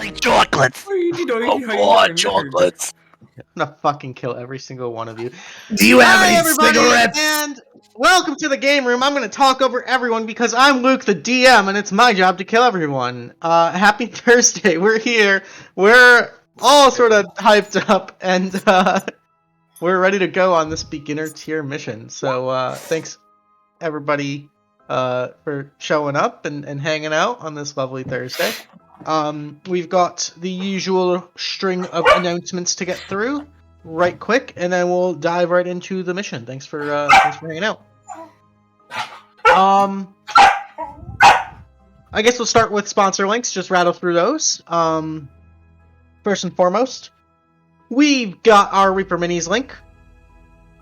Like chocolates. Oh, God, chocolates. I'm gonna fucking kill every single one of you. Do you have Hi, any everybody, cigarettes? and welcome to the game room. I'm gonna talk over everyone because I'm Luke the DM, and it's my job to kill everyone. Happy Thursday. We're here. We're all sort of hyped up, and we're ready to go on this beginner tier mission. So thanks everybody for showing up and hanging out on this lovely Thursday. We've got the usual string of announcements to get through right quick, and then we'll dive right into the mission. Thanks for hanging out. I guess we'll start with sponsor links, just rattle through those. First and foremost, we've got our Reaper Minis link,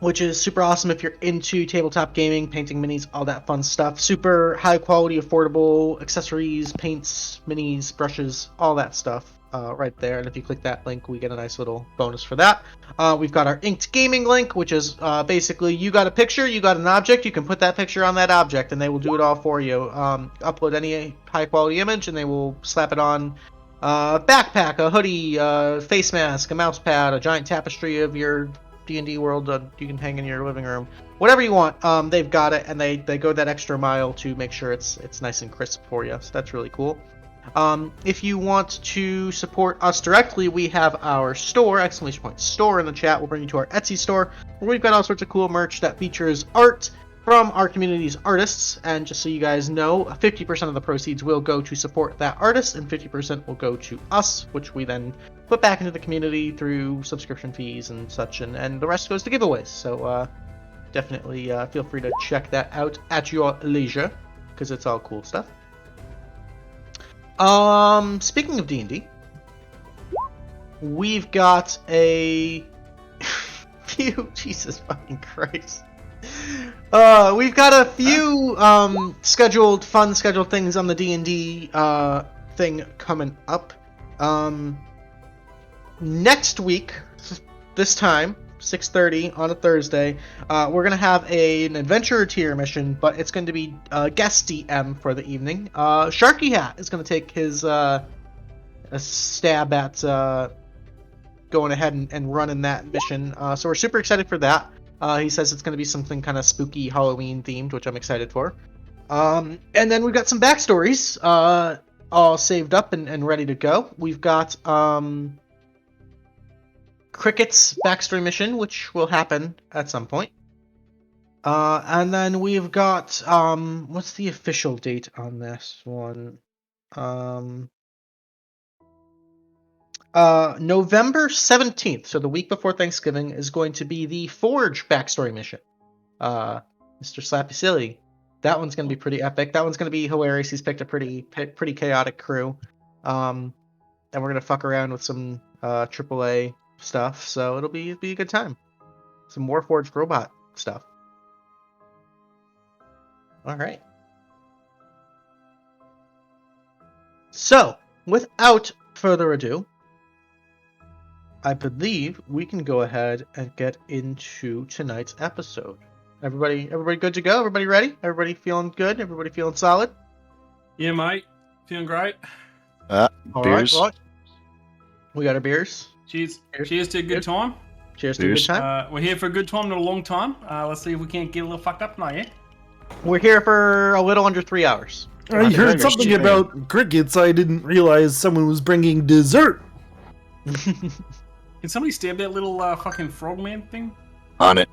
which is super awesome if you're into tabletop gaming, painting minis, all that fun stuff. Super high quality, affordable accessories, paints, minis, brushes, all that stuff right there. And if you click that link, we get a nice little bonus for that. We've got our Inked Gaming link, which is basically you got a picture, you got an object, you can put that picture on that object, and they will do it all for you. Upload any high quality image, and they will slap it on a backpack, a hoodie, a face mask, a mouse pad, a giant tapestry of your D&D world you can hang in your living room, whatever you want. They've got it, and they go that extra mile to make sure it's nice and crisp for you, so that's really cool. If you want to support us directly, we have our store, !store in the chat. We'll bring you to our Etsy store, where we've got all sorts of cool merch that features art from our community's artists. And just so you guys know, 50% of the proceeds will go to support that artist, and 50% will go to us, which we then put back into the community through subscription fees and such, and the rest goes to giveaways. So definitely feel free to check that out at your leisure, because it's all cool stuff. Speaking of D&D, we've got a few Jesus fucking Christ. We've got a few scheduled things on the D&D thing coming up. Next week, this time, 6:30 on a Thursday, we're going to have an adventurer tier mission, but it's going to be guest DM for the evening. Sharky Hat is going to take his a stab at going ahead and running that mission. So we're super excited for that. He says it's going to be something kind of spooky Halloween themed, which I'm excited for. And then we've got some backstories all saved up and ready to go. We've got Cricket's backstory mission, which will happen at some point. And then we've got, what's the official date on this one? November 17th, so the week before Thanksgiving, is going to be the Forge backstory mission. Mr. Slappy Silly. That one's going to be pretty epic. That one's going to be hilarious. He's picked a pretty chaotic crew. And we're going to fuck around with some AAA stuff, so it'll be a good time. Some more Forged robot stuff. Alright. So, without further ado, I believe we can go ahead and get into tonight's episode. Everybody good to go? Everybody ready? Everybody feeling good? Everybody feeling solid? Yeah, mate. Feeling great. Beers. All right. We got our beers. Cheers. Cheers to a good time. Cheers to a good time. We're here for a good time, not a long time. Let's see if we can't get a little fucked up tonight, yeah? We're here for a little under 3 hours. I heard something about crickets. I didn't realize someone was bringing dessert. Can somebody stab that little fucking frogman thing? On it.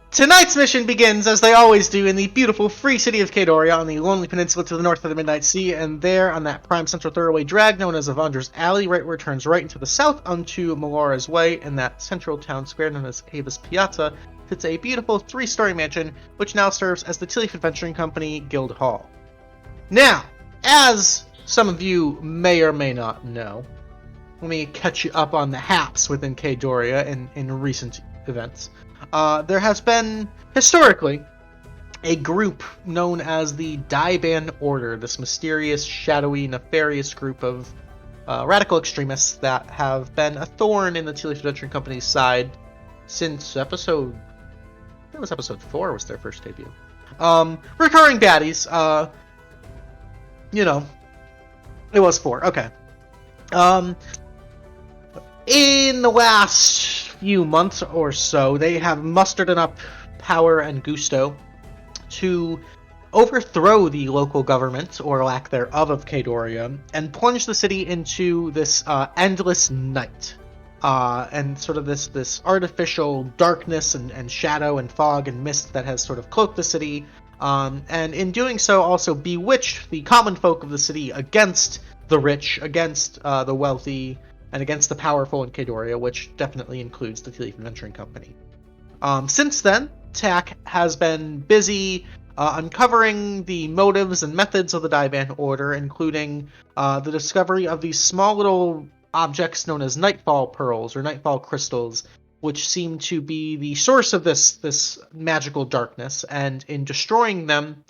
Tonight's mission begins, as they always do, in the beautiful free city of Kadoria on the lonely peninsula to the north of the Midnight Sea, and there, on that prime central thoroughway drag known as Avandra's Alley, right where it turns right into the south onto Melora's Way, in that central town square known as Avis Piazza, sits a beautiful 3-story mansion, which now serves as the Tealeaf Adventuring Company Guild Hall. Now, as some of you may or may not know, let me catch you up on the haps within Kadoria in recent events. There has been, historically, a group known as the Daiban Order, this mysterious, shadowy, nefarious group of radical extremists that have been a thorn in the Tealeaf Adventuring Company's side since episode 4 was their first debut. Recurring baddies, it was 4, okay. In the last few months or so, they have mustered enough power and gusto to overthrow the local government, or lack thereof, of Kadoria, and plunge the city into this endless night. And sort of this artificial darkness and shadow and fog and mist that has sort of cloaked the city, and in doing so also bewitched the common folk of the city against the rich, against the wealthy, and against the powerful in Kadoria, which definitely includes the Tealeaf Adventuring Company. Since then, TAC has been busy uncovering the motives and methods of the Divan Order, including the discovery of these small little objects known as Nightfall Pearls, or Nightfall Crystals, which seem to be the source of this magical darkness, and in destroying them,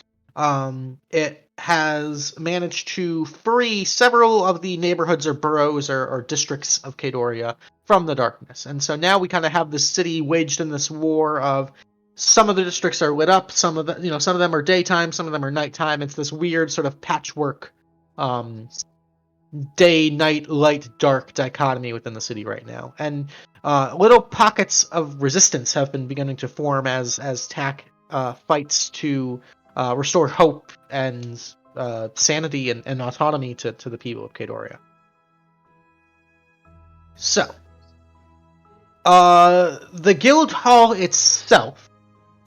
it has managed to free several of the neighborhoods or boroughs or districts of Kadoria from the darkness. And so now we kind of have this city waged in this war of some of the districts are lit up, some of them are daytime, some of them are nighttime. It's this weird sort of patchwork day, night, light, dark dichotomy within the city right now. And little pockets of resistance have been beginning to form as TAC fights to restore hope and sanity and autonomy to the people of Kadoria. So, the guild hall itself,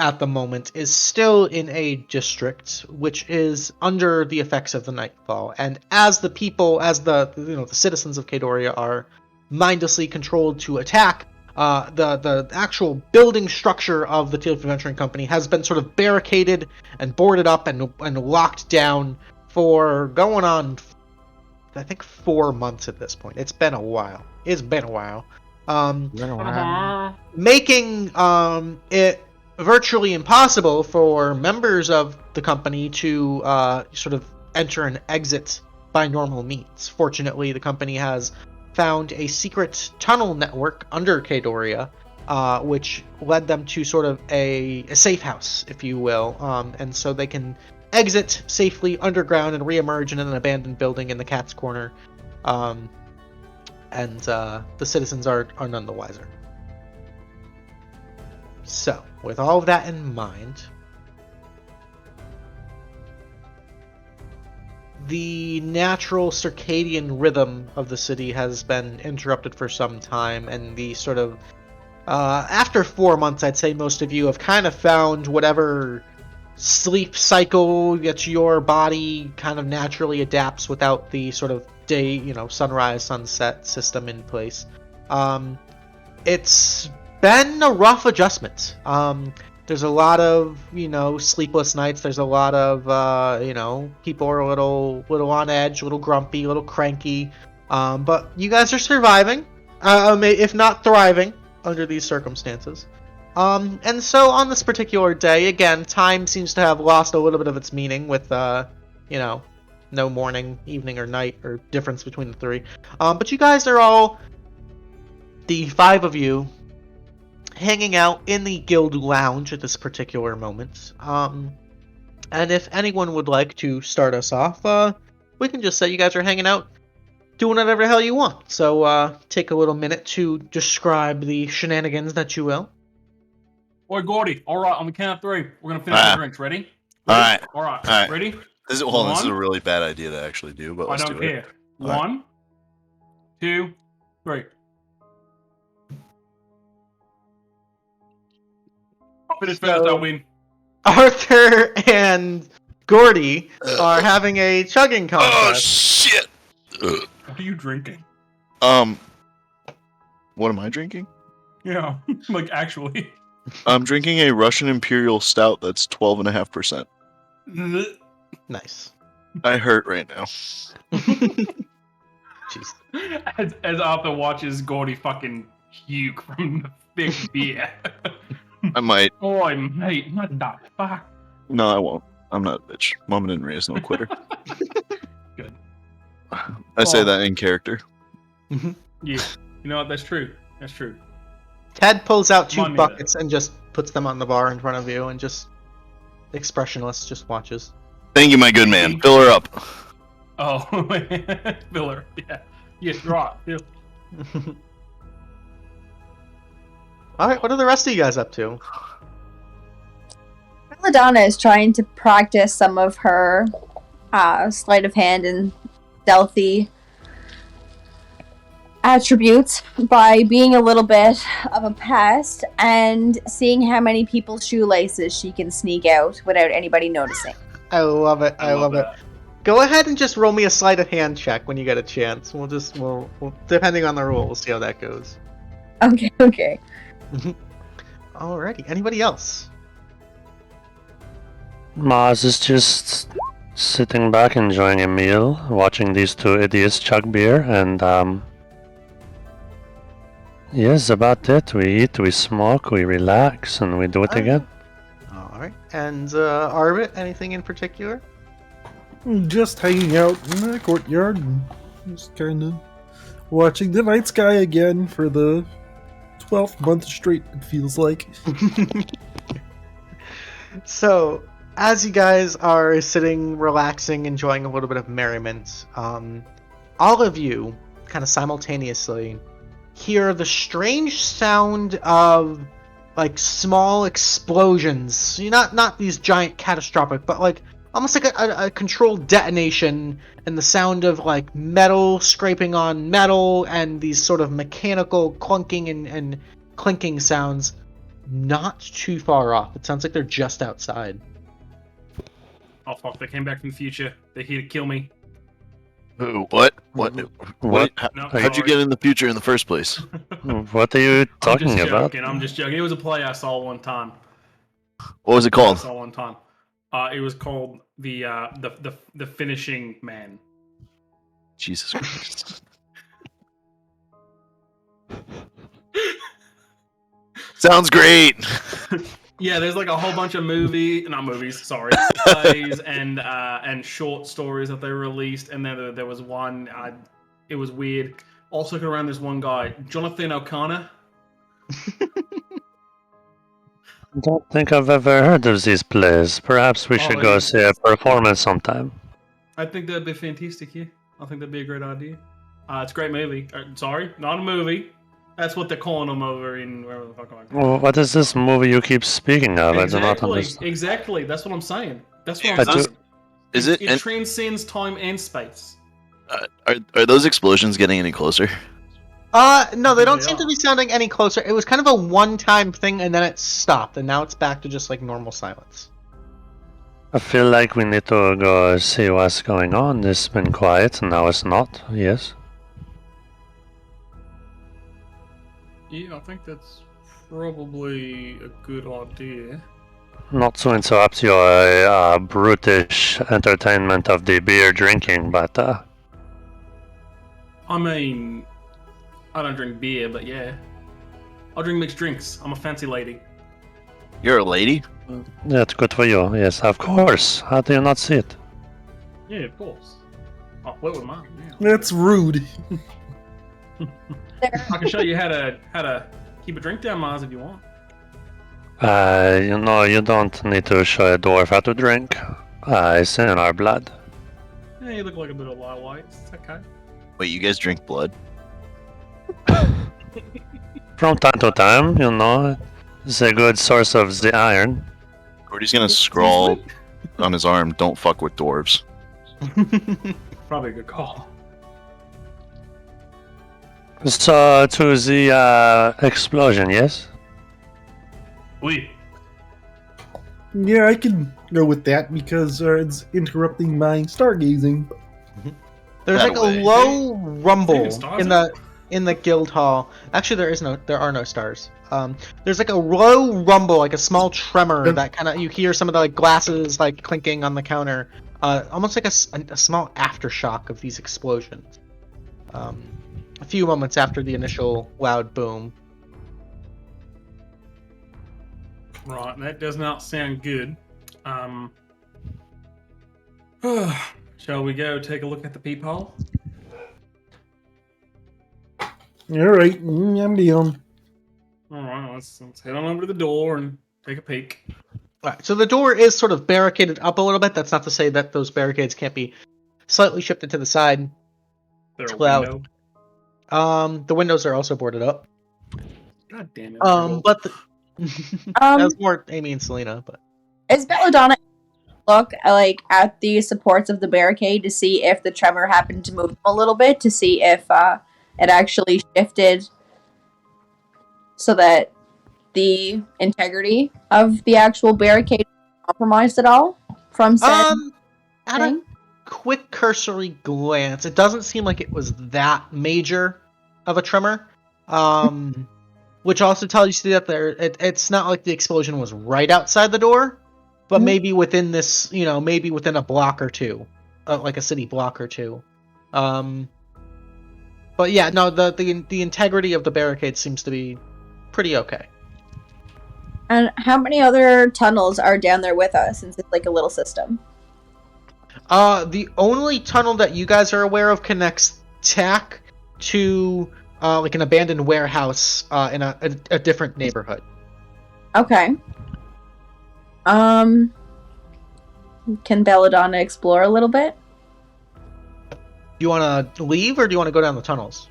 at the moment, is still in a district which is under the effects of the Nightfall, and as the people, as the citizens of Kadoria are mindlessly controlled to attack, the actual building structure of the Tealeaf Adventuring Company has been sort of barricaded and boarded up and locked down for going on, I think, 4 months at this point. It's been a while. Making it virtually impossible for members of the company to sort of enter and exit by normal means. Fortunately, the company has found a secret tunnel network under Kadoria, which led them to sort of a safe house, if you will, and so they can exit safely underground and reemerge in an abandoned building in the Cat's Corner, and the citizens are none the wiser. So, with all of that in mind, the natural circadian rhythm of the city has been interrupted for some time, and the sort of after 4 months, I'd say most of you have kind of found whatever sleep cycle that your body kind of naturally adapts without the sort of day, sunrise, sunset system in place. It's been a rough adjustment. There's a lot of, sleepless nights. There's a lot of, people are a little on edge, a little grumpy, a little cranky. But you guys are surviving, if not thriving, under these circumstances. And so on this particular day, again, time seems to have lost a little bit of its meaning with, no morning, evening, or night, or difference between the three. But you guys are all, the 5 of you, hanging out in the guild lounge at this particular moment. And if anyone would like to start us off, we can just say you guys are hanging out doing whatever the hell you want. So take a little minute to describe the shenanigans that you will. Oi, Gordy. All right, on the count of 3, we're going to finish the drinks. Ready? All right. All right. Ready? This is a really bad idea to actually do, but let's do it. I don't care. All right. 1, 2, 3. I'll finish first, I'll win. Arthur and Gordy are having a chugging Oh, contest. shit! What are you drinking? What am I drinking? Yeah, like actually. I'm drinking a Russian Imperial Stout that's 12.5%. Nice. I hurt right now. Jeez. As Arthur watches Gordy fucking puke from the thick beer. I might. Oi, mate, what the fuck? No, I won't. I'm not a bitch. Mama didn't raise no quitter. Good. I say that in character. Yeah, you know what? That's true. That's true. Ted pulls out 2 Remind me of buckets and just puts them on the bar in front of you and just expressionless, just watches. Thank you, my good man. Fill her up. Oh, filler. Yeah. Yes, right. Yeah. All right, what are the rest of you guys up to? Belladonna is trying to practice some of her sleight of hand and stealthy attributes by being a little bit of a pest and seeing how many people's shoelaces she can sneak out without anybody noticing. I love it. I love it. that. Go ahead and just roll me a sleight of hand check when you get a chance. We'll depending on the rule, we'll see how that goes. Okay. Alrighty. Anybody else? Maz is just sitting back enjoying a meal, watching these two idiots chug beer, and yes, about it. We eat, we smoke, we relax, and we do it again. Alright. And Arvit, anything in particular? Just hanging out in the courtyard and just kind of watching the night sky again for the 12th month straight, it feels like. So, as you guys are sitting, relaxing, enjoying a little bit of merriment, all of you kind of simultaneously hear the strange sound of like small explosions. Not these giant catastrophic, but like almost like a controlled detonation, and the sound of like metal scraping on metal and these sort of mechanical clunking and clinking sounds not too far off. It sounds like they're just outside. Oh fuck! They came back from the future. They're here to kill me. Ooh, what? What? What? No, How'd you sorry. get in the future in the first place? What are you I'm talking just about? joking. I'm just joking. It was a play I saw one time. What was it I called? saw one time. It was called the Finishing Man. Jesus Christ. Sounds great. Yeah, there's like a whole bunch of plays and short stories that they released, and then there was one. It was weird. Also, looking around, there's one guy, Jonathan O'Connor. I don't think I've ever heard of these plays. Perhaps we should go see a performance sometime. I think that'd be fantastic. Yeah, I think that'd be a great idea. It's a great movie. Sorry, not a movie. That's what they're calling them over in wherever the fuck am I? Well, what is this movie you keep speaking of? I do not understand. Exactly. That's what I'm saying. That's what Yeah, I'm saying. Is it? It transcends time and space. Are those explosions getting any closer? No, they don't They seem to are. be sounding any closer. It was kind of a one-time thing, and then it stopped, and now it's back to just like normal silence. I feel like we need to go see what's going on. It's been quiet, and now it's not. Yes. Yeah, I think that's probably a good idea. Not to interrupt your brutish entertainment of the beer drinking, but I mean, I don't drink beer, but yeah. I'll drink mixed drinks. I'm a fancy lady. You're a lady? that's good for you. Yes, of course. How do you not see it? Yeah, of course. I'll flirt with mine. Yeah. That's rude. I can show you how to keep a drink down, Mars, if you want. You know, you don't need to show a dwarf how to drink. It's in our blood. Yeah, you look like a bit of lightweight. It's okay. Wait, you guys drink blood? From time to time, you know, it's a good source of the iron. Gordy's gonna scrawl on his arm, "Don't fuck with dwarves." Probably a good call. So, to the explosion, yes? Oui. Yeah, I can go with that because it's interrupting my stargazing. There's That like away. a low rumble Even stars in the guild hall. Actually, there are no stars. There's like a low rumble, like a small tremor that kind of you hear some of the like glasses like clinking on the counter, almost like a small aftershock of these explosions. A few moments after the initial loud boom. Right, that does not sound good. Shall we go take a look at the peephole? Alright, I'm down. Alright, let's head on over to the door and take a peek. Alright, so the door is sort of barricaded up a little bit. That's not to say that those barricades can't be slightly shifted to the side. There a Cloud. window? The windows are also boarded up. God damn it. But that's more Amy and Selena. But Is Belladonna look like at the supports of the barricade to see if the tremor happened to move them a little bit, to see if it actually shifted so that the integrity of the actual barricade was compromised at all from said at a quick cursory glance, it doesn't seem like it was that major of a tremor. Which also tells you that it's not like the explosion was right outside the door, but maybe within this, maybe within a block or two, like a city block or two. But yeah, no, the integrity of the barricade seems to be pretty okay. And how many other tunnels are down there with us, since it's like a little system? The only tunnel that you guys are aware of connects TAC to like an abandoned warehouse in a different neighborhood. Okay. Can Belladonna explore a little bit? Do you want to leave, or do you want to go down the tunnels?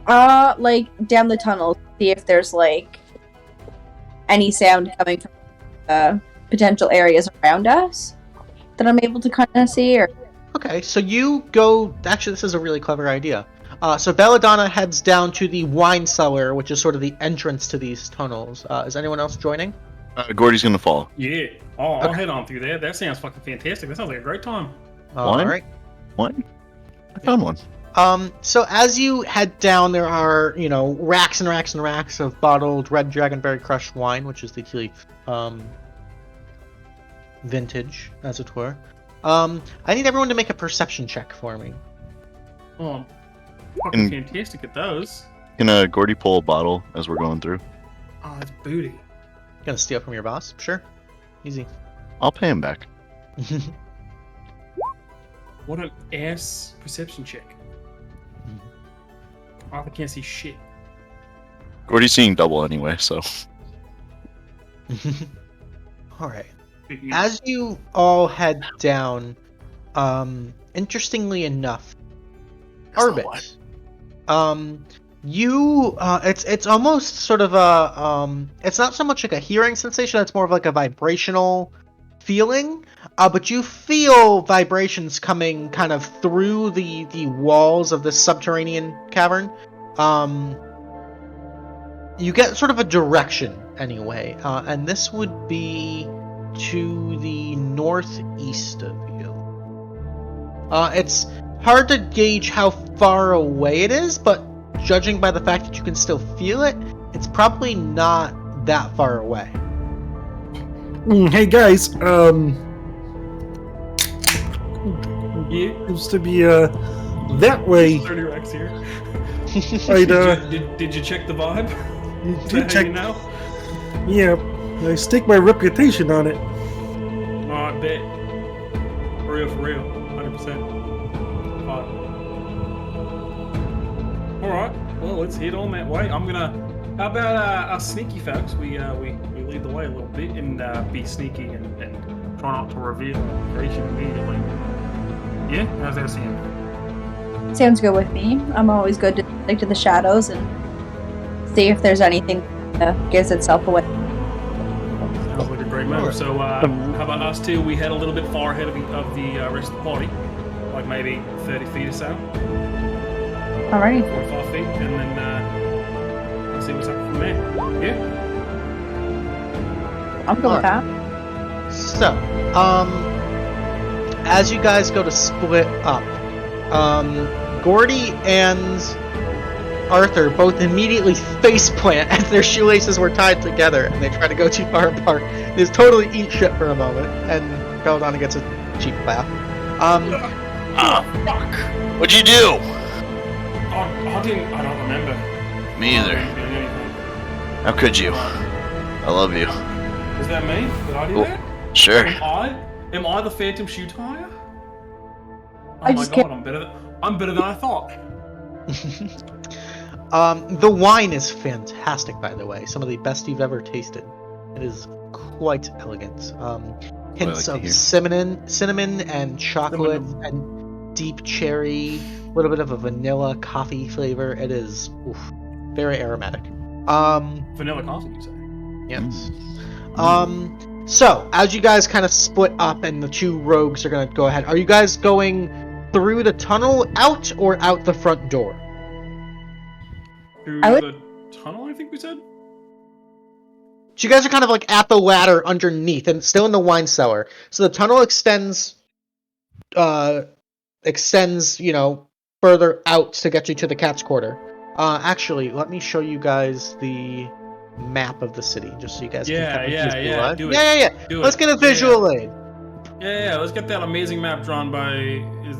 Like down the tunnels, see if there's like any sound coming from potential areas around us that I'm able to kind of see. Or okay, so you go. Actually, this is a really clever idea. So Belladonna heads down to the wine cellar, which is sort of the entrance to these tunnels. Is anyone else joining? Gordy's gonna follow. Yeah. Oh, I'll head on through there. That sounds fucking fantastic. That sounds like a great time. All right. One? I found one. So as you head down, there are, racks and racks and racks of bottled Red Dragonberry Crush wine, which is the Tealeaf vintage, as it were. I need everyone to make a perception check for me. Oh, fucking fantastic at those. Can Gordy pull a bottle as we're going through? Oh, it's booty. Gonna steal from your boss? Sure. Easy. I'll pay him back. What an ass perception check. Arthur can't see shit. Gordy's seeing double anyway, so. Alright. As you all head down, interestingly enough, Arbit, it's almost sort of a, it's not so much like a hearing sensation, it's more of like a vibrational feeling, but you feel vibrations coming kind of through the walls of this subterranean cavern. You get sort of a direction anyway, and this would be to the northeast of you. It's hard to gauge how far away it is, but judging by the fact that you can still feel it, it's probably not that far away. Hey guys, Yeah. seems to be that way. 30 racks here. I'd Did you check the vibe? Is did that check. how you know? Yeah, I stake my reputation on it. Alright, bet. For real. 100%. Fine. Alright, well, let's head on that way. How about us sneaky folks? We lead the way a little bit and be sneaky and try not to reveal our location immediately. Yeah? How's that sound? sounds good with me. I'm always good to stick to the shadows and see if there's anything that gives itself away. Sounds like a great move. So, how about us two? We head a little bit far ahead of the rest of the party, like maybe 30 feet or so, Alrighty. 45 feet, and then we'll see what's up from there. Yeah. I'll go with that. So, as you guys go to split up, Gordy and Arthur both immediately faceplant as their shoelaces were tied together, and they try to go too far apart. They just totally eat shit for a moment, and Belladonna gets a cheap laugh. Fuck. What'd you do? I don't remember. Me either. I didn't do anything. How could you? I love you. Is that me? Did I do Oh, that? Sure. Am I the phantom shoe tire? Oh I my just god, can't- I'm better than I thought. The wine is fantastic, by the way. Some of the best you've ever tasted. It is quite elegant. Hints like to of hear. cinnamon and chocolate and deep cherry, a little bit of a vanilla coffee flavor. It is very aromatic. Vanilla coffee, you say? Yes. So as you guys kind of split up and the two rogues are gonna go ahead, are you guys going through the tunnel out or out the front door? Through I would- the tunnel, I think we said? So you guys are kind of like at the ladder underneath and still in the wine cellar. So the tunnel extends, further out to get you to the cat's quarter. Actually, let me show you guys the map of the city, just so you guys can kind of visualize. do it. Yeah. Do Let's it. get a visual aid. Yeah, let's get that amazing map drawn by...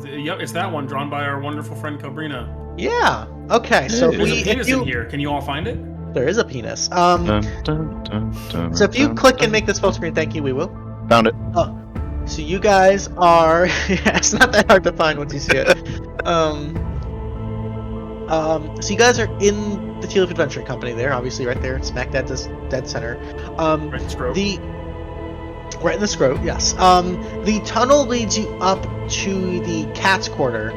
Yep, it's that one, drawn by our wonderful friend Cabrina. Yeah. Okay. So There's a if penis you in here. Can you all find it? there is a penis. Dun, dun, dun, dun, So if you dun, click dun. and make this full screen, thank you. We will. Found it. So you guys are. Yeah, it's not that hard to find once you see it. So you guys are in the Tealeaf Adventure Company. There, obviously, right there, smack dead center. Right, scroll. Right in the scrote, yes. The tunnel leads you up to the Cat's Quarter,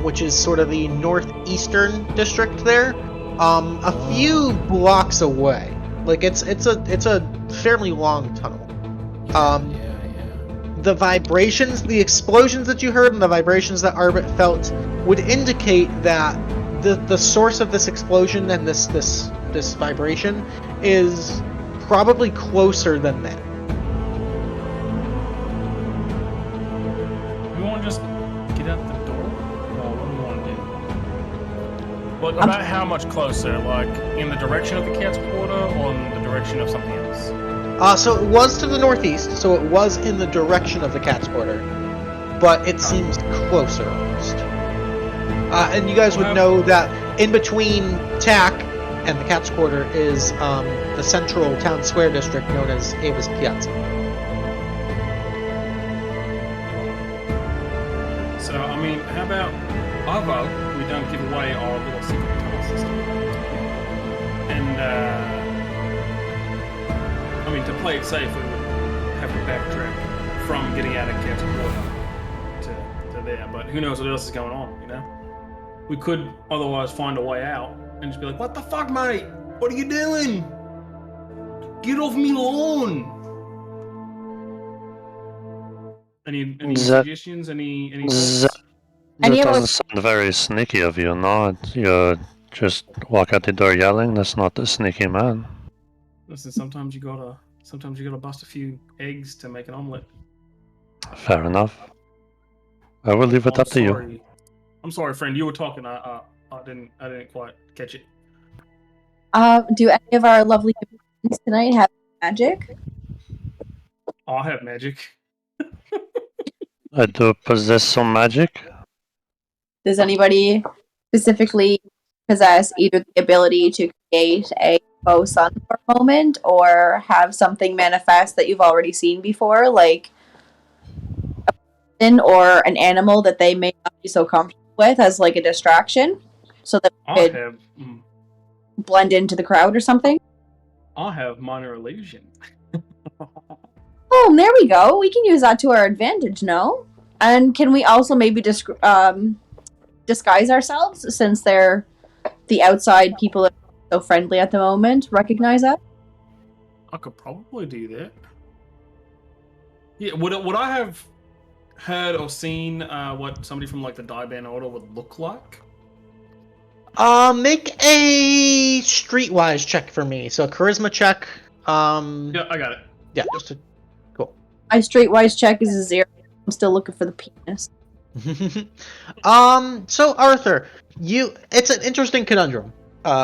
which is sort of the northeastern district there. A few blocks away. Like it's a fairly long tunnel. The vibrations, the explosions that you heard, and the vibrations that Arbit felt would indicate that the source of this explosion and this vibration is probably closer than that. We want to just get out the door? Or what do we want to do? But about how much closer? Like, in the direction of the cat's quarter, or in the direction of something else? So it was to the northeast, so it was in the direction of the Cat's Quarter, but it seems closer almost. And you guys would know that in between TAC and the Cat's Quarter is the central town square district known as Ava's Piazza. So, I mean, how about Ava, we don't give away our little secret tunnel system. And, I mean, to play it safe, we would have to backtrack from getting out of Cat's Quarter to there. But who knows what else is going on, you know? We could otherwise find a way out and just be like, "What the fuck, mate? What are you doing? Get off me lawn!" Any suggestions? Any thoughts? That Any of doesn't us- sound very sneaky of you, no. You just walk out the door yelling. That's not a sneaky man. Listen, sometimes you gotta bust a few eggs to make an omelet. Fair enough. I will leave it up to you. I'm sorry, friend. You were talking. I didn't quite catch it. Do any of our lovely companions tonight have magic? I have magic. I do possess some magic. Does anybody specifically possess either the ability to create a faux sun for a moment, or have something manifest that you've already seen before, like a person or an animal that they may not be so comfortable with as like a distraction, so that I it could have. blend into the crowd or something? I have minor illusion. Oh, there we go. We can use that to our advantage, no? And can we also maybe disguise ourselves, since they're the outside people that are so friendly at the moment? Recognize us? I could probably do that. Yeah, would I have heard or seen what somebody from like the Diban Order would look like? Make a streetwise check for me. So a charisma check. Yeah, I got it. Yeah, just a cool. My streetwise check is a 0. I'm still looking for the penis. So Arthur, it's an interesting conundrum.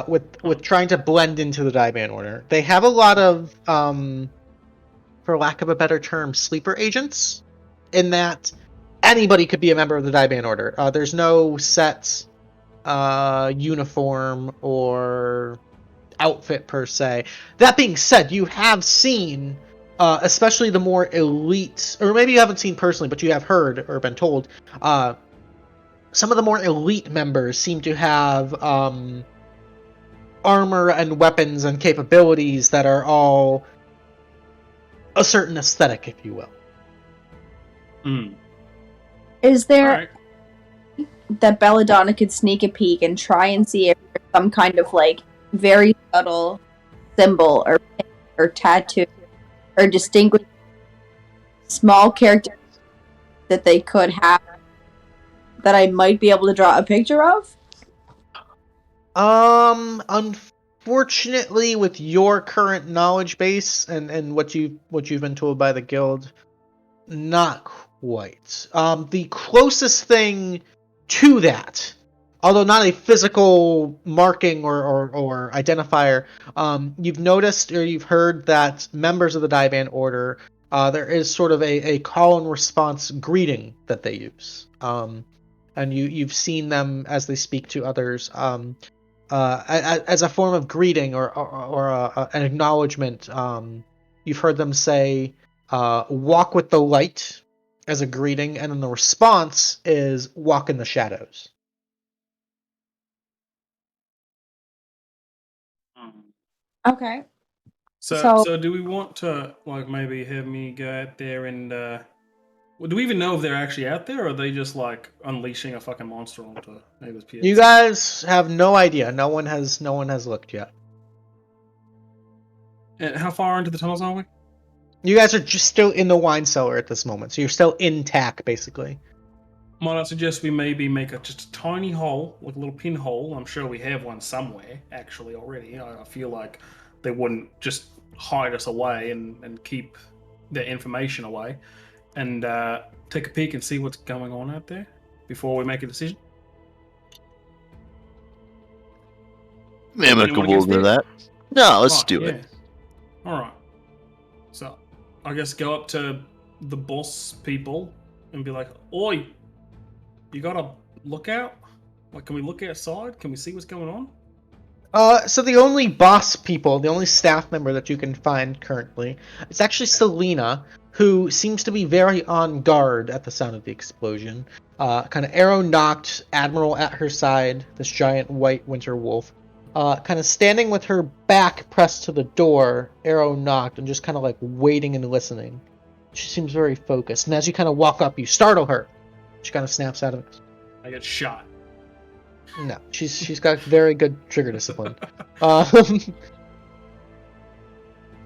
With trying to blend into the Diban Order. They have a lot of, for lack of a better term, sleeper agents, in that anybody could be a member of the Diban Order. There's no set uniform or outfit per se. That being said, you have seen, especially the more elite, or maybe you haven't seen personally, but you have heard or been told, some of the more elite members seem to have armor and weapons and capabilities that are all a certain aesthetic, if you will. Is there Alright. that Belladonna could sneak a peek and try and see if there's some kind of like very subtle symbol or tattoo or distinguish small character that they could have that I might be able to draw a picture of? Unfortunately, with your current knowledge base and what you've been told by the guild, not quite. The closest thing to that, although not a physical marking or identifier, you've noticed or you've heard that members of the Divan Order, there is sort of a call and response greeting that they use. And you've seen them as they speak to others, as a form of greeting or an acknowledgement. You've heard them say, "Walk with the light," as a greeting, and then the response is "Walk in the shadows." Okay. So do we want to like maybe have me go out there and do we even know if they're actually out there, or are they just like unleashing a fucking monster onto neighbors' kids? You guys have no idea. No one has looked yet. And how far into the tunnels are we? You guys are just still in the wine cellar at this moment, so you're still in TAC, basically. Might I suggest we maybe make just a tiny hole, like a little pinhole? I'm sure we have one somewhere, actually, already. I feel like they wouldn't just hide us away and keep their information away. And take a peek and see what's going on out there before we make a decision. Amicable to that. No, let's Right, do yeah. it. Alright. So, I guess go up to the boss people and be like, "Oi, you got a lookout? Like, can we look outside? Can we see what's going on?" So the only boss people, the only staff member that you can find currently, is actually Selena, who seems to be very on guard at the sound of the explosion. Kind of arrow knocked, Admiral at her side, this giant white winter wolf. Kind of standing with her back pressed to the door, arrow knocked, and just kind of like waiting and listening. She seems very focused, and as you kind of walk up, you startle her. She kind of snaps out of it. I get shot. No, she's got very good trigger discipline.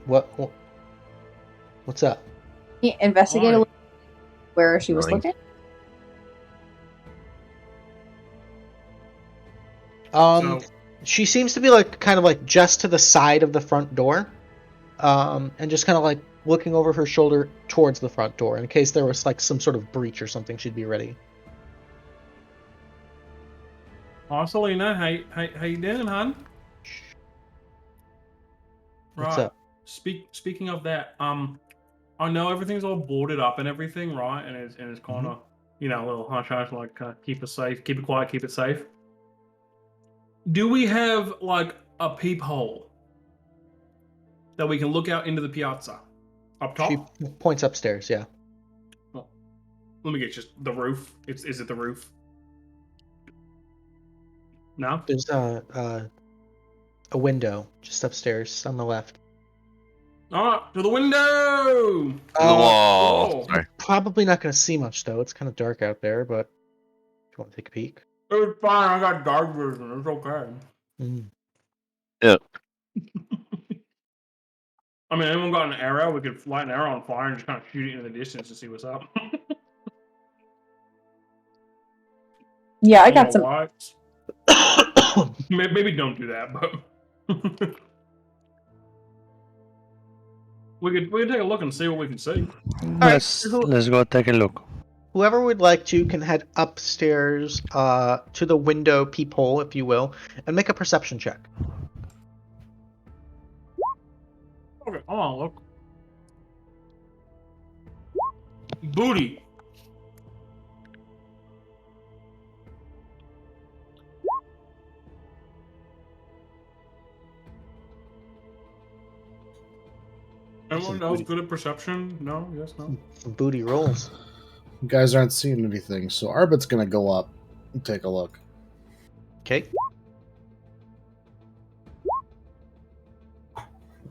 What's up? Investigate a Alright. little where she was Running. looking. So, She seems to be like kind of like just to the side of the front door, and just kind of like looking over her shoulder towards the front door in case there was like some sort of breach or something. She'd be ready. hi, Selena. How you doing, hon? What's Right. up? Speaking of that, I know everything's all boarded up and everything, right? And it's kind of, a little hush hush, like keep us safe, keep it quiet, keep it safe. Do we have like a peephole that we can look out into the piazza up top? She points upstairs. Yeah. Well, let me get just the roof. Is it the roof? No. There's a window just upstairs on the left. All right, to the window. To the wall. whoa. Sorry. Probably not going to see much though. It's kind of dark out there, but if you want to take a peek. It's fine. I got dark vision. It's okay. Mm. Yeah. I mean, anyone got an arrow? We could light an arrow on fire and just kind of shoot it in the distance to see what's up. Yeah, I got some. Lights. Maybe don't do that, but we could take a look and see what we can see. Let's go take a look. Whoever would like to can head upstairs to the window peephole, if you will, and make a perception check. Okay, hold on, look. Booty. Anyone else good at perception? No? Yes, no? Booty rolls. You guys aren't seeing anything, so Arbit's gonna go up and take a look. Okay.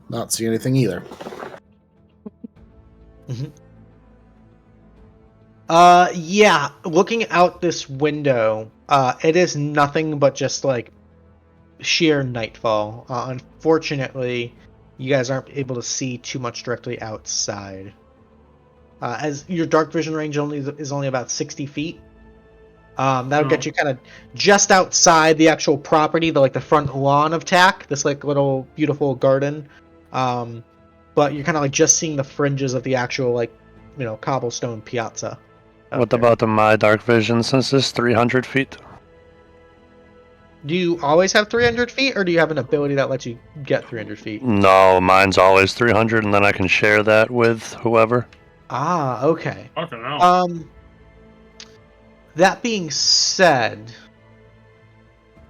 Not see anything either. Yeah. Looking out this window, it is nothing but just like sheer nightfall. Unfortunately, you guys aren't able to see too much directly outside. As your dark vision range is only about 60 feet. That'll get you kind of just outside the actual property, the front lawn of TAC, this like little beautiful garden. But you're kind of like just seeing the fringes of the actual cobblestone piazza. What there. about my dark vision since it's 300 feet? Do you always have 300 feet, or do you have an ability that lets you get 300 feet? No, mine's always 300, and then I can share that with whoever. Ah, okay. Okay, now. That being said,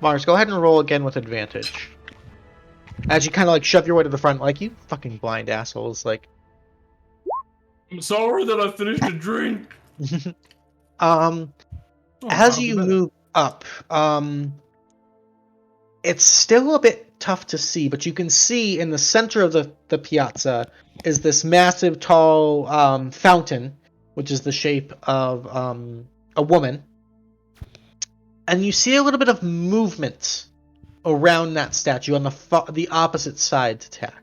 Mars, go ahead and roll again with advantage. As you kind of like shove your way to the front, like, you fucking blind assholes, like. I'm sorry that I finished a drink. As you move up, it's still a bit tough to see, but you can see in the center of the piazza is this massive, tall fountain, which is the shape of a woman. And you see a little bit of movement around that statue on the opposite side to TAC.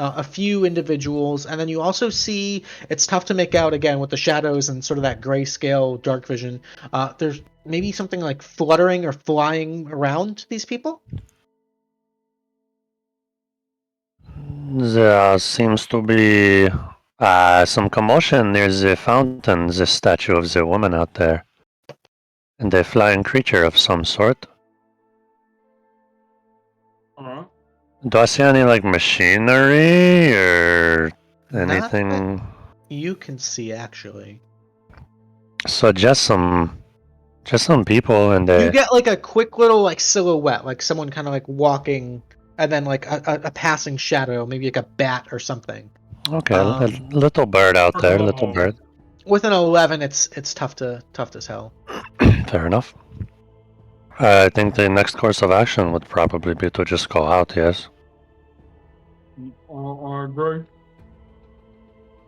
A few individuals, and then you also see, it's tough to make out again with the shadows and sort of that grayscale dark vision. There's maybe something like fluttering or flying around these people. There seems to be some commotion near the fountain, the statue of the woman out there. And a flying creature of some sort. Uh-huh. Do I see any like machinery or anything? You can see, actually. So just some people, and You get like a quick little like silhouette, like someone kind of like walking, and then like a passing shadow, maybe like a bat or something. Okay, a little bird out there, little bird. With an 11, it's tough to tell. Fair enough. I think the next course of action would probably be to just go out. Yes. I agree.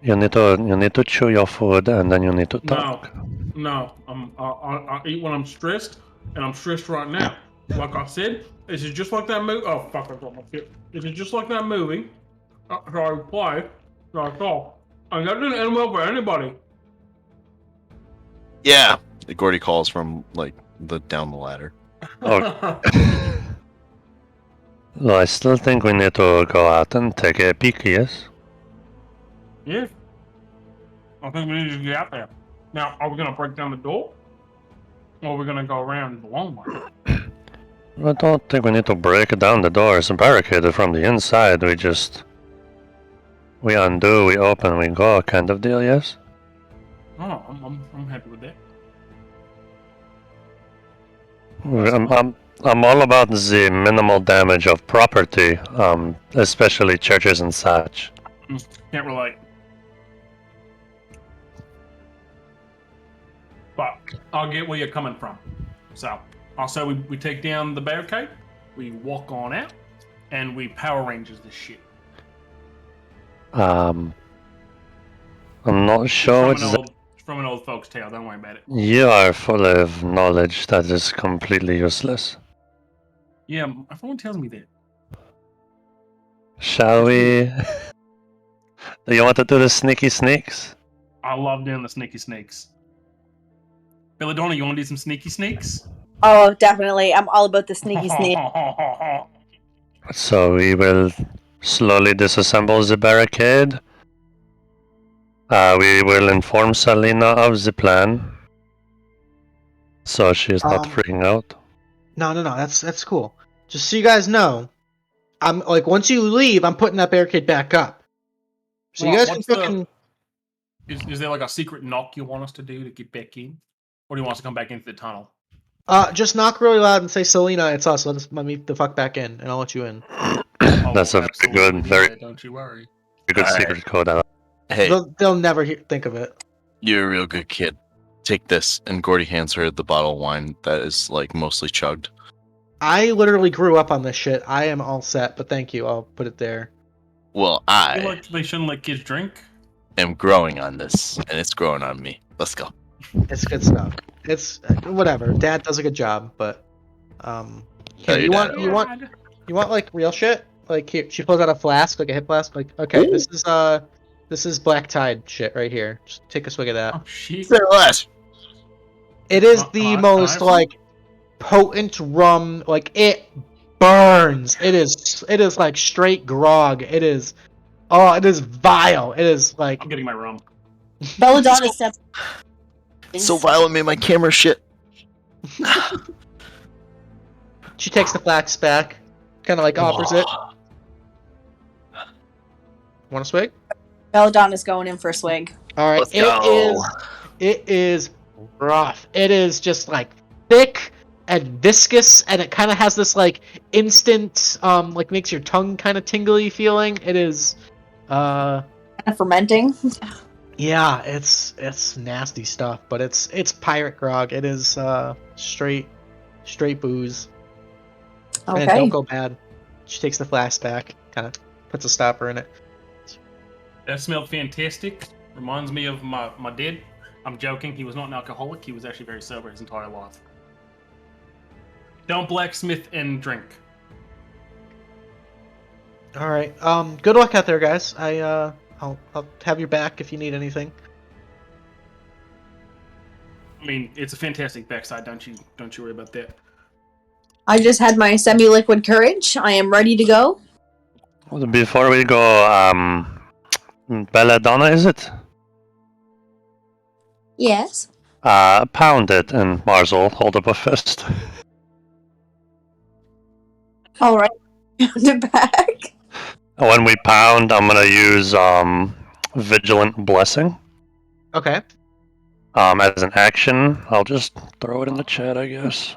You need to chew your food, and then you need to talk. No. I eat when I'm stressed, and I'm stressed right now. Like I said, this is just like that movie. Oh fuck! I got my shit. This is just like that movie. So I play. That's all. And that didn't end well for anybody. Yeah. Gordy calls from like down the ladder. Oh. Well, I still think we need to go out and take a peek. Yes. Yeah. I think we need to get out there. Now, are we gonna break down the door, or are we gonna go around the long way? I don't think we need to break down the door. It's barricaded from the inside. We undo, we open, we go, kind of deal. Yes. Oh, I'm happy with that. I'm all about the minimal damage of property, especially churches and such. Can't relate. But I'll get where you're coming from. So I'll say we take down the barricade, we walk on out, and we Power Rangers this shit. I'm not sure It's from an old folks' tale. Don't worry about it. You are full of knowledge that is completely useless. Yeah, everyone tells me that. Shall we? Do you want to do the sneaky sneaks? I love doing the sneaky snakes. Belladonna, you want to do some sneaky snakes? Oh, definitely. I'm all about the sneaky sneak. So we will slowly disassemble the barricade. We will inform Selena of the plan, so she is not freaking out. No, that's cool. Just so you guys know, I'm like, once you leave, I'm putting that barricade back up. So you guys can fucking. Is there like a secret knock you want us to do to get back in, or do you want us to come back into the tunnel? Just knock really loud and say, "Selena, it's us. Let me the fuck back in, and I'll let you in." That's a very don't you worry. good secret code. Hey, They'll never think of it. you're a real good kid. Take this, and Gordy hands her the bottle of wine that is like mostly chugged. I literally grew up on this shit. I am all set, but thank you. I'll put it there. Well, I feel like they shouldn't let kids drink. am growing on this, and it's growing on me. Let's go. It's good stuff. It's whatever. Dad does a good job, but Tell here, your dad. you want like real shit? Like here, she pulls out a flask, like a hip flask. Like, okay, Ooh. this is Black Tide shit right here. Just take a swig of that. Oh shit. Say less. It is Can the I most have some? like potent rum. Like it burns. It is like straight grog. It is. Oh, it is vile. It is like I'm getting my rum. Belladonna steps. So violent made my camera shit. she takes the flask back, kind of like offers it. Want a swig? Belladonna's going in for a swig. All right. Let's go. It is rough. It is just like thick and viscous, and it kind of has this like instant, like makes your tongue kind of tingly feeling. It is, Kind of fermenting. yeah, it's nasty stuff, but it's pirate grog. It is straight booze. And it Okay. don't go bad. She takes the flask back, kind of puts a stopper in it. That smelled fantastic. Reminds me of my dad. I'm joking. He was not an alcoholic. He was actually very sober his entire life. Don't blacksmith and drink. All right. Good luck out there, guys. I'll have your back if you need anything. I mean, it's a fantastic backside. Don't you worry about that. I just had my semi-liquid courage. I am ready to go. Before we go, Belladonna, is it? Yes. Pound it, and Mars will hold up a fist. All right. The back. When we pound, I'm gonna use Vigilant Blessing. Okay. As an action. I'll just throw it in the chat, I guess.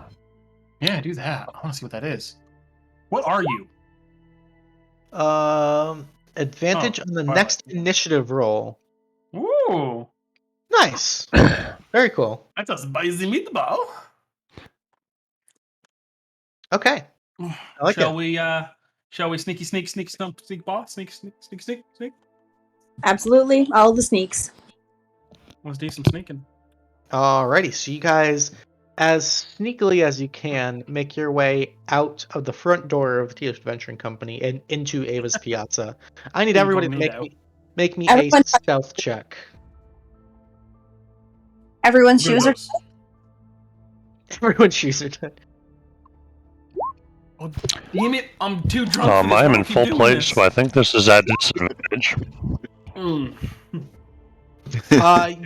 Yeah, do that. I want to see what that is. What are you? Advantage on the Twilight. next initiative roll. Ooh, Nice. Very cool. that's a spicy meatball. Okay. I like Shall it. we sneak boss? Sneak. Absolutely. All the sneaks. Let's do some sneaking. Alrighty, so you guys, as sneakily as you can, make your way out of the front door of Tealeaf Adventuring Company and into Ava's Piazza. I need everybody to make me a Everyone- stealth check. Everyone's shoes are. Everyone's shoes are done. Oh, damn it! I'm too drunk. for this. I am Why in keep full doing plate, this? so I think this is at disadvantage. Mm.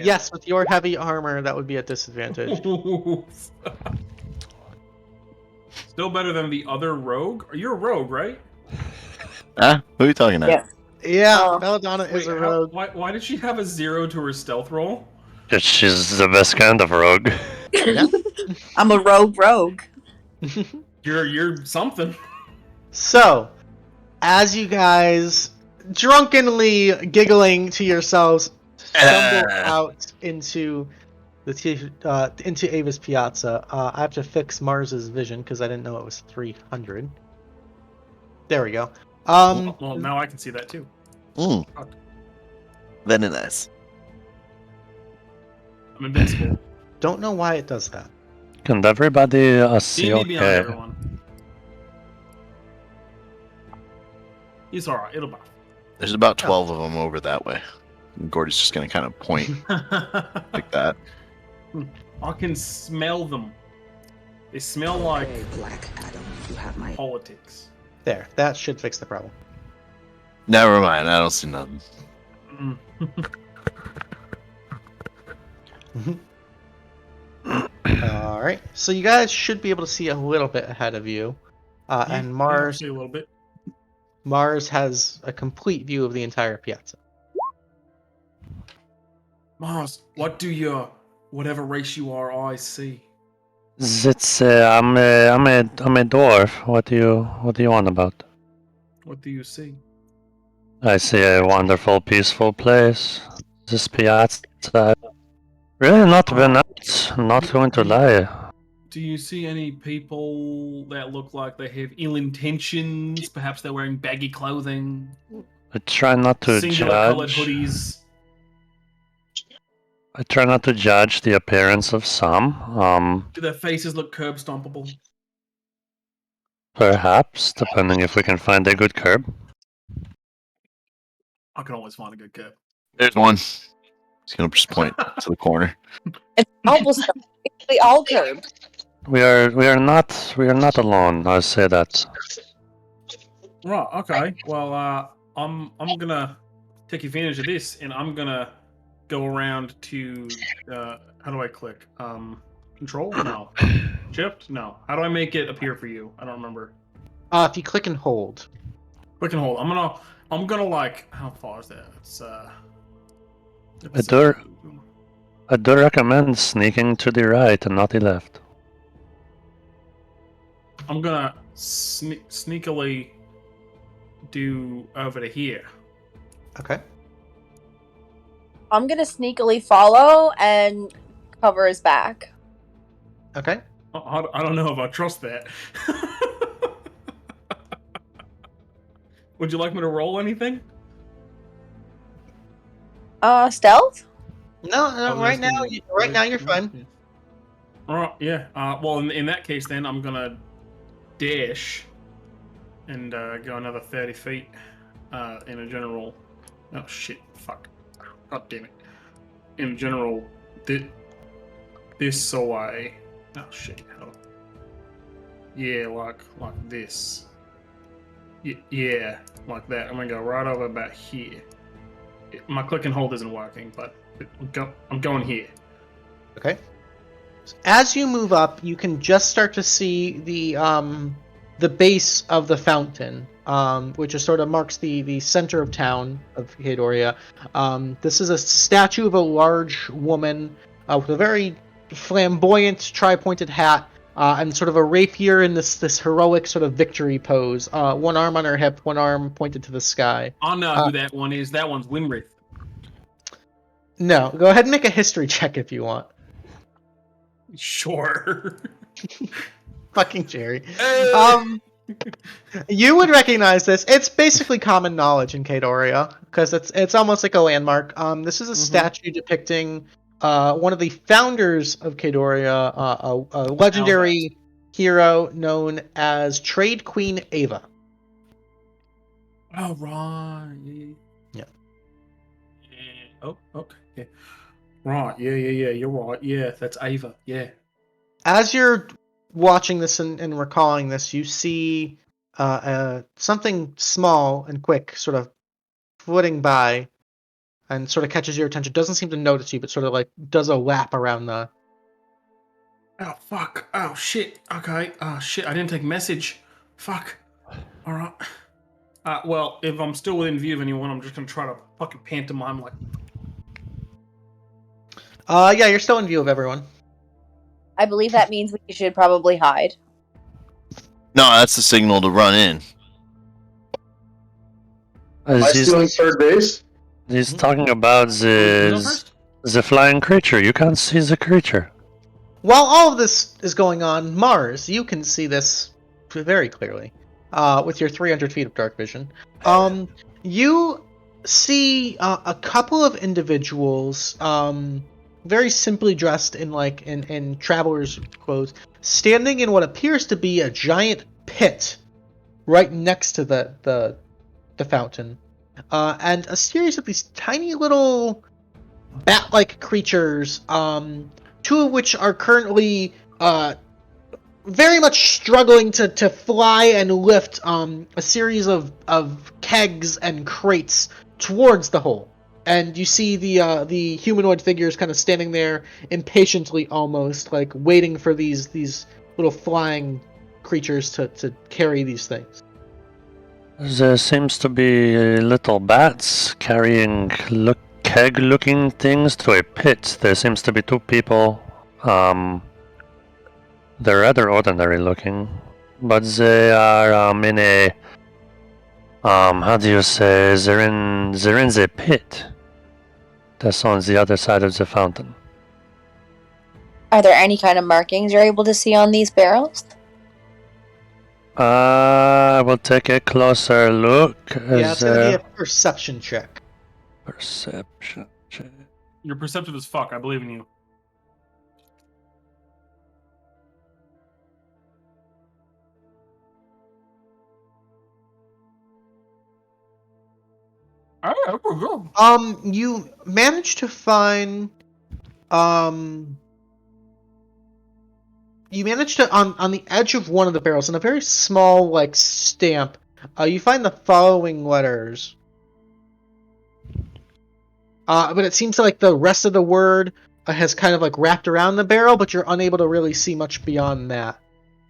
Yes, with your heavy armor, that would be at disadvantage. Still better than the other rogue. You're a rogue, right? Huh? Who are you talking about? Yeah. Yeah, Oh. Belladonna is Wait, a rogue. why did she have a 0 to her stealth roll? She's the best kind of rogue. I'm a rogue. You're something. So, as you guys drunkenly giggling to yourselves stumble out into into Ava's Piazza, I have to fix Mars's vision because I didn't know it was 300. There we go. Well, now I can see that too. Very nice. I'm invincible. Don't know why it does that. Can everybody see D&D Beyond, okay? everyone. He's alright. It'll buff. There's about 12 of them over that way. And Gordy's just gonna kind of point like that. I can smell them. They smell like Hey, Black Adam, you have my politics. There, that should fix the problem. Never mind. I don't see nothing. Mm. All right, so you guys should be able to see a little bit ahead of you, and Mars See a little bit. has a complete view of the entire piazza. Mars, what do your whatever race you are eyes see? It's I'm a dwarf. What do you want about? What do you see? I see a wonderful, peaceful place. This piazza. Really not been out. Not going to lie. Do you see any people that look like they have ill intentions? Perhaps they're wearing baggy clothing, I try not to singular colored judge. hoodies. I try not to judge the appearance of some. Do their faces look curb stompable? Perhaps, depending if we can find a good curb. I can always find a good curb. There's one. He's gonna just point to the corner. It's cobblestone. Basically all curb. We are not alone. I'll say that. Right. Okay. Well, I'm gonna take advantage of this, and I'm gonna go around to. How do I click? Control? No. Shift? No. How do I make it appear for you? I don't remember. If you click and hold. Click and hold. I'm gonna like. How far is that? It's I do recommend sneaking to the right and not the left. I'm gonna sneakily do over to here. Okay. I'm gonna sneakily follow and cover his back. Okay. I don't know if I trust that. Would you like me to roll anything? Stealth? No, right now you're fine. Alright, yeah. Well, in that case, then I'm gonna dash and go another 30 feet in a general. Oh shit! Fuck! God damn it! In general, this away. Oh shit! Hell. Yeah, like this. Yeah, like that. I'm gonna go right over about here. My click and hold isn't working, but I'm going here. Okay. As you move up, you can just start to see the base of the fountain, which is sort of marks the center of town of Heidoria. This is a statue of a large woman with a very flamboyant tri-pointed hat and sort of a rapier in this heroic sort of victory pose. One arm on her hip, one arm pointed to the sky. I know who that one is. That one's Winrith. No, go ahead and make a history check if you want. Sure. Fucking Jerry. You would recognize this. It's basically common knowledge in Heidoria because it's almost like a landmark. This is a statue depicting one of the founders of Heidoria, a legendary hero known as Trade Queen Ava. Oh, right. Yeah. Oh, okay. Yeah. Right. Yeah. You're right. Yeah, that's Ava. Yeah. As you're watching this and recalling this, you see something small and quick sort of flitting by and sort of catches your attention. Doesn't seem to notice you, but sort of like does a lap around the... Oh, fuck. Oh, shit. Okay. Oh, shit. I didn't take message. Fuck. All right. Well, if I'm still within view of anyone, I'm just going to try to fucking pantomime like... Yeah, you're still in view of everyone. I believe that means we should probably hide. No, that's the signal to run in. Am I still in third base? He's talking about the flying creature. You can't see the creature. While all of this is going on, Mars, you can see this very clearly with your 300 feet of dark vision. You see a couple of individuals, very simply dressed in traveler's clothes, standing in what appears to be a giant pit right next to the fountain, and a series of these tiny little bat-like creatures, two of which are currently very much struggling to fly and lift a series of kegs and crates towards the hole. And you see the humanoid figures kind of standing there impatiently, almost like waiting for these little flying creatures to carry these things. There seems to be little bats carrying keg-looking things to a pit. There seems to be two people. They're rather ordinary looking, but they are in a how do you say? They're in the pit. That's on the other side of the fountain. Are there any kind of markings you're able to see on these barrels? I will take a closer look. Yeah, it's going to be a perception check. Perception check. You're perceptive as fuck. I believe in you. You managed to find, you managed to, on the edge of one of the barrels, in a very small, like, stamp, you find the following letters. But it seems like the rest of the word has kind of, like, wrapped around the barrel, but you're unable to really see much beyond that.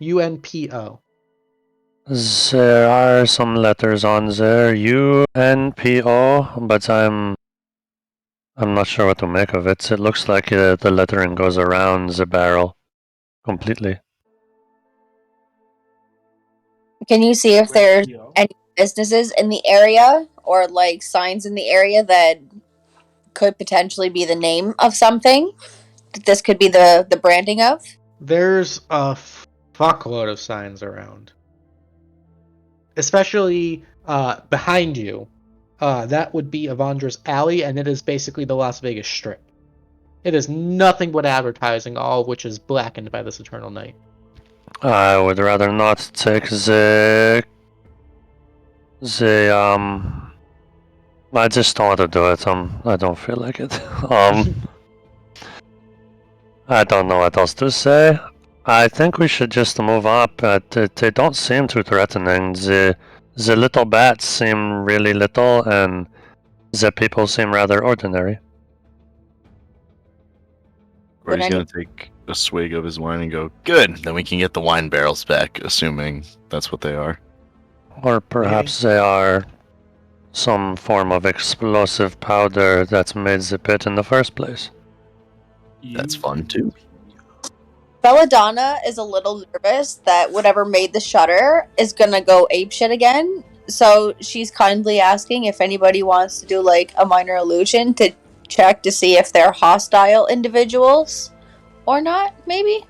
UNPO. There are some letters on there, UNPO, but I'm not sure what to make of it. It looks like the lettering goes around the barrel completely. Can you see if there's any businesses in the area or like signs in the area that could potentially be the name of something that this could be the branding of? There's a fuckload of signs around. Especially behind you. That would be Avandra's Alley, and it is basically the Las Vegas Strip. It is nothing but advertising, all of which is blackened by this eternal night. I would rather not take the I just don't want to do it. I don't feel like it. I don't know what else to say. I think we should just move up. They don't seem too threatening. The little bats seem really little, and the people seem rather ordinary. Gordy's gonna take a swig of his wine and go, good, then we can get the wine barrels back, assuming that's what they are. Or perhaps they are some form of explosive powder that made the pit in the first place. That's fun too. Belladonna is a little nervous that whatever made the shutter is gonna go apeshit again. So she's kindly asking if anybody wants to do like a minor illusion to check to see if they're hostile individuals or not, maybe?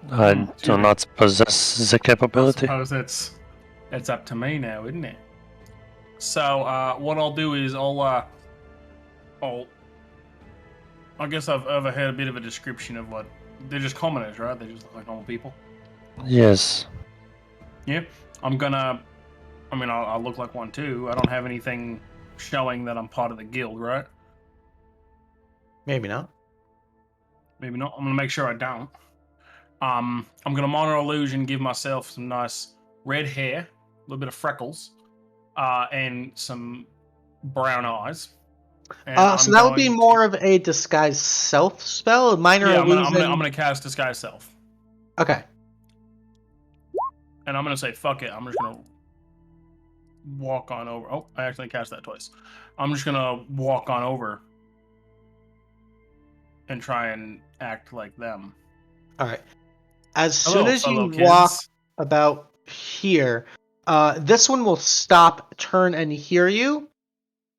I do not possess the capability. I suppose it's up to me now, isn't it? So what I'll do is I guess I've had a bit of a description of what they're just commoners, right? They just look like normal people. Yes. Yeah, I'll look like one too. I don't have anything showing that I'm part of the guild, right? Maybe not. Maybe not. I'm gonna make sure I don't. I'm gonna minor illusion, give myself some nice red hair, a little bit of freckles, and some brown eyes. So that would be more of a disguise self spell. Minor illusion. I'm gonna cast disguise self. Okay. And I'm gonna say fuck it. I'm just gonna walk on over. Oh, I actually cast that twice. I'm just gonna walk on over and try and act like them. All right. As soon as you walk about here, this one will stop, turn, and hear you.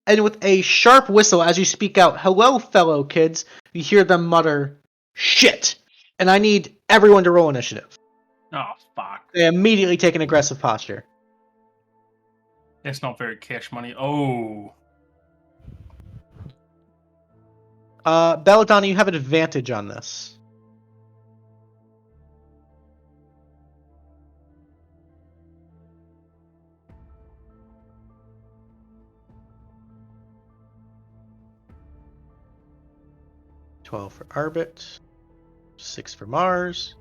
And with a sharp whistle, as you speak out, "Hello, fellow kids," you hear them mutter, "Shit!" And I need everyone to roll initiative. Oh, fuck. They immediately take an aggressive posture. It's not very cash money. Oh. Belladonna, you have an advantage on this. $12 for Arbit, 6 for Mars.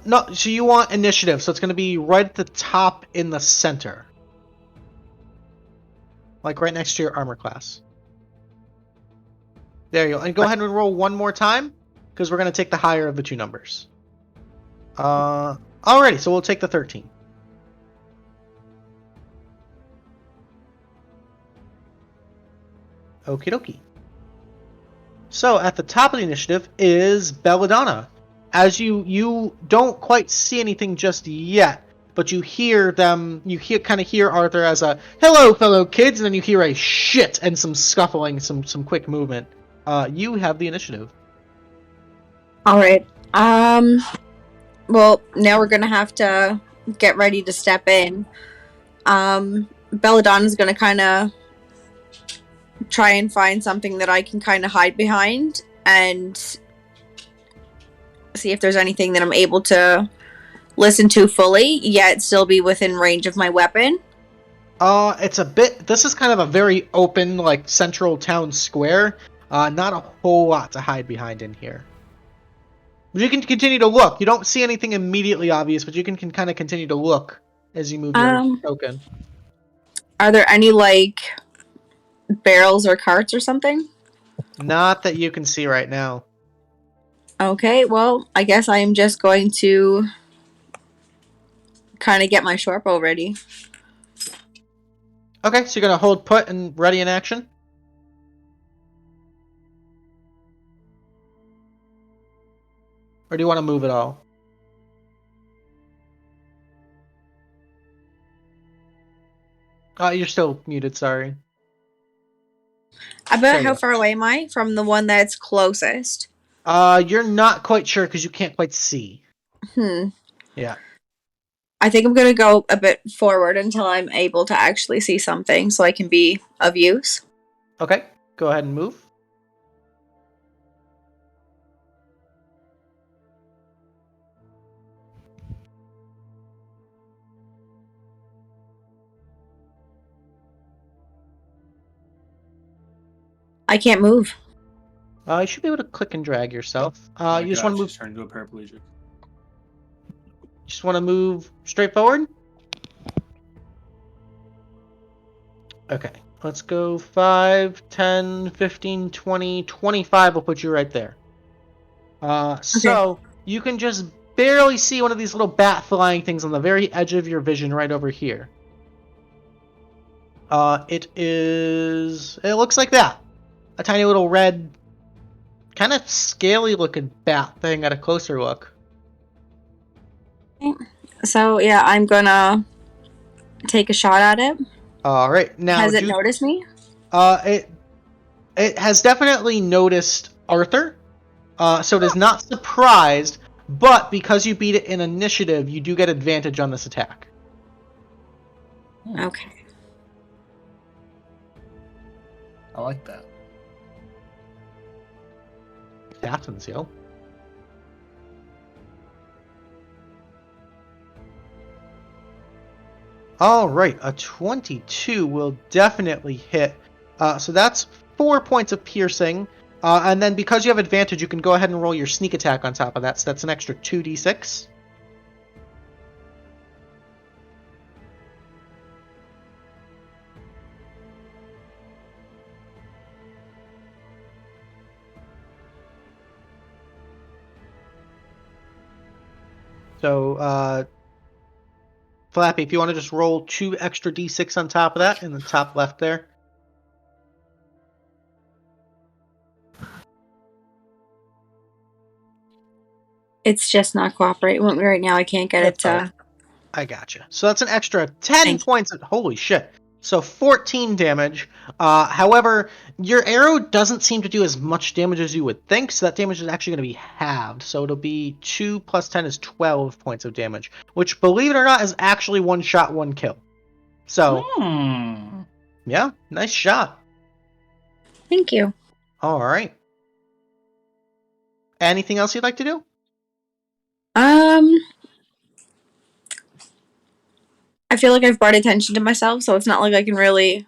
No, so you want initiative, so it's going to be right at the top in the center. Like right next to your armor class. There you go. And go ahead and roll one more time, because we're going to take the higher of the two numbers. Alrighty, so we'll take the 13. Okie dokie. So, at the top of the initiative is Belladonna. As you don't quite see anything just yet, but you hear them. You kind of hear Arthur as a "Hello, fellow kids," and then you hear a shit and some scuffling, some quick movement. You have the initiative. All right. Well, now we're gonna have to get ready to step in. Belladonna's gonna kind of try and find something that I can kind of hide behind and see if there's anything that I'm able to listen to fully, yet still be within range of my weapon. It's a bit. This is kind of a very open, like central town square. Not a whole lot to hide behind in here. But you can continue to look. You don't see anything immediately obvious, but you can kind of continue to look as you move your token. Are there any like barrels or carts or something? Not that you can see right now. Okay, well, I guess I am just going to kind of get my short bow ready. Okay, so you're gonna hold put and ready in action? Or do you want to move at all? You're still muted, sorry. About how far away am I from the one that's closest? You're not quite sure because you can't quite see. Yeah. I think I'm gonna go a bit forward until I'm able to actually see something so I can be of use. Okay, go ahead and move. I can't move. You should be able to click and drag yourself. You just want to move. Turn into a paraplegic. Just want to move straight forward? Okay, let's go 5, 10, 15, 20, 25 will put you right there. So you can just barely see one of these little bat flying things on the very edge of your vision right over here. It looks like that. A tiny little red, kind of scaly looking bat thing at a closer look. So yeah, I'm gonna take a shot at it. All right, now has it noticed me? It has definitely noticed Arthur. So it is not surprised, but because you beat it in initiative, you do get advantage on this attack. Okay. I like that. It happens, yo. All right, a 22 will definitely hit. So that's 4 points of piercing. And then because you have advantage, you can go ahead and roll your sneak attack on top of that. So that's an extra 2d6. So, Flappy, if you want to just roll 2 extra d6 on top of that in the top left there. It's just not cooperating with me right now. I can't get it to... I gotcha. So that's an extra 10 points. Holy shit. So 14 damage. However, your arrow doesn't seem to do as much damage as you would think, so that damage is actually going to be halved. So it'll be 2 plus 10 is 12 points of damage, which, believe it or not, is actually 1 shot, 1 kill. So, yeah, nice shot. Thank you. All right. Anything else you'd like to do? I feel like I've brought attention to myself, so it's not like I can really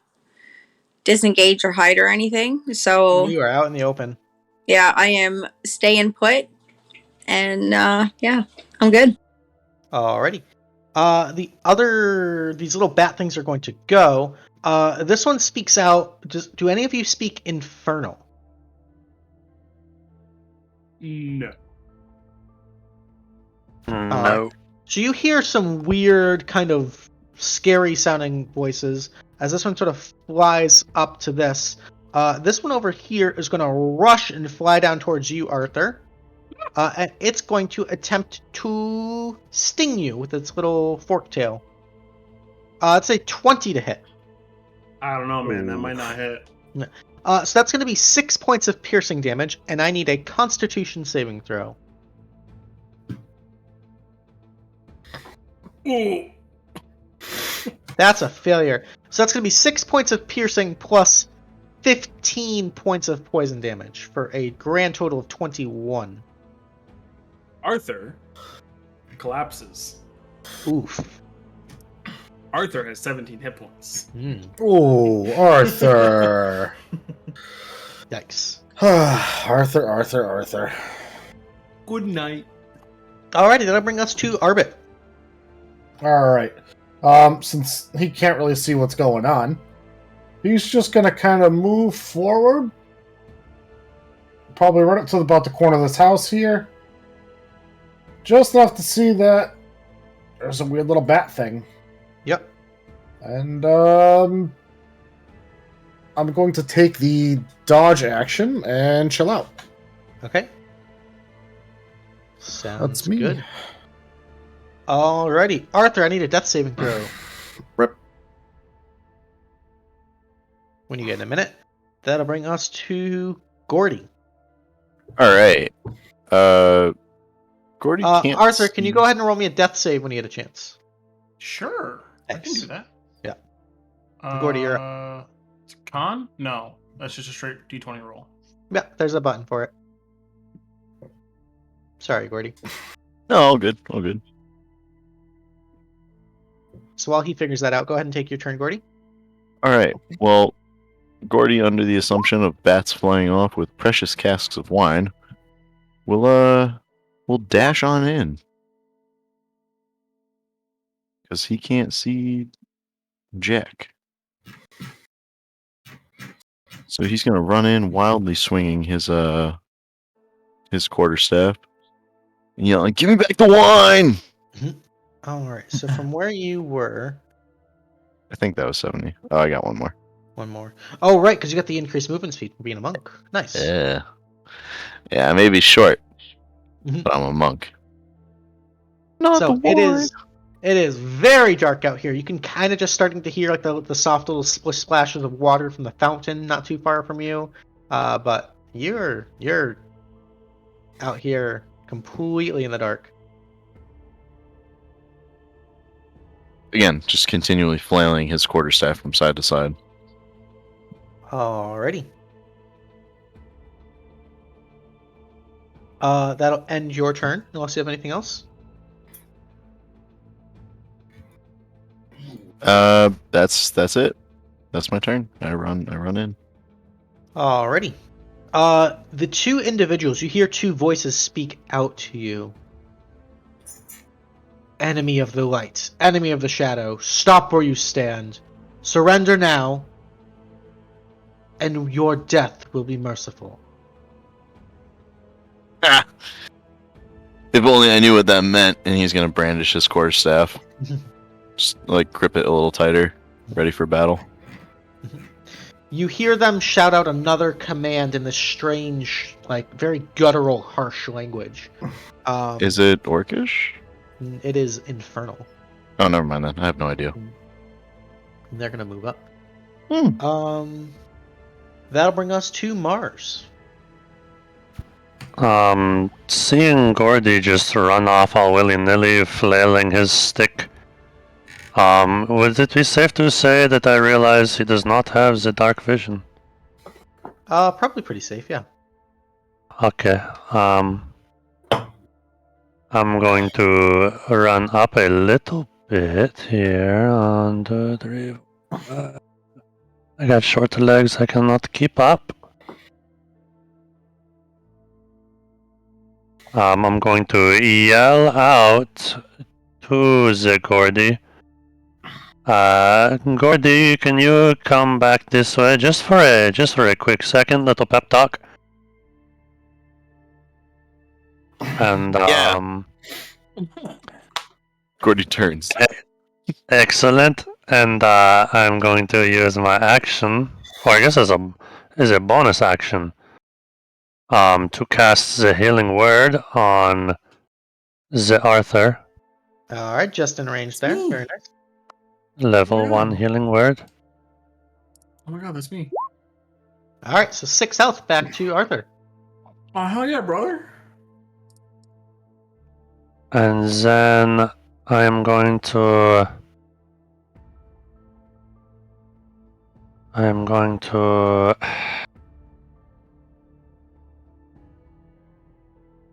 disengage or hide or anything. So you are out in the open. Yeah, I am staying put, and yeah, I'm good. Alrighty. These little bat things are going to go. This one speaks out. Do any of you speak Infernal? No. No. So you hear some weird, kind of scary sounding voices as this one sort of flies up to this. This one over here is going to rush and fly down towards you, Arthur. And it's going to attempt to sting you with its little fork tail. It's a 20 to hit. I don't know, man. That might not hit. So that's going to be 6 points of piercing damage, and I need a Constitution saving throw. Ooh. That's a failure. So that's going to be 6 points of piercing plus 15 points of poison damage for a grand total of 21. Arthur collapses. Oof. Arthur has 17 hit points. Oh, Arthur. Yikes. Arthur. Good night. Alrighty, that'll bring us to Arbit. Alright. Since he can't really see what's going on, he's just gonna kind of move forward. Probably right up to about the corner of this house here. Just enough to see that there's a weird little bat thing. Yep. And, I'm going to take the dodge action and chill out. Okay. Sounds That's me. good. Alrighty. Arthur, I need a death saving throw. Rip. When you get in a minute. That'll bring us to Gordy. Alright. Gordy can't Arthur, can see. you go ahead and roll me a death save when you get a chance? Sure. I can Thanks. do that. Yeah. Gordy, you're It's con? No. That's just a straight D20 roll. Yeah, there's a button for it. Sorry, Gordy. No, all good. All good. So while he figures that out, go ahead and take your turn, Gordy. Alright. Well, Gordy, under the assumption of bats flying off with precious casks of wine, will dash on in. Because he can't see Jack. So he's going to run in, wildly swinging his quarterstaff, and yelling, "Give me back the wine!" Alright, so from where you were... I think that was 70. Oh, I got one more. One more. Oh, right, because you got the increased movement speed for being a monk. Nice. Yeah. Yeah, I may be short, Mhm. but I'm a monk. Not So the it wine. is very dark out here. You can kind of just starting to hear like the soft little splashes of water from the fountain not too far from you. But you're out here completely in the dark. Again, just continually flailing his quarterstaff from side to side. Alrighty. That'll end your turn, unless you have anything else. That's it. That's my turn. I run in. Alrighty. The two individuals, you hear two voices speak out to you. Enemy of the light, enemy of the shadow, stop where you stand. Surrender now, and your death will be merciful. Ah! If only I knew what that meant. And he's gonna brandish his quarterstaff, just like grip it a little tighter, ready for battle. You hear them shout out another command in this strange, like very guttural, harsh language. Is it Orcish? It is infernal. Oh, never mind then. I have no idea. And they're gonna move up. That'll bring us to Mars. Seeing Gordy just run off all willy-nilly, flailing his stick, would it be safe to say that I realize he does not have the dark vision? Probably pretty safe, yeah. Okay, I'm going to run up a little bit here. 1, 2, 3. I got short legs, I cannot keep up. I'm going to yell out to the Gordy. Gordy, can you come back this way just for a quick second, little pep talk? And Gordy turns. Excellent. And I'm going to use my action, or I guess as a bonus action, to cast the healing word on the Arthur. All right, just in range there. Me. Very nice. Level Oh my 1 God. healing word. Oh my god, that's me. All right, so 6 health back to Arthur. Oh hell yeah, brother. And then I am going to...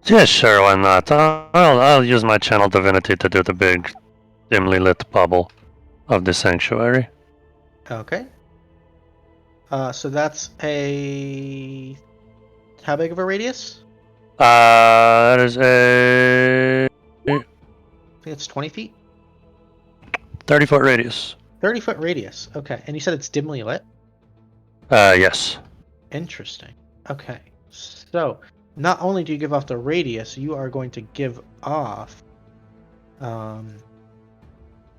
Yeah, sure, why not? I'll use my channel divinity to do the big, dimly lit bubble of the sanctuary. Okay. So that's a... How big of a radius? That is a I think it's 20 feet. 30-foot radius. 30-foot radius. Okay, and you said it's dimly lit? Yes. Interesting. Okay, so not only do you give off the radius, you are going to give off... 30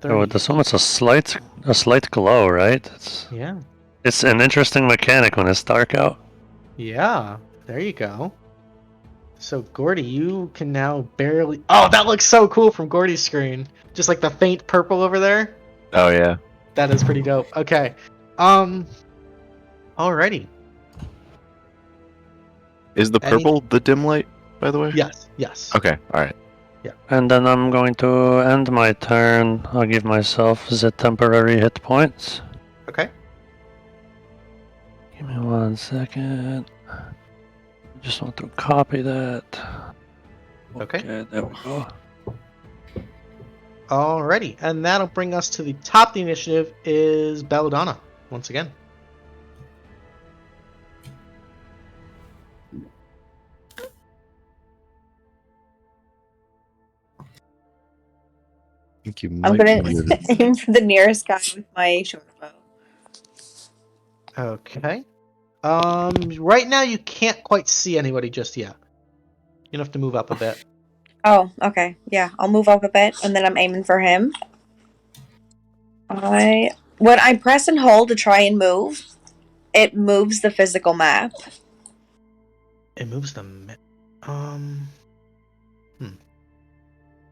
I would assume it's a slight glow, right? Yeah. It's an interesting mechanic when it's dark out. Yeah, there you go. So, Gordy, you can now barely... Oh, that looks so cool from Gordy's screen. Just like the faint purple over there. Oh yeah. That is pretty dope. Okay. Alrighty. Is the purple the dim light, by the way? Yes, yes. Okay. All right. And then I'm going to end my turn. I'll give myself the temporary hit points. Okay. Give me 1 second. Just want to copy that. Okay. There we go. Alrighty. And that'll bring us to the top of the initiative is Belladonna, once again. I think you I'm might gonna be muted. aim for the nearest guy with my short bow. Okay. Right now you can't quite see anybody just yet. You have to move up a bit. Oh, okay. Yeah, I'll move up a bit, and then I'm aiming for him. When I press and hold to try and move, it moves the physical map. It moves the...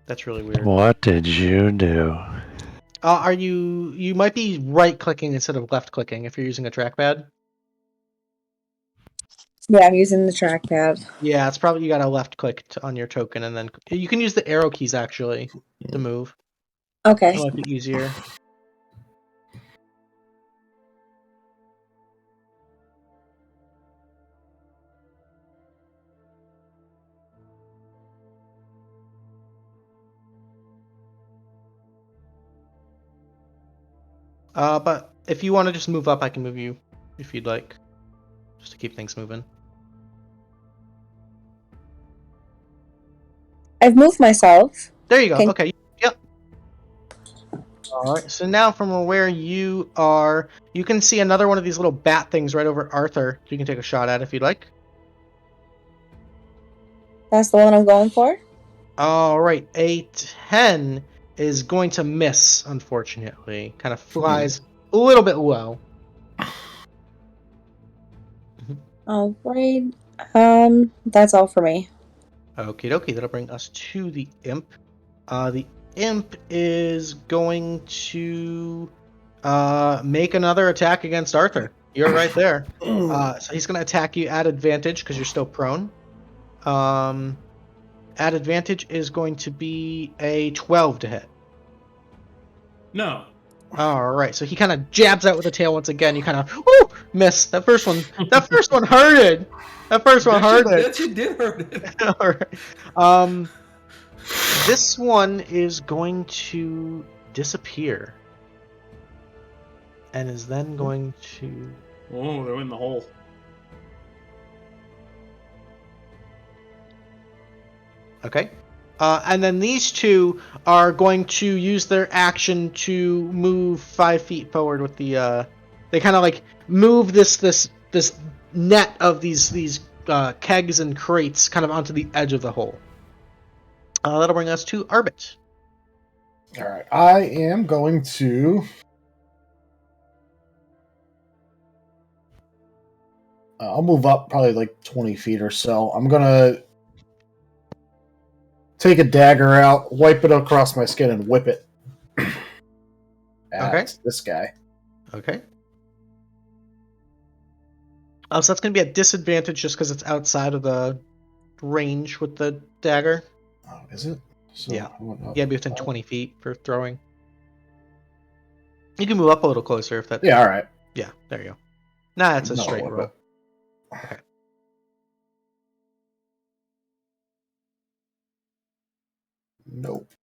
That's really weird. What did you do? Are you... You might be right-clicking instead of left-clicking if you're using a trackpad. Yeah, I'm using the trackpad. Yeah, it's probably you got to left-click on your token, and then... You can use the arrow keys, actually, to move. Okay. It might be easier. But if you want to just move up, I can move you if you'd like, just to keep things moving. I've moved myself. There you go. Can- Okay. Yep. All right. So now from where you are, you can see another one of these little bat things right over Arthur. You can take a shot at if you'd like. That's the one I'm going for? All right. A 10 is going to miss, unfortunately. Kind of flies a little bit low. All right. That's all for me. Okie dokie, that'll bring us to the imp. The imp is going to make another attack against Arthur. You're right there. So he's going to attack you at advantage because you're still prone. At advantage is going to be a 12 to hit. No. All right, so he kind of jabs out with the tail once again. You kind of miss that first one. That first one hurted. That first one hurted. That shit did hurt it. All right. This one is going to disappear, and is then going to. Oh, they're in the hole. Okay. And then these two are going to use their action to move 5 feet forward with the. They kind of like move this net of these kegs and crates kind of onto the edge of the hole. That'll bring us to Arbit. All right, I am going to I'll move up probably like 20 feet or so. I'm gonna take a dagger out, wipe it across my skin, and whip it at this guy. Okay. So that's going to be a disadvantage just because it's outside of the range with the dagger. Oh, is it? So Yeah. You gotta be within 20 feet for throwing. You can move up a little closer if that. Yeah, alright. Yeah, there you go. Nah, it's a straight whip roll. it. Okay. Nope.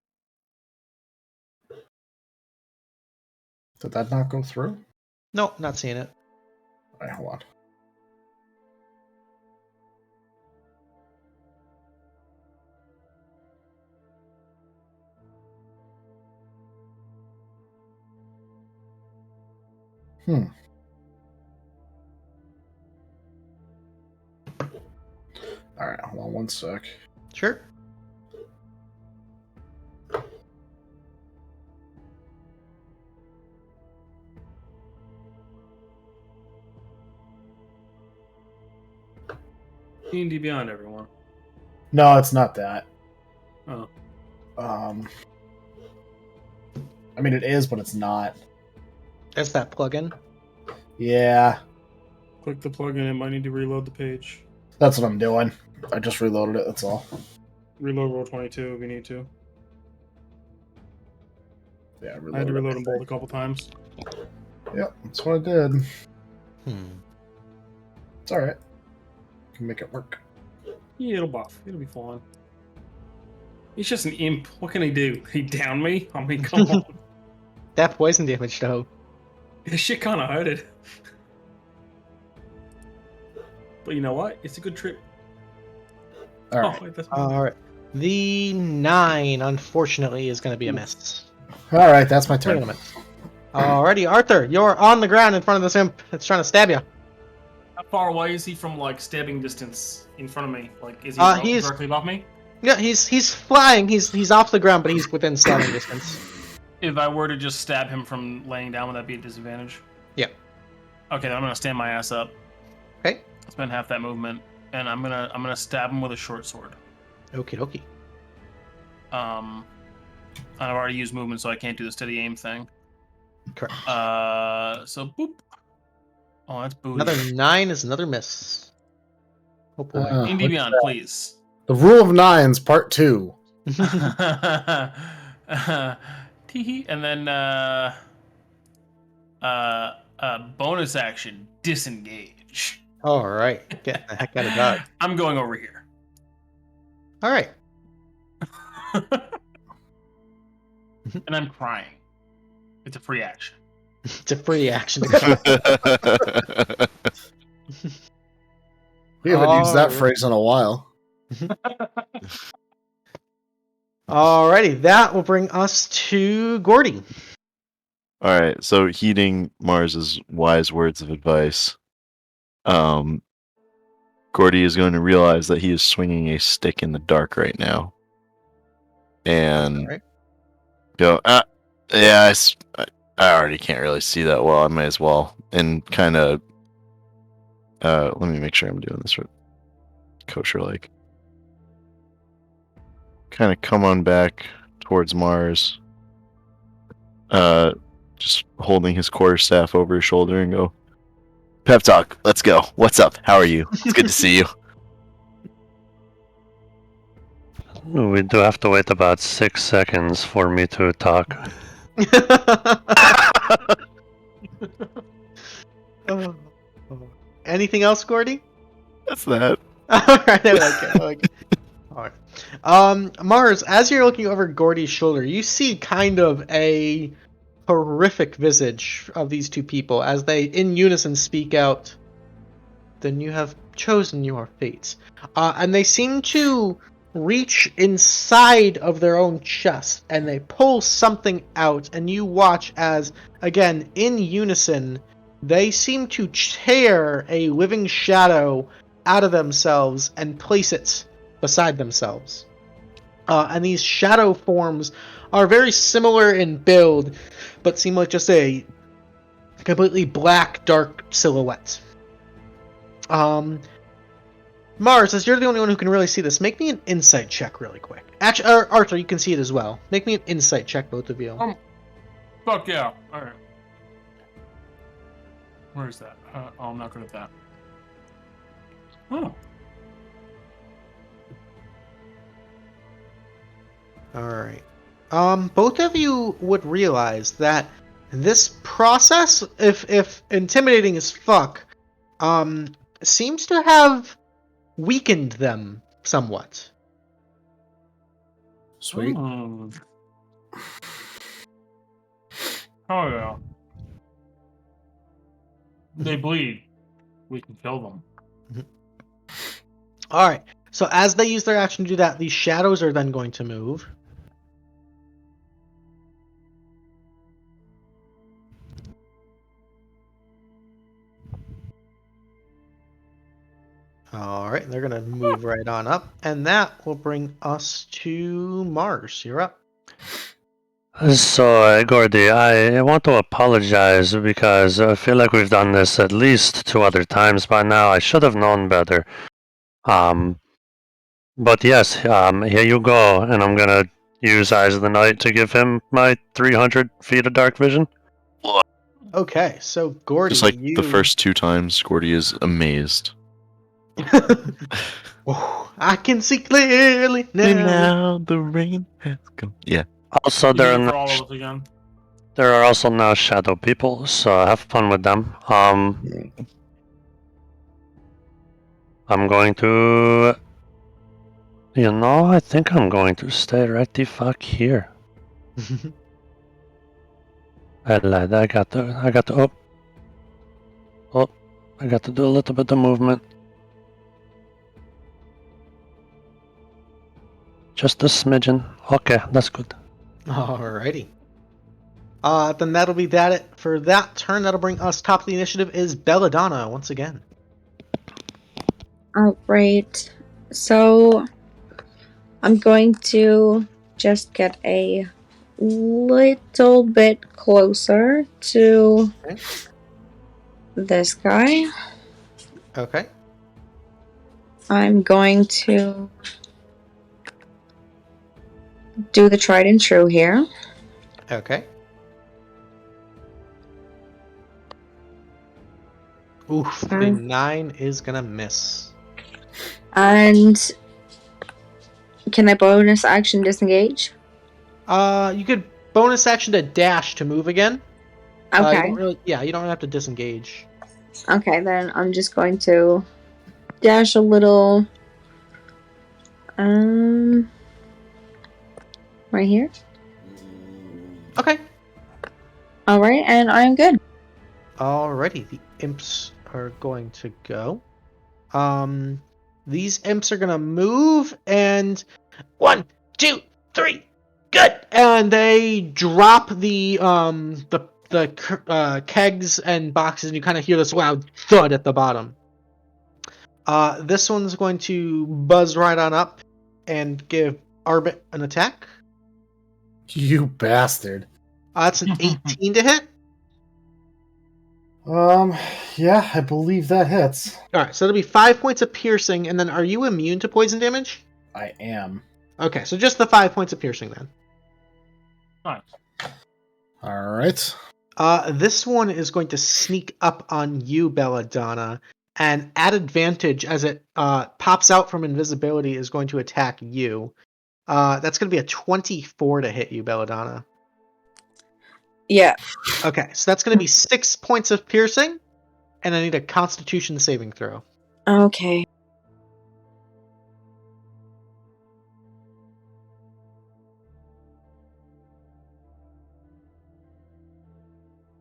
Did that not go through? Nope, not seeing it. Alright, hold on. Alright, hold on one sec. Sure. D&D Beyond, everyone. No, it's not that. Oh. I mean, it is, but it's not. There's that plugin. Yeah, Click the plugin. It might need to reload the page. that's what I'm doing. I just reloaded it, that's all. Reload roll 22 if you need to. Yeah, I had to reload them both a couple times. Yep, that's what I did. Hmm. It's alright. Can make it work. Yeah, it'll buff. It'll be fine. He's just an imp. What can he do? He down me? I mean, come on. That poison damage, though. This shit kind of hurted. But you know what? It's a good trip. Alright. Oh, wait, that's Alright. The 9, unfortunately, is going to be a miss. Alright, that's my turn. Alrighty, Arthur, you're on the ground in front of this imp that's trying to stab you. How far away is he from, like, stabbing distance in front of me? Like, is he He's- directly above me? Yeah, he's flying. He's off the ground, but he's within stabbing distance. If I were to just stab him from laying down, would that be a disadvantage? Yeah. Okay, then I'm gonna stand my ass up. Okay. Spend half that movement, and I'm gonna stab him with a short sword. Okie dokie. I've already used movement, so I can't do the steady aim thing. Correct. So boop. Oh, that's booty. Another 9 is another miss. Oh boy. D&D Beyond, please. The Rule of Nines, Part 2. Teehee, and then bonus action, disengage. Alright, get the heck out of that. I'm going over here. Alright. And I'm crying. It's a free action. It's a free action. We haven't used that phrase in a while. Alrighty, that will bring us to Gordy. All right, so heeding Mars's wise words of advice, Gordy is going to realize that he is swinging a stick in the dark right now, and go, yeah, I already can't really see that well. I might as well, and kind of, let me make sure I'm doing this right, kosher-like. Kind of come on back towards Mars, just holding his quarterstaff over his shoulder and go, pep talk, let's go. What's up? How are you? It's good to see you. We do have to wait about 6 seconds for me to talk. Anything else, Gordy? That's that. Alright, I like it. Alright. Mars, as you're looking over Gordy's shoulder, you see kind of a horrific visage of these two people as they in unison speak out, "Then you have chosen your fate." And they seem to reach inside of their own chest and they pull something out, and you watch as, again, in unison, they seem to tear a living shadow out of themselves and place it beside themselves. And these shadow forms are very similar in build, but seem like just a completely black, dark silhouette. Mars, as you're the only one who can really see this, make me an insight check really quick. Actually, Arthur, you can see it as well. Make me an insight check, both of you. Fuck yeah. Alright. Where is that? I'm not good at that. Oh. Alright. Both of you would realize that this process, if intimidating as fuck, seems to have weakened them somewhat. Sweet. Oh yeah. They bleed. We can kill them. Alright, so as they use their action to do that, these shadows are then going to move. Alright, they're going to move right on up, and that will bring us to Mars. You're up. So, Gordy, I want to apologize because I feel like we've done this at least 2 other times by now. I should have known better. But yes, here you go, and I'm gonna use Eyes of the Night to give him my 300 feet of dark vision. Okay, so Gordy, Just like you... the first 2 times, Gordy is amazed. Oh, I can see clearly now. The rain has come. Yeah. Also, You there do it are, for all of us again. there are also now shadow people, so have fun with them. I'm going to... You know, I think I'm going to stay right the fuck here. I lied. I got to. Oh, I got to do a little bit of movement. Just a smidgen. Okay, that's good. Alrighty. Then that'll be that for that turn. That'll bring us top of the initiative is Belladonna once again. Alright. So I'm going to just get a little bit closer to this guy. Okay. I'm going to do the tried and true here. Okay. Oof, the 9 is gonna miss. And can I bonus action disengage? You could bonus action to dash to move again. Okay. You don't have to disengage. Okay, then I'm just going to dash a little. Right here. Okay. Alright, and I'm good. Alrighty, the imps are going to go. These imps are gonna move and 1, 2, 3, good, and they drop the kegs and boxes, and you kind of hear this loud thud at the bottom. This one's going to buzz right on up and give Arbit an attack. You bastard. That's an 18 to hit. Yeah, I believe that hits. Alright, so it'll be 5 points of piercing, and then are you immune to poison damage? I am. Okay, so just the 5 points of piercing then. Nice. Alright. This one is going to sneak up on you, Belladonna, and at advantage as it pops out from invisibility is going to attack you. That's going to be a 24 to hit you, Belladonna. Yeah. Okay, so that's going to be 6 points of piercing, and I need a Constitution saving throw. Okay.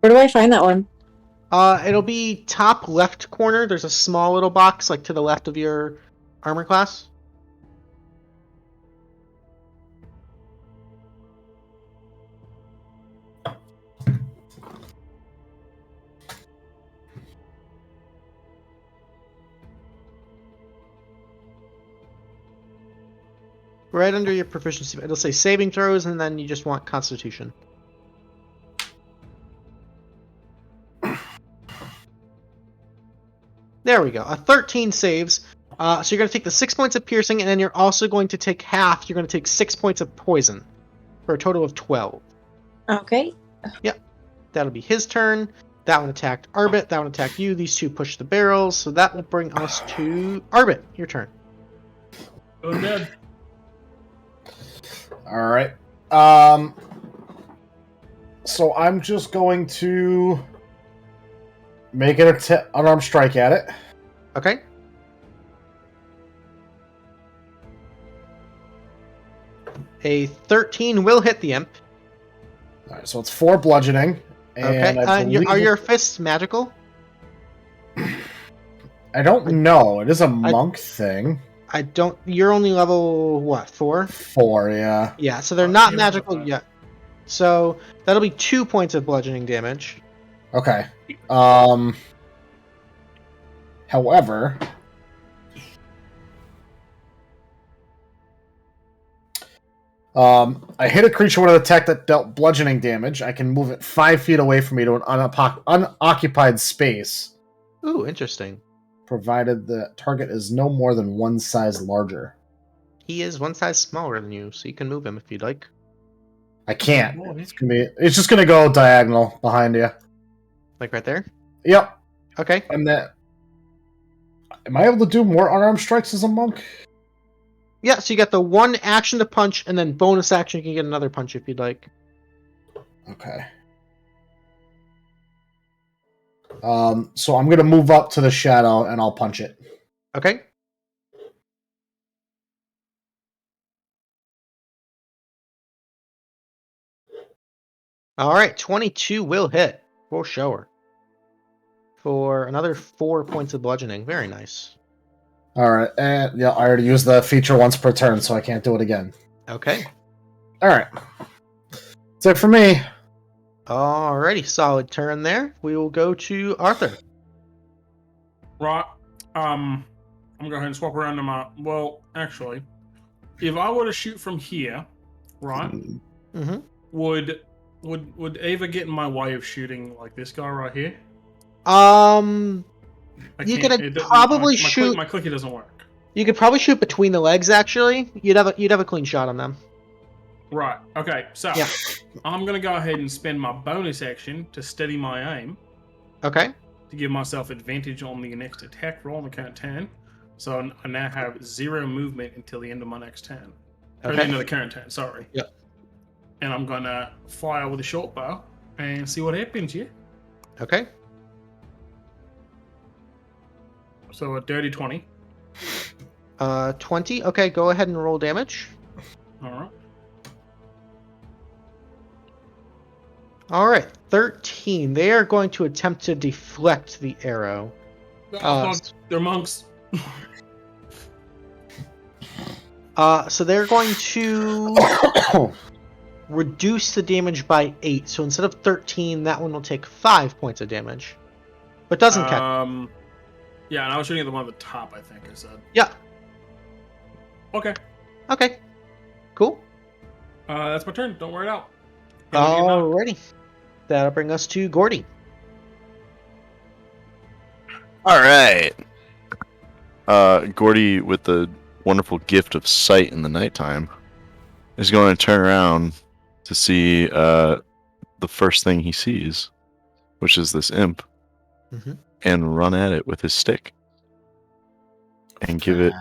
Where do I find that one? It'll be top left corner. There's a small little box, like to the left of your armor class. Right under your proficiency, it'll say saving throws, and then you just want Constitution. There we go. A 13 saves. So you're going to take the 6 points of piercing, and then you're also going to take half. You're going to take 6 points of poison for a total of 12. Okay. Yep. That'll be his turn. That one attacked Arbit. That one attacked you. These two push the barrels. So that will bring us to Arbit. Your turn. I'm dead. All right. So I'm just going to make an unarmed strike at it. Okay. A 13 will hit the imp. All right, so it's 4 bludgeoning. And Okay. Are your fists magical? I don't know. It is a monk thing. I don't. You're only level what? 4? 4, yeah. Yeah. So they're not magical yet. So that'll be 2 points of bludgeoning damage. Okay. However, I hit a creature with an attack that dealt bludgeoning damage. I can move it 5 feet away from me to an unoccupied space. Ooh, interesting. Provided the target is no more than 1 size larger. He is 1 size smaller than you, so you can move him if you'd like. I can't. It's just gonna go diagonal behind you. Like right there? Yep. Okay. And that. Am I able to do more unarmed strikes as a monk? Yeah, so you got the 1 action to punch, and then bonus action you can get another punch if you'd like. Okay. So I'm gonna move up to the shadow and I'll punch it. Okay. Alright, 22 will hit. For sure. For another 4 points of bludgeoning. Very nice. Alright, and yeah, I already used the feature once per turn, so I can't do it again. Okay. Alright. That's it for me. Alrighty, solid turn there. We will go to Arthur. Right. I'm gonna go ahead and swap around to my. Well, actually, if I were to shoot from here, right? Mm-hmm. Would Ava get in my way of shooting like this guy right here? You could probably shoot. My clicky doesn't work. You could probably shoot between the legs. Actually, you'd have a clean shot on them. Right. Okay. So yeah. I'm gonna go ahead and spend my bonus action to steady my aim. Okay. To give myself advantage on the next attack roll on the current turn. So I now have 0 movement until the end of my next turn. Or the end of the current turn. Sorry. Yep. And I'm gonna fire with a short bow and see what happens here. Okay. So a dirty 20. 20. Okay, go ahead and roll damage. Alright. Alright, 13. They are going to attempt to deflect the arrow. They're monks. So they're going to reduce the damage by 8. So instead of 13, that one will take 5 points of damage. But doesn't catch. Yeah, and I was shooting at the one at the top, I think I said. Yeah. Okay. Okay. Cool. That's my turn. Don't wear it out. Alrighty. That'll bring us to Gordy. Alright. Gordy, with the wonderful gift of sight in the nighttime, is going to turn around to see the first thing he sees, which is this imp, and run at it with his stick. And give it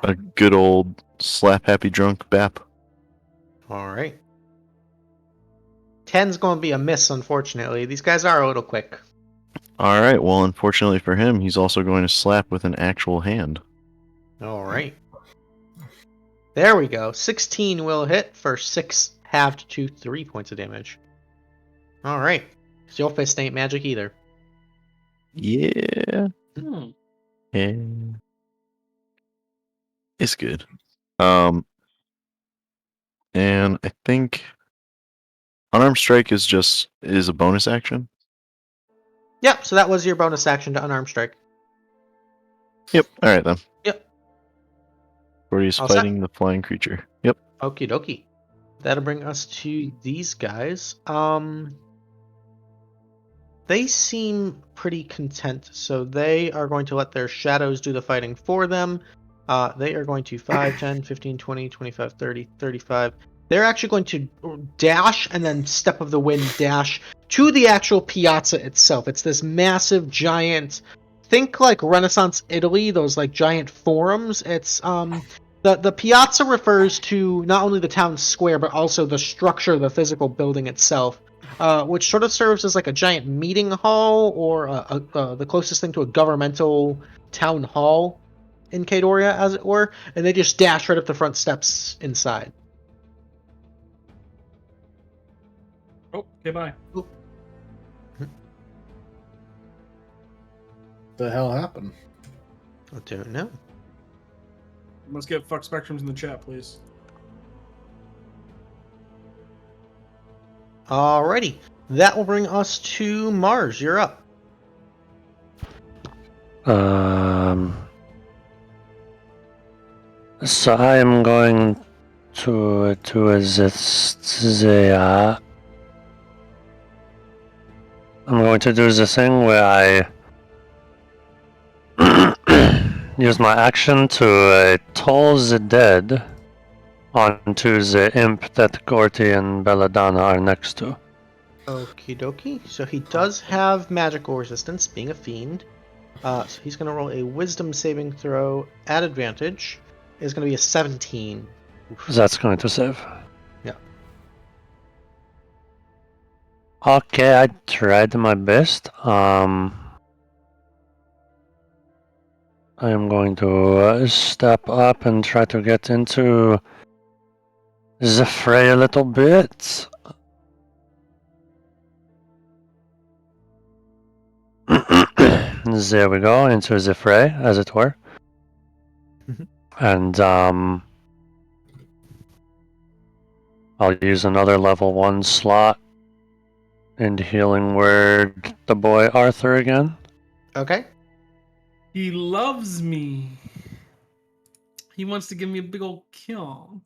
a good old slap happy drunk bap. Alright. 10's going to be a miss, unfortunately. These guys are a little quick. Alright, well, unfortunately for him, he's also going to slap with an actual hand. Alright. There we go. 16 will hit for 6 halved to 3 points of damage. Alright. So your fist ain't magic either. Yeah. And it's good. And I think unarmed strike is a bonus action. Yep, so that was your bonus action to unarmed strike. Yep, alright then. Yep. Gordy is fighting the flying creature. Yep. Okie dokie. That'll bring us to these guys. they seem pretty content, so they are going to let their shadows do the fighting for them. They are going to 5, 10, 15, 20, 25, 30, 35. They're actually going to dash and then step of the wind dash to the actual piazza itself. It's this massive, giant, think like Renaissance Italy, those like giant forums. It's the piazza refers to not only the town square but also the structure of the physical building itself, which sort of serves as like a giant meeting hall or the closest thing to a governmental town hall in Kadoria, as it were. And they just dash right up the front steps inside. Oh, okay, bye. The hell happened? I don't know. Let's get fuck spectrums in the chat, please. Alrighty. That will bring us to Mars. You're up. So I am going to the I'm going to do the thing where I use my action to toll the dead onto the imp that Gordy and Belladonna are next to. Okie dokie. So he does have magical resistance, being a fiend. So he's going to roll a wisdom saving throw at advantage. It's going to be a 17. Oof. That's going to save. Yeah. Okay, I tried my best. I am going to step up and try to get into the fray a little bit. There we go, into the fray, as it were. And I'll use another level 1 slot in Healing Word the boy Arthur again. Okay. He loves me. He wants to give me a big old kill.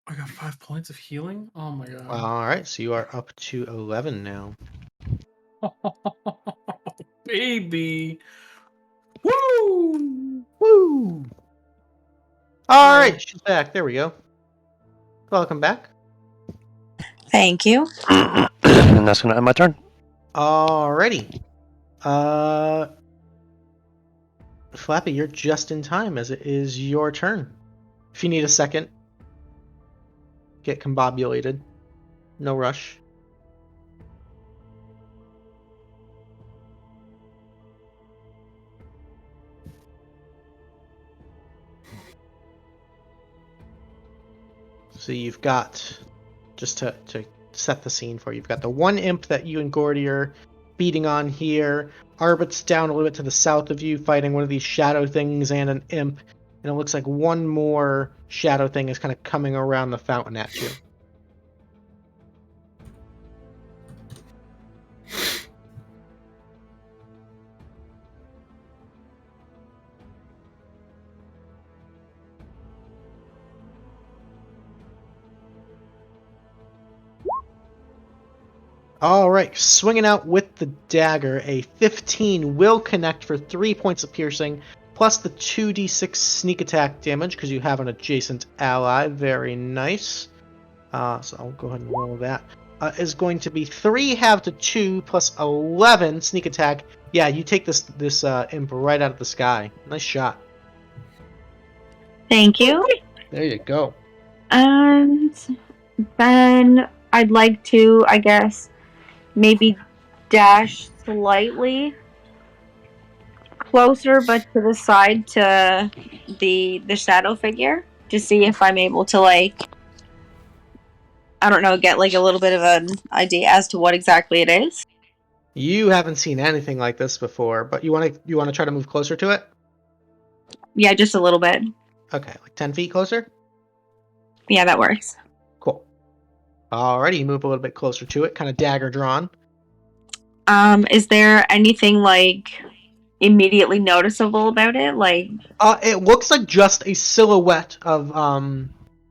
I got 5 points of healing? Oh my god. Alright, so you are up to 11 now. Baby. Woo! Woo! Alright, she's back. There we go. Welcome back. Thank you. And that's going to end my turn. Alrighty. Flappy, you're just in time as it is your turn. If you need a second, get combobulated. No rush. So you've got, just to set the scene for you, you've got the one imp that you and Gordy are beating on here. Arbit's down a little bit to the south of you, fighting one of these shadow things and an imp. And it looks like one more shadow thing is kind of coming around the fountain at you. Alright, swinging out with the dagger, a 15 will connect for 3 points of piercing, plus the 2d6 sneak attack damage, because you have an adjacent ally. Very nice. So I'll go ahead and roll that. Is going to be 3 halved to 2, plus 11 sneak attack. Yeah, you take this imp right out of the sky. Nice shot. Thank you. There you go. And then I'd like to, I guess, maybe dash slightly closer, but to the side to the shadow figure to see if I'm able to, like, I don't know, get like a little bit of an idea as to what exactly it is. You haven't seen anything like this before, but you want to try to move closer to it? Yeah, just a little bit. Okay, like 10 feet closer? Yeah, that works. Cool. Alrighty, you move a little bit closer to it, kind of dagger drawn. Is there anything, like, immediately noticeable about it? Like, it looks like just a silhouette of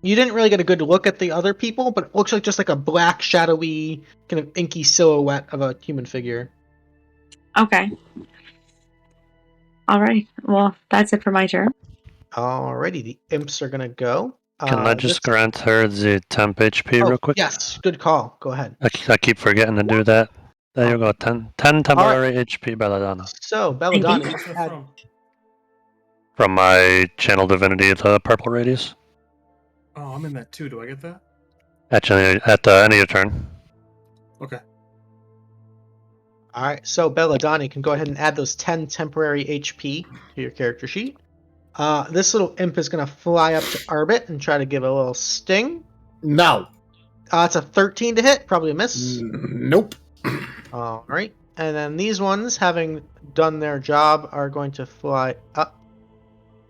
You didn't really get a good look at the other people, but it looks like just like a black, shadowy, kind of inky silhouette of a human figure. Okay. All right. Well, that's it for my turn. Alrighty, the imps are gonna go. Can I just grant her the temp HP real quick? Yes, good call. Go ahead. I keep forgetting to do that. There you go, 10 temporary HP, Belladonna. So, Belladonna, What's that had from? From my channel divinity, the purple radius. Oh, I'm in that too. Do I get that? Actually, at the end of your turn. Okay. Alright, so Belladonna, you can go ahead and add those 10 temporary HP to your character sheet. This little imp is going to fly up to Arbit and try to give a little sting. No. It's a 13 to hit, probably a miss. Nope. Alright, and then these ones, having done their job, are going to fly up.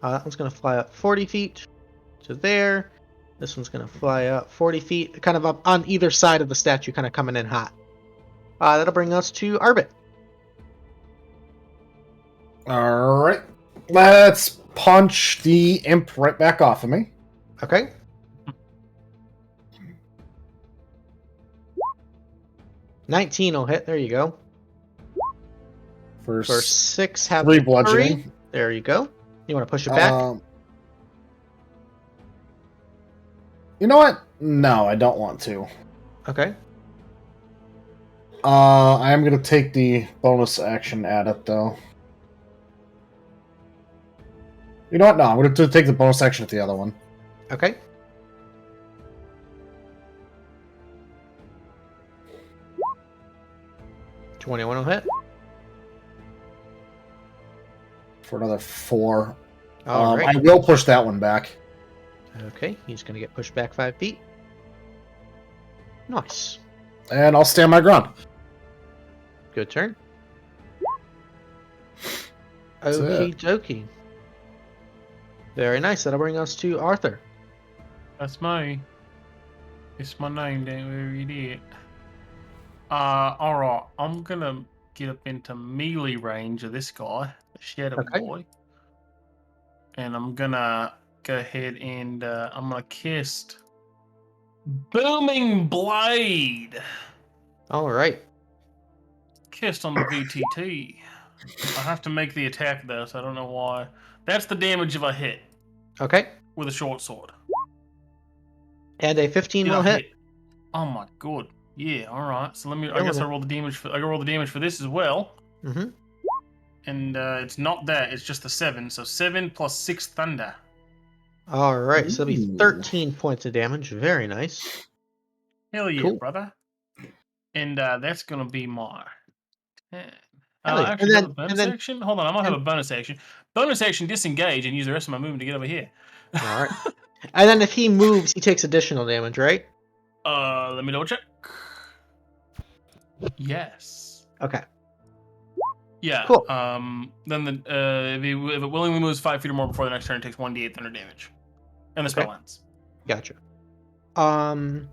That one's going to fly up 40 feet to there. This one's going to fly up 40 feet, kind of up on either side of the statue, kind of coming in hot. That'll bring us to Arbit. Alright. Let's punch the imp right back off of me. Okay. $19 will hit. There you go. For 6, have 3 the bludgeoning. 3. There you go. You want to push it back? You know what? No, I don't want to. Okay. I am going to take the bonus action at it, though. You know what? No, I'm going to take the bonus action at the other one. Okay. $21 will hit. For another 4. All right. I will push that one back. Okay, he's going to get pushed back 5 feet. Nice. And I'll stand my ground. Good turn. That's Okie it. dokie. Very nice. That'll bring us to Arthur. That's me. It's my name, don't worry, idiot. Alright, I'm gonna get up into melee range of this guy, the Shadow Okay. Boy. And I'm gonna go ahead and I'm gonna cast Booming Blade. All right. Cast on the VTT. I have to make the attack though, so I don't know why. That's the damage if I hit Okay. with a short sword. And a 15 Did will I hit. Oh my god. Yeah, alright. So I guess I roll the damage for this as well. Mm-hmm. And it's not that, it's just the 7. So 7 plus 6 thunder. All right. So that'll be Ooh. 13 points of damage. Very nice. Hell yeah, Cool. brother. And that's gonna be my 10. Hell yeah. Actually, And do I have a then- bonus action? Hold on, I might have a bonus action. Bonus action, disengage, and use the rest of my movement to get over here. All right. And then if he moves, he takes additional damage, right? Let me double check. Yes. Okay. Yeah. Cool. Then if it willingly moves 5 feet or more before the next turn, it takes 1d8 thunder damage, and the spell ends. Gotcha. And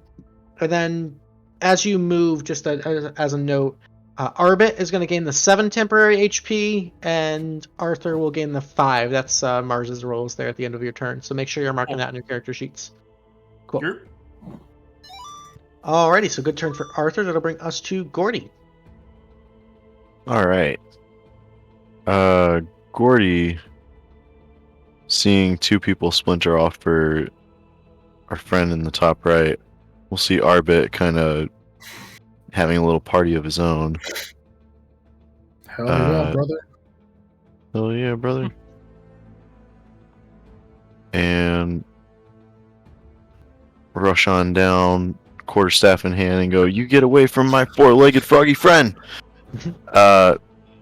then as you move, just as a note, Arbit is going to gain the 7 temporary HP, and Arthur will gain the 5. That's Mars's rolls there at the end of your turn. So make sure you're marking that in your character sheets. Cool. Yep. Alrighty, so good turn for Arthur. That'll bring us to Gordy. All right. Gordy, seeing 2 people splinter off for our friend in the top right, we'll see Arbit kind of having a little party of his own. Hell yeah, brother. Hell yeah, brother. And rush on down, quarterstaff in hand, and go, "You get away from my 4-legged froggy friend!"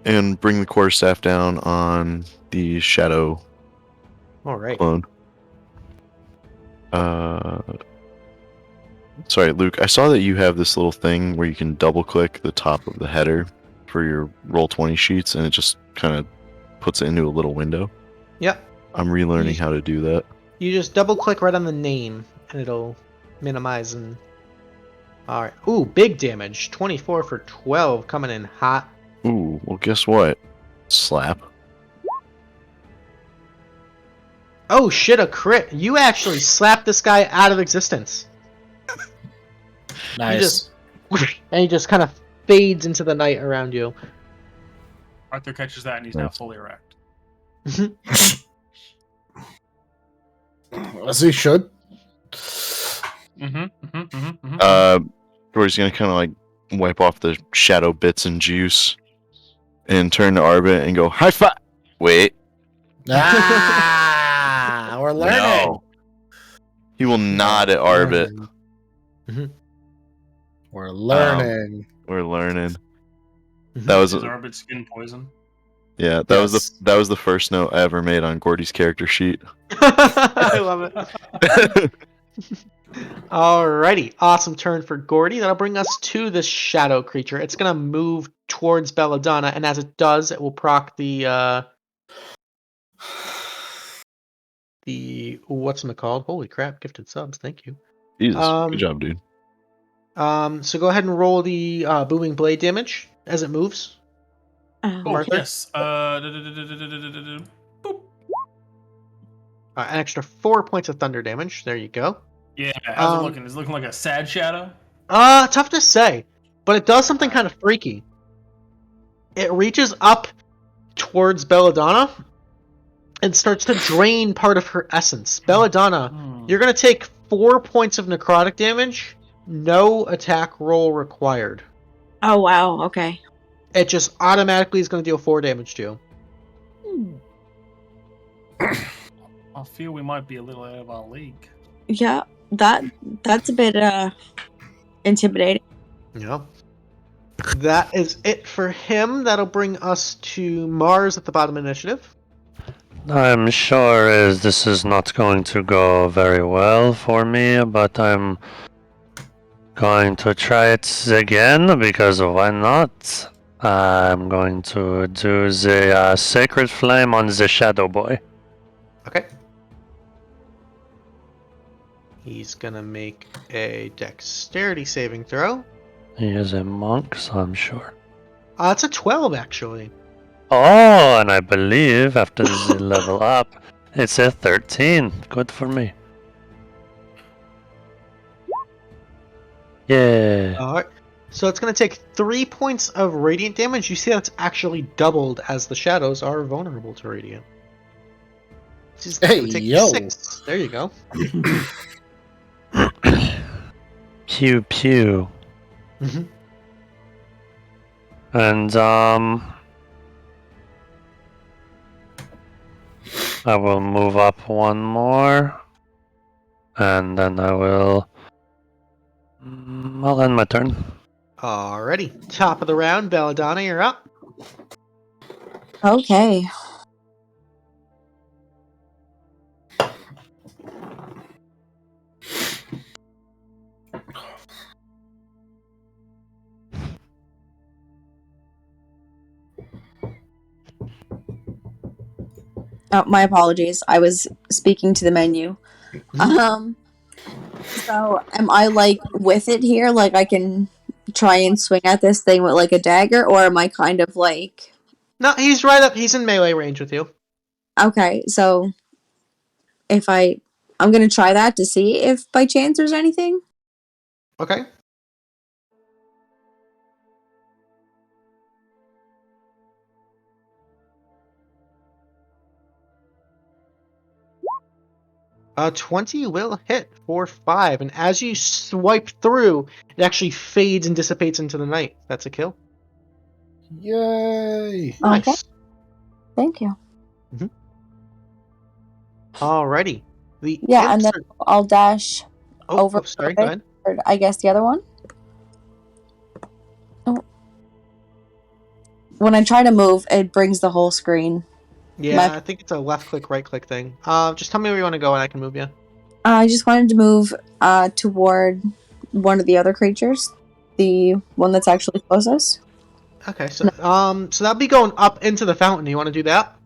And bring the quarterstaff down on the shadow All right. clone. Sorry, Luke, I saw that you have this little thing where you can double-click the top of the header for your Roll20 sheets, and it just kind of puts it into a little window. Yep. I'm relearning how to do that. You just double click right on the name, and it'll minimize and... Alright. Ooh, big damage. 24 for 12, coming in hot. Ooh, well, guess what? Slap. Oh shit, a crit. You actually slapped this guy out of existence. Nice. And he just kind of fades into the night around you. Arthur catches that and he's now fully erect. As he should. Gordy's gonna kind of like wipe off the shadow bits and juice, and turn to Arbit and go high five. Wait, We're learning. no. He will nod at Arbit. We're learning. We're learning. That was Is Arbit skin poison? yeah. That was the first note I ever made on Gordy's character sheet. I love it. Alrighty, awesome turn for Gordy. That'll bring us to this shadow creature. It's gonna move towards Belladonna, and as it does, it will proc the what's it called? Holy crap! Gifted subs, thank you. Jesus, good job, dude. So go ahead and roll the booming blade damage as it moves. Oh, yes. An extra 4 points of thunder damage. There you go. Yeah, how's it looking? Is it looking like a sad shadow? Tough to say, but it does something kind of freaky. It reaches up towards Belladonna and starts to drain part of her essence. Belladonna, you're going to take 4 points of necrotic damage. No attack roll required. Oh, wow. Okay. It just automatically is going to deal 4 damage to you. I feel we might be a little out of our league. Yeah, that's a bit intimidating. Yeah. That is it for him. That'll bring us to Mars at the bottom initiative. I'm sure this is not going to go very well for me, but I'm going to try it again, because why not? I'm going to do the Sacred Flame on the Shadow Boy. Okay. He's gonna make a dexterity saving throw. He is a monk, so I'm sure. It's a 12, actually. Oh, and I believe after the level up, it's a 13. Good for me. Yeah. Alright. So it's going to take 3 points of radiant damage. You see that's actually doubled as the shadows are vulnerable to radiant. Hey, yo. 6. There you go. Pew pew. Mm-hmm. And I will move up one more, and then I'll end my turn. Alrighty. Top of the round, Belladonna, you're up. Okay. Oh, my apologies. I was speaking to the menu. So am I like with it here? Like I can try and swing at this thing with like a dagger, or am I kind of like? No, he's right up. He's in melee range with you. Okay, so if I'm gonna try that to see if by chance there's anything. Okay. A 20 will hit for 5, and as you swipe through, it actually fades and dissipates into the night. That's a kill. Yay! Nice. Okay. Thank you. Alrighty. Yeah, and then I'll dash over. Sorry, go ahead. I guess the other one. Oh. When I try to move, it brings the whole screen. Yeah, I think it's a left click, right click thing. Just tell me where you want to go and I can move you. I just wanted to move toward one of the other creatures. The one that's actually closest. Okay, so so that'll be going up into the fountain. You want to do that?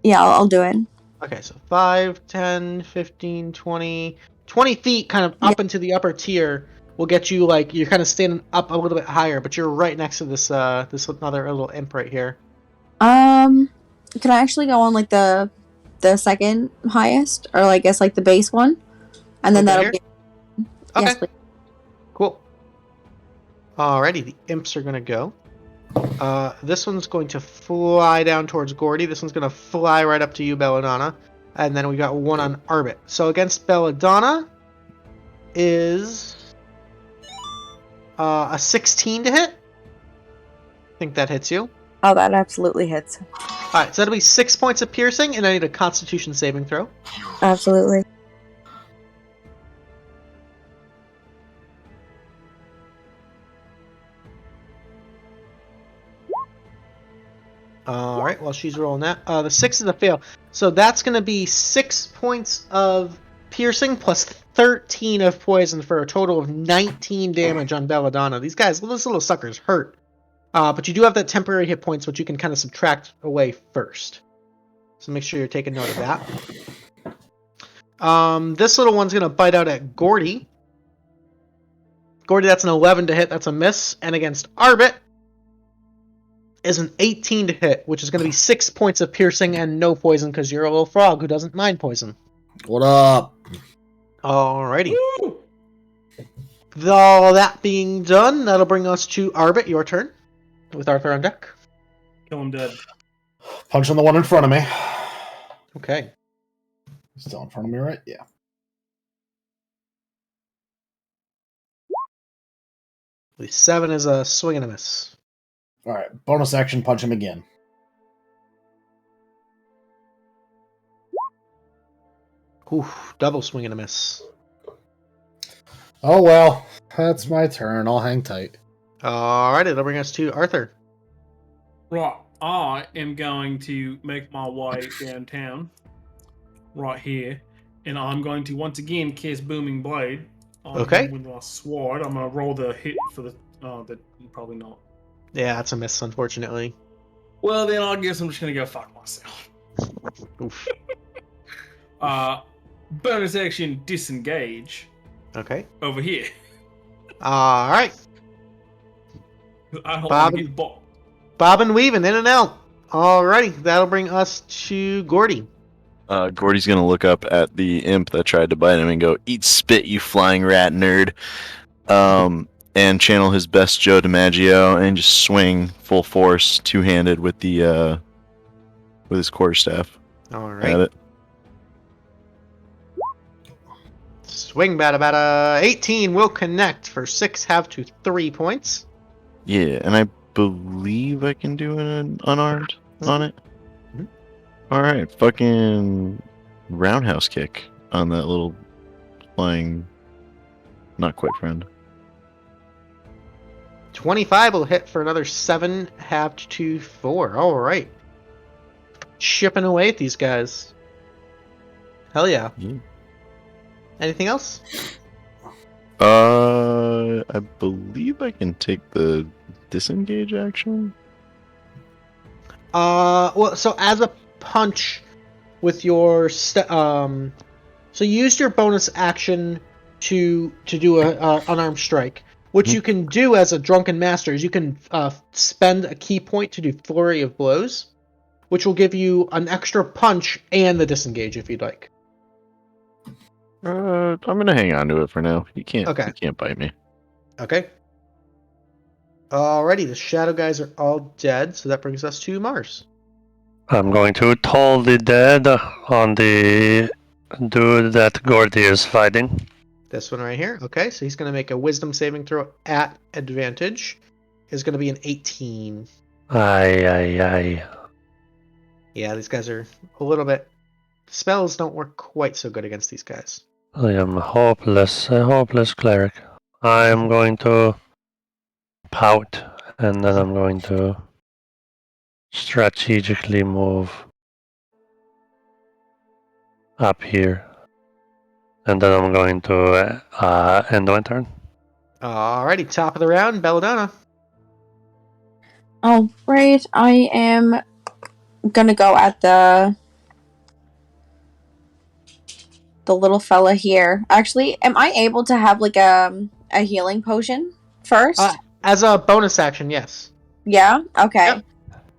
Yeah, I'll do it. Okay, so 5, 10, 15, 20... 20 feet kind of up into the upper tier will get you, like, you're kind of standing up a little bit higher, but you're right next to this this another little imp right here. Can I actually go on, like, the the second highest, or I guess like the base one, and then Okay, that'll here? be. Okay. Yes, please. Cool. Alrighty, the imps are gonna go. This one's going to fly down towards Gordy. This one's gonna fly right up to you, Belladonna. And then we got one on Arbit. So against Belladonna is a 16 to hit. I think that hits you. Oh, that absolutely hits. Alright, so that'll be 6 points of piercing, and I need a Constitution saving throw. Absolutely. Alright, while she's rolling that. The 6 is a fail. So that's going to be 6 points of piercing plus 13 of poison for a total of 19 damage on Belladonna. These little suckers hurt. But you do have that temporary hit points, which you can kind of subtract away first. So make sure you're taking note of that. This little one's going to bite out at Gordy. Gordy, that's an 11 to hit. That's a miss. And against Arbit is an 18 to hit, which is going to be 6 points of piercing and no poison because you're a little frog who doesn't mind poison. What up? Alrighty. Woo! With all that being done, that'll bring us to Arbit, your turn. With Arthur on deck. Kill him dead. Punching the one in front of me. Okay. Still in front of me, right? Yeah. The 7 is a swing and a miss. Alright, bonus action, punch him again. Oof, double swing and a miss. Oh well, that's my turn. I'll hang tight. Alright, that'll bring us to Arthur. Right, I am going to make my way downtown, right here, and I'm going to once again cast Booming Blade. Okay. With my sword, I'm going to roll the hit for the. Oh, that probably not. Yeah, that's a miss, unfortunately. Well, then I guess I'm just going to go fuck myself. Oof. Bonus action, disengage. Okay. Over here. Alright. I don't Bob- want to get bopped. Bobbing, weaving, in and out. Alrighty, that'll bring us to Gordy. Gordy's gonna look up at the imp that tried to bite him and go, "Eat spit, you flying rat nerd!" And channel his best Joe DiMaggio and just swing full force, two-handed with the with his quarterstaff at Alright. it. Swing bada 18 will connect for 6 half to 3 points. Yeah, and I believe I can do an unarmed on it. Mhm. All right, fucking roundhouse kick on that little flying, not quite friend. 25 will hit for another 7 halved to 4. Alright. Chipping away at these guys. Hell yeah. Yeah. Anything else? I believe I can take the disengage action. Well, so as a punch with your so you used your bonus action to do a unarmed strike. What you can do as a drunken master is you can spend a key point to do flurry of blows, which will give you an extra punch and the disengage if you'd like. I'm gonna hang on to it for now. He can't. Okay. He can't bite me. Okay. Alrighty, the shadow guys are all dead, so that brings us to Mars. I'm going to toll the dead on the dude that Gordy is fighting. This one right here. Okay, so he's going to make a wisdom saving throw at advantage. Is going to be an 18. Aye. Yeah, these guys are a little bit... Spells don't work quite so good against these guys. I am hopeless, a hopeless cleric. I am going to pout, and then I'm going to strategically move up here. And then I'm going to end my turn. Alrighty, top of the round, Belladonna. Oh, right. I am gonna go at the little fella here. Actually, am I able to have like a healing potion first? As a bonus action, yes. Yeah? Okay. Yep.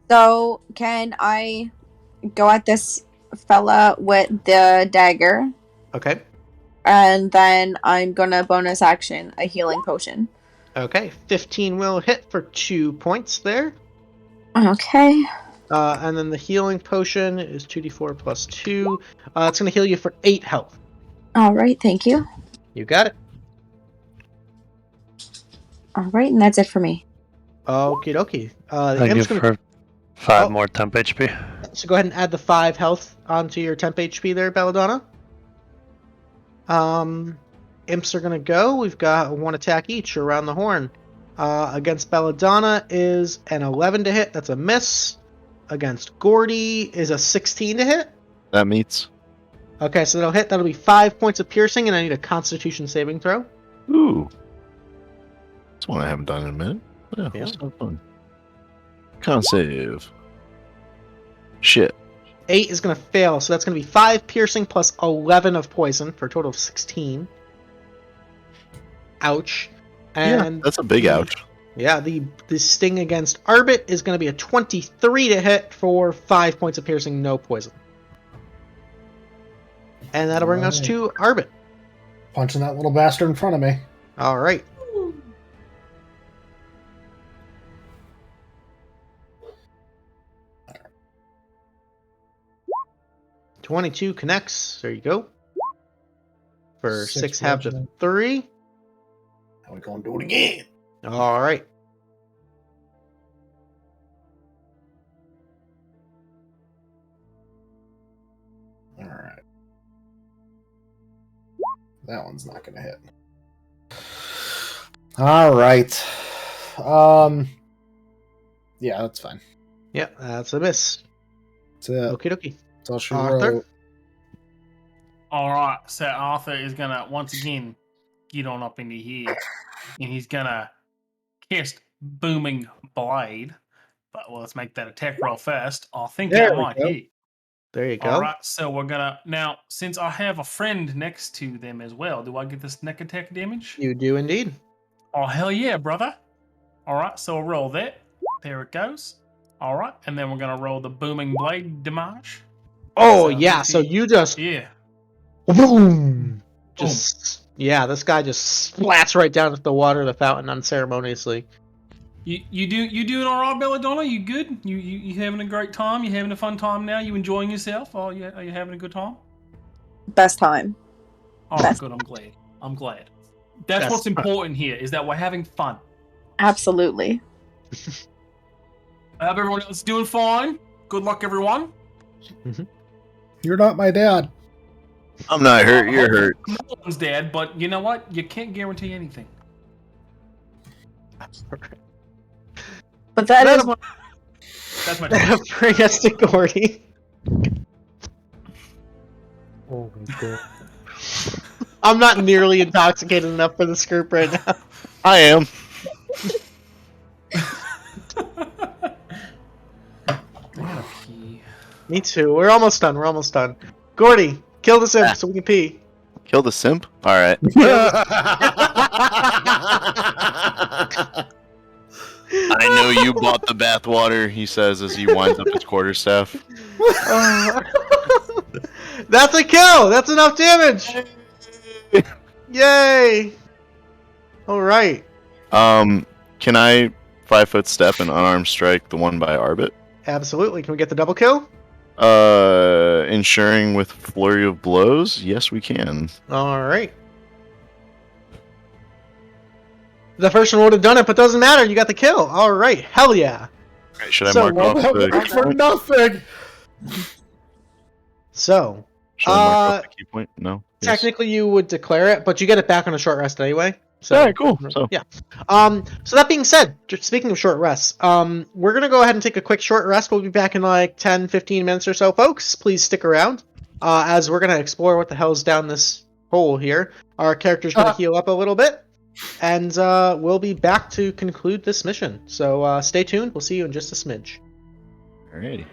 So, can I go at this fella with the dagger. Okay. And then I'm gonna bonus action a healing potion. Okay. 15 will hit for 2 points there. Okay. And then the healing potion is 2d4 plus 2. It's going to heal you for 8 health. Alright, thank you. You got it. Alright, and that's it for me. Okie dokie. The I imp's give gonna... her 5 Oh. more temp HP. So go ahead and add the 5 health onto your temp HP there, Belladonna. Imps are going to go. We've got 1 attack each around the horn. Against Belladonna is an 11 to hit. That's a miss. Against Gordy is a 16 to hit. That meets. Okay, so that'll hit. That'll be 5 points of piercing, and I need a Constitution saving throw. Ooh. That's one I haven't done in a minute. Yeah, Yeah. that's not fun. Con save. Shit. 8 is going to fail, so that's going to be 5 piercing plus 11 of poison for a total of 16. Ouch. And yeah, that's a big ouch. Yeah, the sting against Arbit is going to be a 23 to hit for 5 points of piercing, no poison. And that'll bring us to Arbit. Punching that little bastard in front of me. All right. $22 connects. There you go. For 6 halves of 3. Now we're going to do it again. All right. All right. That one's not going to hit. All right. Yeah, that's fine. Yeah, that's a miss. That's it. Okie dokie. That's all she Arthur? wrote. Alright, so Arthur is gonna once again get on up into here. And he's gonna cast Booming Blade. But well, let's make that attack roll first. I think There that we might go. hit. There you go. Alright, so we're gonna now since I have a friend next to them as well, do I get this neck attack damage? You do indeed. Oh hell yeah, brother. Alright, so I'll roll that. There it goes. Alright, and then we're gonna roll the Booming Blade damage. Oh, So yeah, so 50 you just... Yeah. Boom! Just... Yeah, this guy just splats right down into the water of the fountain unceremoniously. You doing all right, Belladonna? You good? You having a great time? You having a fun time now? You enjoying yourself? Oh yeah, are you having a good time? Best time. Oh, Best. good. I'm glad. That's Best what's time. important here is that we're having fun. Absolutely. I hope everyone else is doing fine. Good luck, everyone. You're not my dad. I'm not hurt. You're hurt. No one's dead, but you know what? You can't guarantee anything. But that is That's my That'll bring us to Gordy. Oh my god. I'm not nearly intoxicated enough for this group right now. I am. Me too. We're almost done. We're almost done. Gordy, kill the simp so we can pee. Kill the simp? Alright. I know you bought the bathwater, he says as he winds up his quarterstaff. That's a kill! That's enough damage! Yay! Alright. Can I 5-foot step and unarmed strike the one by Arbit? Absolutely. Can we get the double kill? Ensuring with flurry of blows? Yes, we can. Alright. The first one would have done it, but doesn't matter. You got the kill. Alright. Hell yeah. Alright, should I So, mark off the key For point? nothing. So, Should I mark off the key point? No? Yes. technically you would declare it, but you get it back on a short rest anyway. So, Alright, cool. So, yeah. So that being said, just speaking of short rests, we're going to go ahead and take a quick short rest. We'll be back in like 10, 15 minutes or so, folks. Please stick around, as we're going to explore what the hell's down this hole here. Our character's going to heal up a little bit, and we'll be back to conclude this mission. So stay tuned. We'll see you in just a smidge. alrighty.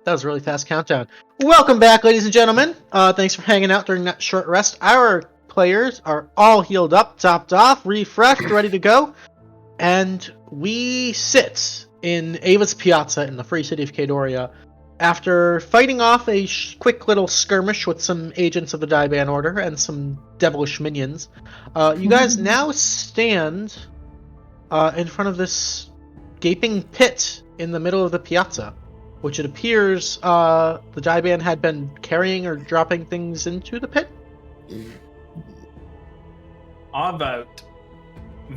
That was a really fast countdown. Welcome back, ladies and gentlemen. Thanks for hanging out during that short rest. Our players are all healed up, topped off, refreshed, ready to go. And we sit in Ava's Piazza in the Free City of Kadoria after fighting off a quick little skirmish with some agents of the Daiban Order and some devilish minions. You guys now stand in front of this gaping pit in the middle of the piazza, which it appears the Daiban had been carrying or dropping things into the pit. I vote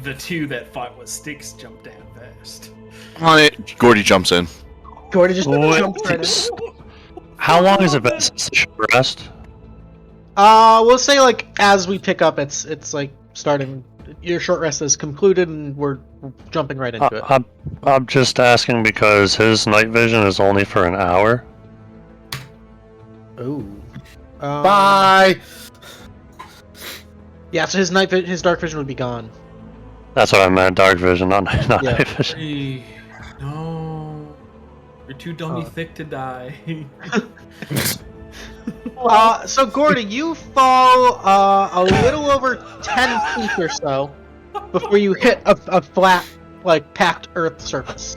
the two that fight with sticks jump down first. On it. Gordy jumps in. Gordy just jumps right in. How long has it been since the short rest? We'll say like as we pick up, it's like starting. Your short rest is concluded, and we're jumping right into it. I'm just asking because his night vision is only for an hour. Ooh. Bye. Yeah, so his dark vision would be gone. That's what I meant, dark vision, not Yeah. night vision. Hey, no, you're too dummy thick to die. So Gordy, you fall a little over 10 feet or so before you hit a flat, like, packed earth surface.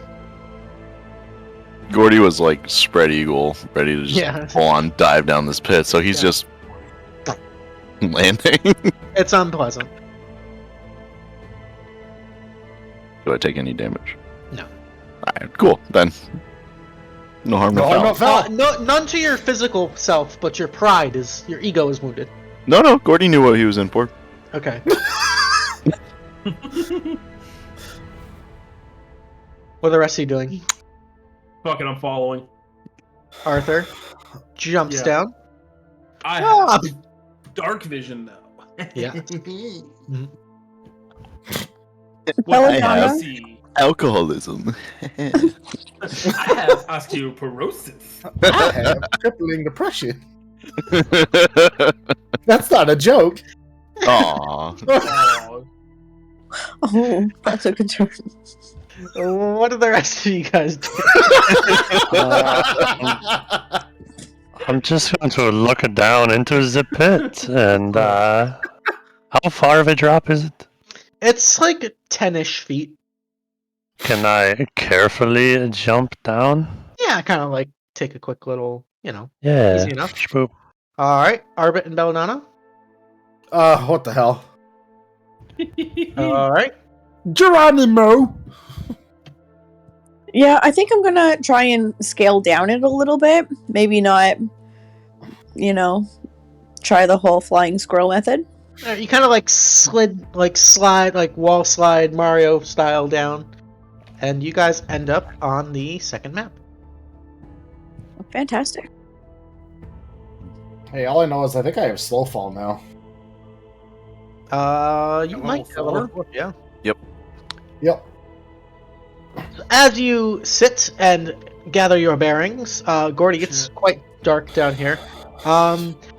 Gordy was like spread eagle, ready to just full on dive down this pit, so he's just landing. It's unpleasant. Do I take any damage? No. Alright, cool. Then no harm, no foul. None to your physical self, but your your ego is wounded. No, Gordy knew what he was in for. Okay. What are the rest of you doing? Fuck it, I'm following. Arthur jumps down. I have dark vision though. Yeah. Belladonna. I see. Alcoholism. I have osteoporosis. I have crippling depression. That's not a joke. Aww. Oh, that's a good turn. What are the rest of you guys doing? I'm just going to look down into the pit, and how far of a drop is it? It's like 10-ish feet. Can I carefully jump down? Yeah, kind of like take a quick little, Yeah. easy enough. Shboop. Alright, Arbit and Belladonna. What the hell? Alright. Geronimo! Yeah, I think I'm gonna try and scale down it a little bit. Maybe not, try the whole flying squirrel method. You kind of like slide, like wall slide Mario style down. And you guys end up on the second map. Fantastic. Hey, all I know is I think I have slow fall now. You Level might have a level 4, yeah. Yep. as you sit and gather your bearings, Gordy, it's Shit. quite dark down here.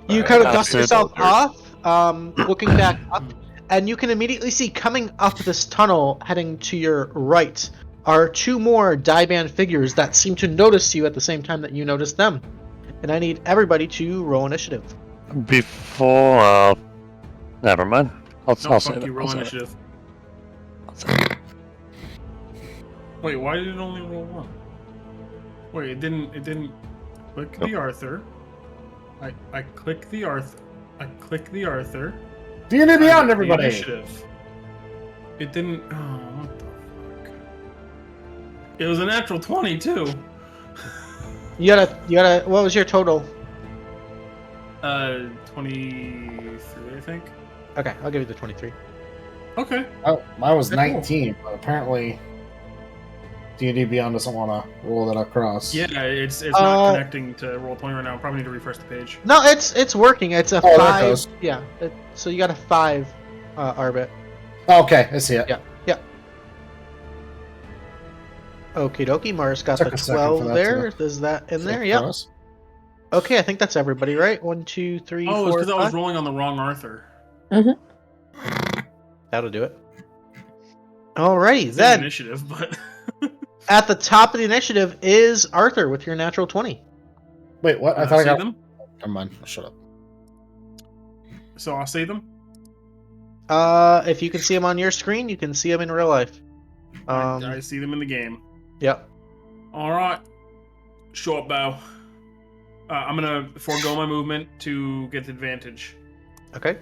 You kind of dust Acid. yourself off, looking back up, and you can immediately see coming up this tunnel, heading to your right, are two more Daiban figures that seem to notice you at the same time that you notice them. And I need everybody to roll initiative. Before, never mind. I'll No, say fuck you, it. roll I'll say it. initiative. I'll say it. Wait, why did it only roll 1? Wait, it didn't click the Arthur. I click the Arthur. D&D I Beyond, get the everybody! initiative. It didn't. Oh, what the fuck? It was a natural 20 too. You gotta. What was your total? 23, I think. Okay, I'll give you the 23. Okay. Oh, mine was Cool. 19, but apparently D&D Beyond doesn't want to roll that across. Yeah, it's not connecting to Roll20 right now. Probably need to refresh the page. No, it's working. It's a Oh, there it 5. goes. Yeah. So you got a 5, Arbit. Okay, I see it. Yeah. Okie dokie. Mars got Took the a second for 12 that there. to Is that in there? Flip Yep. across. Okay, I think that's everybody, right? 1, 2, 3, Oh, it's 4, because I was 5. rolling on the wrong Arthur. That'll do it. Alrighty, It's in then. initiative, but At the top of the initiative is Arthur with your natural 20. Wait, what? I Can thought I see got. them. Never mind. Shut up. So I'll see them. If you can see them on your screen, you can see them in real life. I see them in the game. Yep. All right. Short bow. I'm gonna forego my movement to get the advantage. Okay.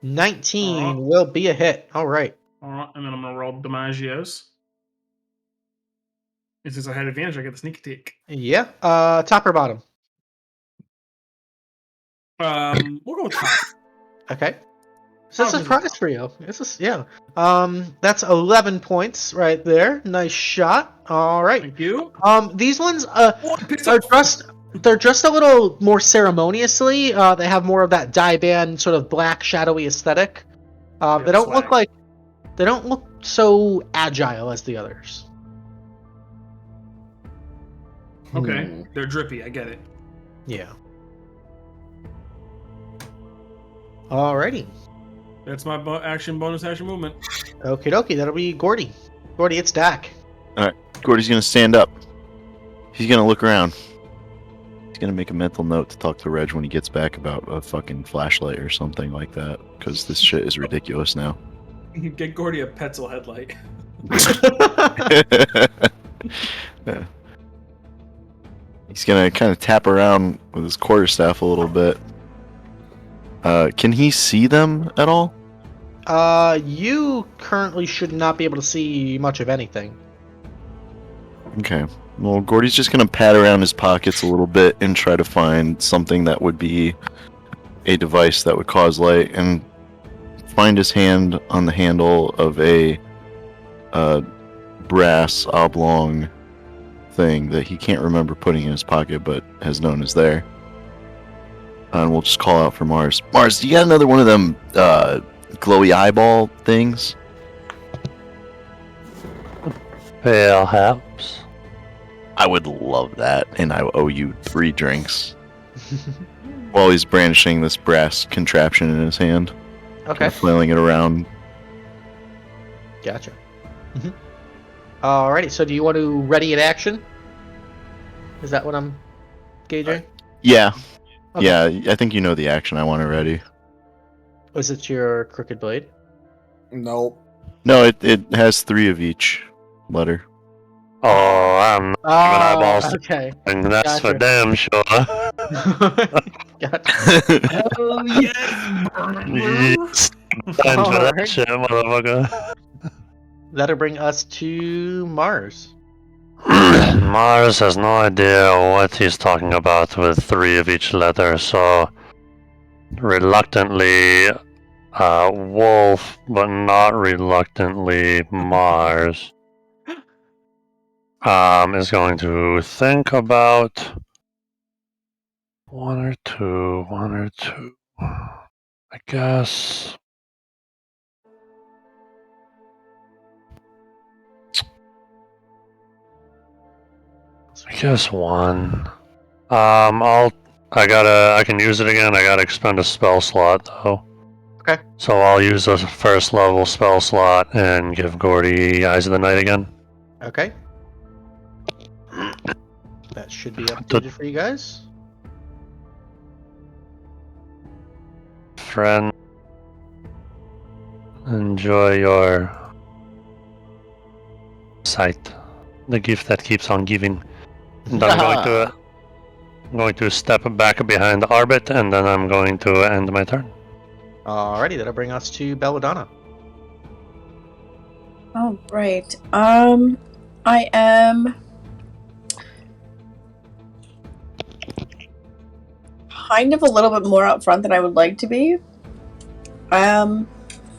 19 Alright. will be a hit. All right. All right, and then I'm gonna roll DiMaggio's. And since I had advantage, I get the sneak attack. Yeah. Top or bottom? We'll go with top. Okay. So that's a Top is surprise top. for you. Yeah. That's 11 points right there. Nice shot. All right. Thank you. These ones Piss are off. dressed. They're dressed a little more ceremoniously. They have more of that Daiban sort of black shadowy aesthetic. They don't look swag. they don't look so agile as the others. Okay, they're drippy. I get it. Yeah. Alrighty. That's my bonus action movement. Okie dokie. That'll be Gordy. Gordy, it's Dak. Gordy's gonna stand up. He's gonna look around. He's gonna make a mental note to talk to Reg when he gets back about a fucking flashlight or something like that, because this shit is ridiculous now. Get Gordy a Petzl headlight. Yeah. He's gonna kind of tap around with his quarterstaff a little bit. Can he see them at all? You currently should not be able to see much of anything. Okay. Well, Gordy's just gonna pat around his pockets a little bit and try to find something that would be a device that would cause light, and find his hand on the handle of a brass oblong thing that he can't remember putting in his pocket, but has known is there. And we'll just call out for Mars. Mars, do you got another one of them glowy eyeball things? Perhaps. I would love that, and I owe you 3 drinks. While he's brandishing this brass contraption in his hand, Okay. flailing it around. Gotcha. Alrighty. So, do you want to ready an action? Is that what I'm gauging? Yeah, Okay. yeah. I think you know the action I want already. Was it your crooked blade? Nope. No, it has 3 of each letter. Oh, I'm not eyeballs. Okay. and that's for Gotcha. damn sure. Gotcha. Oh yes! Yes. Time for that Alright. shit, motherfucker. That'll bring us to Mars. Mars has no idea what he's talking about with 3 of each letter, so reluctantly Wolf, but not reluctantly Mars, is going to think about one or two. I guess I guess 1. I can use it again. I gotta expend a spell slot though. Okay. So I'll use a first level spell slot and give Gordy Eyes of the Night again. Okay. That should be updated for you guys. Friend, enjoy your sight, the gift that keeps on giving. And I'm going to step back behind Arbit, and then I'm going to end my turn. Alrighty, that'll bring us to Belladonna. Oh, right. I am kind of a little bit more up front than I would like to be. And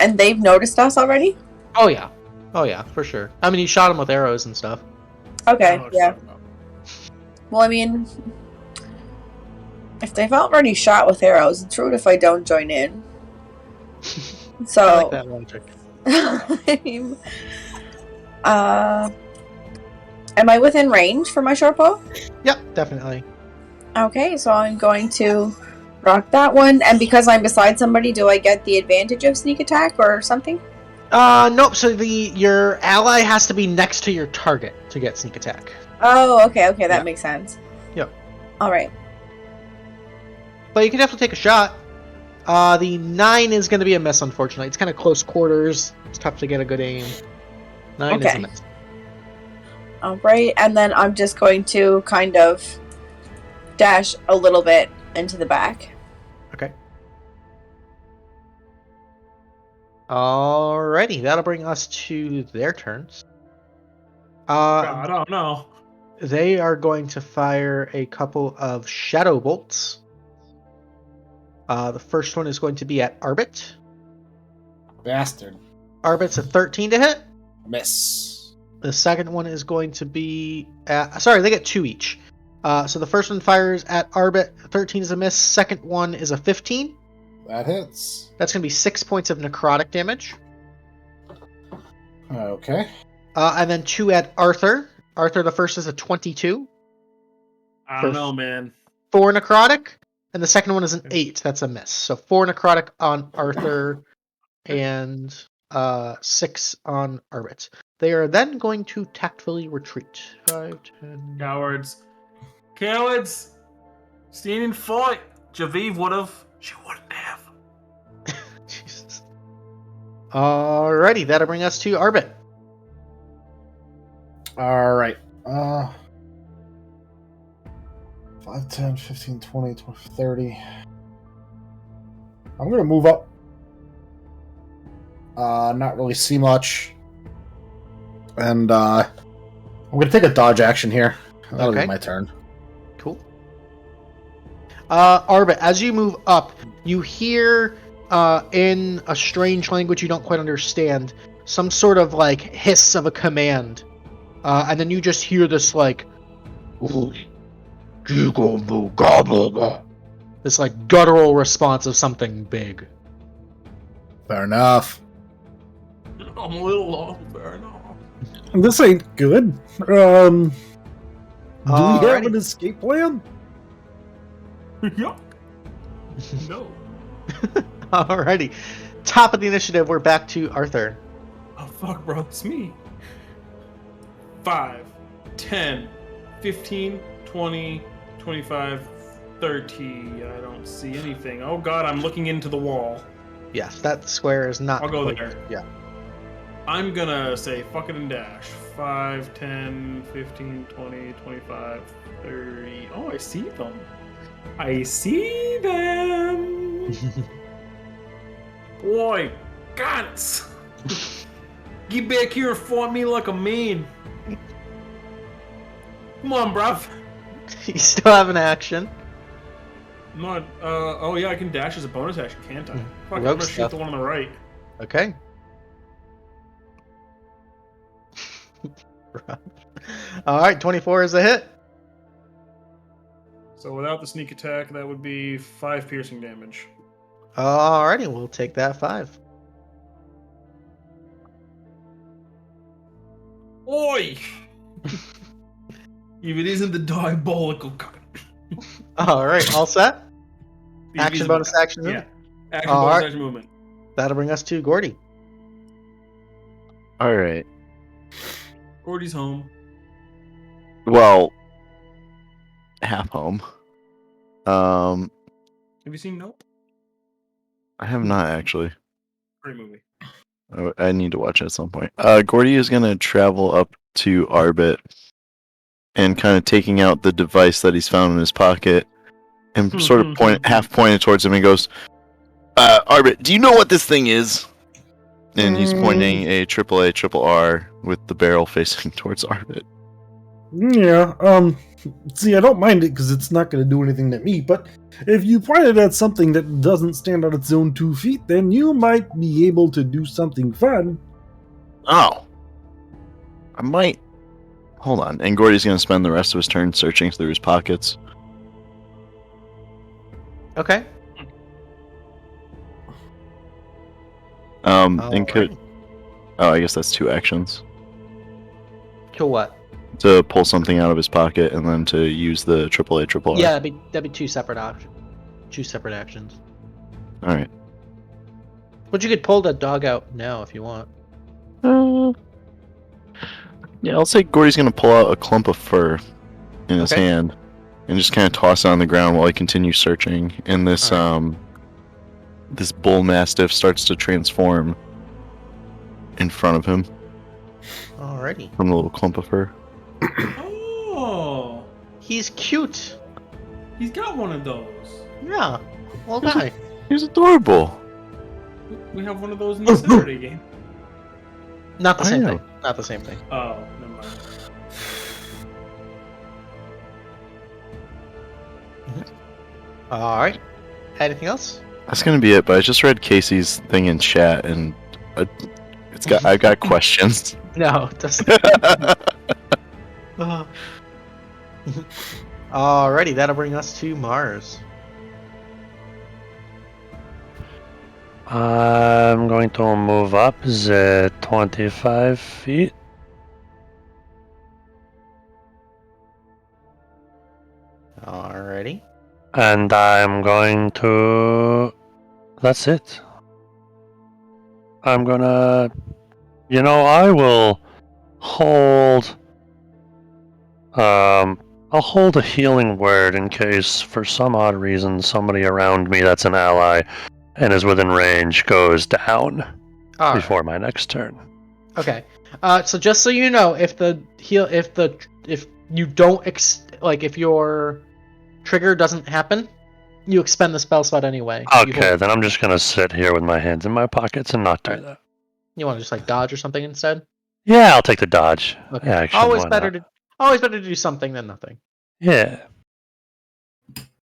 they've noticed us already? Oh yeah, for sure. I mean, you shot them with arrows and stuff. Okay, yeah. Well, I mean, if they've already shot with arrows, it's rude if I don't join in. So, I like that logic. Am I within range for my short bow? Yep, definitely. Okay, so I'm going to rock that one, and because I'm beside somebody, do I get the advantage of sneak attack or something? Nope. So your ally has to be next to your target to get sneak attack. Oh, okay, that makes sense. Yep. All right. But you can definitely take a shot. The 9 is going to be a miss, unfortunately. It's kind of close quarters. It's tough to get a good aim. 9 is a miss. All right, and then I'm just going to kind of dash a little bit into the back. Okay. Alrighty, that'll bring us to their turns. I don't know. They are going to fire a couple of shadow bolts. The first one is going to be at Arbit. Bastard. Arbit's a 13 to hit. Miss. The second one is going to be at... Sorry, they get 2 each. So the first one fires at Arbit. 13 is a miss. Second one is a 15. That hits. That's going to be 6 points of necrotic damage. Okay. And then 2 at Arthur. Arthur, the first is a 22. I don't know, man. 4 necrotic. And the second one is an 8. That's a miss. So 4 necrotic on Arthur and 6 on Arbit. They are then going to tactfully retreat. 5, 10... Cowards! Stand and fight! Javiv would have. She wouldn't have. Jesus. Alrighty, that'll bring us to Arbit. Alright. 5, 10, 15, 20, 30. I'm going to move up. Not really see much. And I'm going to take a dodge action here. That'll be my turn. Cool. Arbit, as you move up, you hear in a strange language you don't quite understand some sort of like hiss of a command. And then you just hear this like... This like guttural response of something big. Fair enough. I'm a little off, fair enough. This ain't good. Do we have an escape plan? Yuck. No. Alrighty. Top of the initiative, we're back to Arthur. Oh, fuck, bro. It's me. 5, 10, 15, 20, 25, 30. I don't see anything. Oh, God, I'm looking into the wall. Yes, that square is not... I'll go there. Yeah. I'm gonna say fuck it and dash. 5, 10, 15, 20, 25, 30. Oh, I see them. I see them. Boy, guts. Get back here and fight me like a man. Come on, bruv. You still have an action. Not, oh yeah, I can dash as a bonus action, can't I? Fuck, I'm Rogue gonna shoot stuff. the one on the right. Okay. Alright, 24 is a hit. So without the sneak attack, that would be 5 piercing damage. Alrighty, we'll take that 5. Oi! If it isn't the diabolical kind. All right, all set. The Action, invisible bonus, kind. action, Yeah. movement. Action, All bonus, right. action, movement. That'll bring us to Gordy. All right. Gordy's home. Well, half home. Have you seen Nope? I have not actually. Great movie. I need to watch it at some point. Gordy is gonna travel up to Arbit and kind of taking out the device that he's found in his pocket and sort of half pointed towards him and goes, Arbit, do you know what this thing is? And he's pointing a AAA triple R with the barrel facing towards Arbit. Yeah, see, I don't mind it because it's not going to do anything to me, but if you point it at something that doesn't stand on its own 2 feet, then you might be able to do something fun. Oh. I might. Hold on. And Gordy's going to spend the rest of his turn searching through his pockets. Okay. And could. Oh, I guess that's 2 actions. To what? To pull something out of his pocket and then to use the AAA triple R. Yeah, that'd be 2 separate options. 2 separate actions. All right. But you could pull the dog out now if you want. Yeah, I'll say Gordy's going to pull out a clump of fur in his Okay. hand and just kind of toss it on the ground while he continues searching. And this this bull mastiff starts to transform in front of him Alrighty. from a little clump of fur. Oh, He's cute. he's got one of those. Yeah. Well, guy. He's adorable. We have one of those in the Saturday game. Not the I same know. thing. Not the same thing. Oh, never mind. Alright. Anything else? That's going to be it, but I just read Casey's thing in chat and I've got questions. No, it doesn't. Alrighty, that'll bring us to Mars. I'm going to move up the 25 feet. Alrighty. And I'm going to... That's it. I'm gonna... I will hold... I'll hold a healing word in case, for some odd reason, somebody around me that's an ally and is within range goes down Alright. before my next turn. Okay. So just so you know, if you don't if your trigger doesn't happen, you expend the spell slot anyway. Okay, then I'm just gonna sit here with my hands in my pockets and not do that. You want to just dodge or something instead? Yeah, I'll take the dodge. Okay. Action, always why better not? to do something than nothing. Yeah.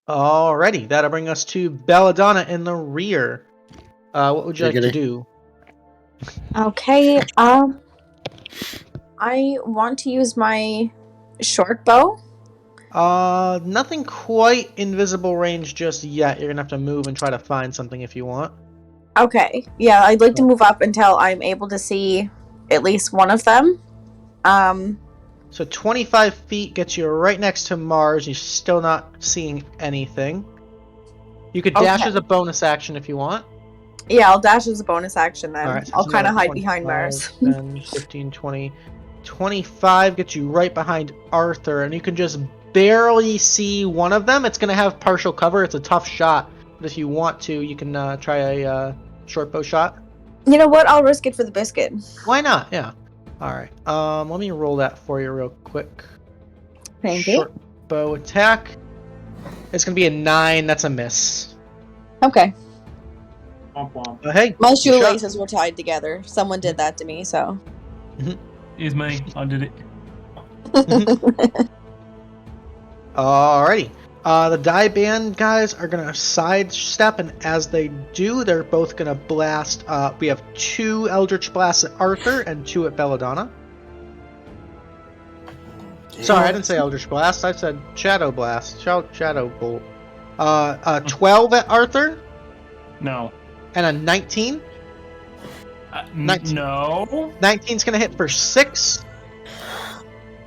Alrighty, that'll bring us to Belladonna in the rear. What would you like to do? Okay, I want to use my short bow. Nothing quite invisible range just yet. You're gonna have to move and try to find something if you want. Okay, yeah, I'd like to move up until I'm able to see at least one of them. So 25 feet gets you right next to Mars. You're still not seeing anything. You could dash Okay. as a bonus action if you want. Yeah, I'll dash as a bonus action then. Alright, so I'll it's kind of another hide behind 25, Mars. 10, 15, 20. 25 gets you right behind Arthur, and you can just barely see one of them. It's going to have partial cover. It's a tough shot. But if you want to, you can try a short bow shot. You know what? I'll risk it for the biscuit. Why not? Yeah. Alright. Let me roll that for you real quick. Thank you. Short bow attack. It's going to be a 9. That's a miss. Okay. Womp womp. Hey. My good shot. shoelaces were tied together. Someone did that to me, so. Here's me. I did it. Alrighty. The die band guys are gonna sidestep, and as they do, they're both gonna blast. We have 2 Eldritch Blasts at Arthur and 2 at Belladonna. Sorry, I didn't say Eldritch Blast. I said Shadow Blast. Shadow Bolt. 12 at Arthur No. and a 19. 19. No. 19's gonna hit for 6.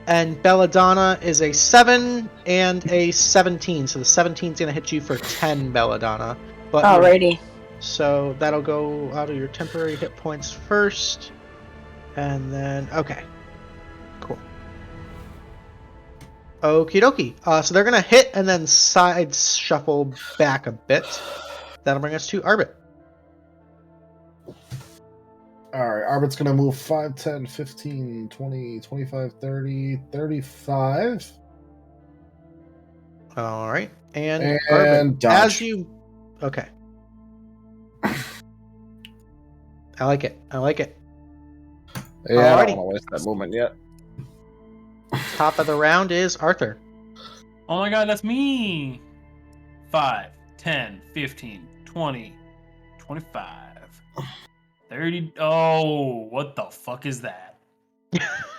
And Belladonna is a 7 and a 17. So the 17 is going to hit you for 10, Belladonna. But Alrighty. so that'll go out of your temporary hit points first. And then, okay. Cool. Okie dokie. So they're going to hit and then side shuffle back a bit. That'll bring us to Arbit. Alright, Arbit's gonna move 5, 10, 15, 20, 25, 30, 35. Alright. And And Arbit, dodge. as you... Okay. I like it. I like it. Yeah, I Alrighty. don't want to waste that movement yet. Top of the round is Arthur. Oh my god, that's me! 5, 10, 15, 20, 25, 30. Oh, what the fuck is that?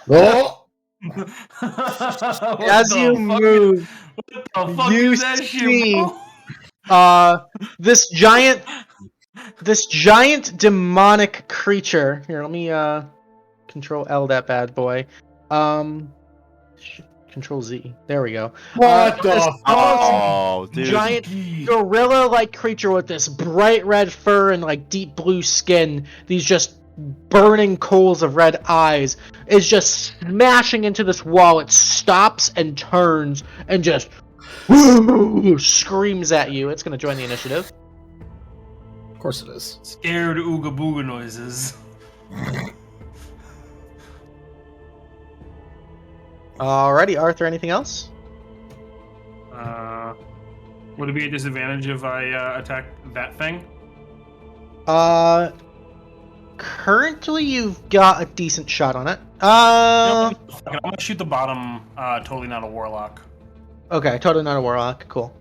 Oh! As you move, what the fuck you is that see, shit, bro? this giant demonic creature. Here, let me control L that bad boy. Control Z. There we go. What This the Oh, dude. giant gorilla-like creature with this bright red fur and like deep blue skin, these just burning coals of red eyes, is just smashing into this wall. It stops and turns and just screams at you. It's going to join the initiative. Of course it is. Scared ooga booga noises. Alrighty, Arthur, anything else? Would it be a disadvantage if I attack that thing? Currently you've got a decent shot on it. I'm gonna shoot the bottom, totally not a warlock. Okay, totally not a warlock. Cool.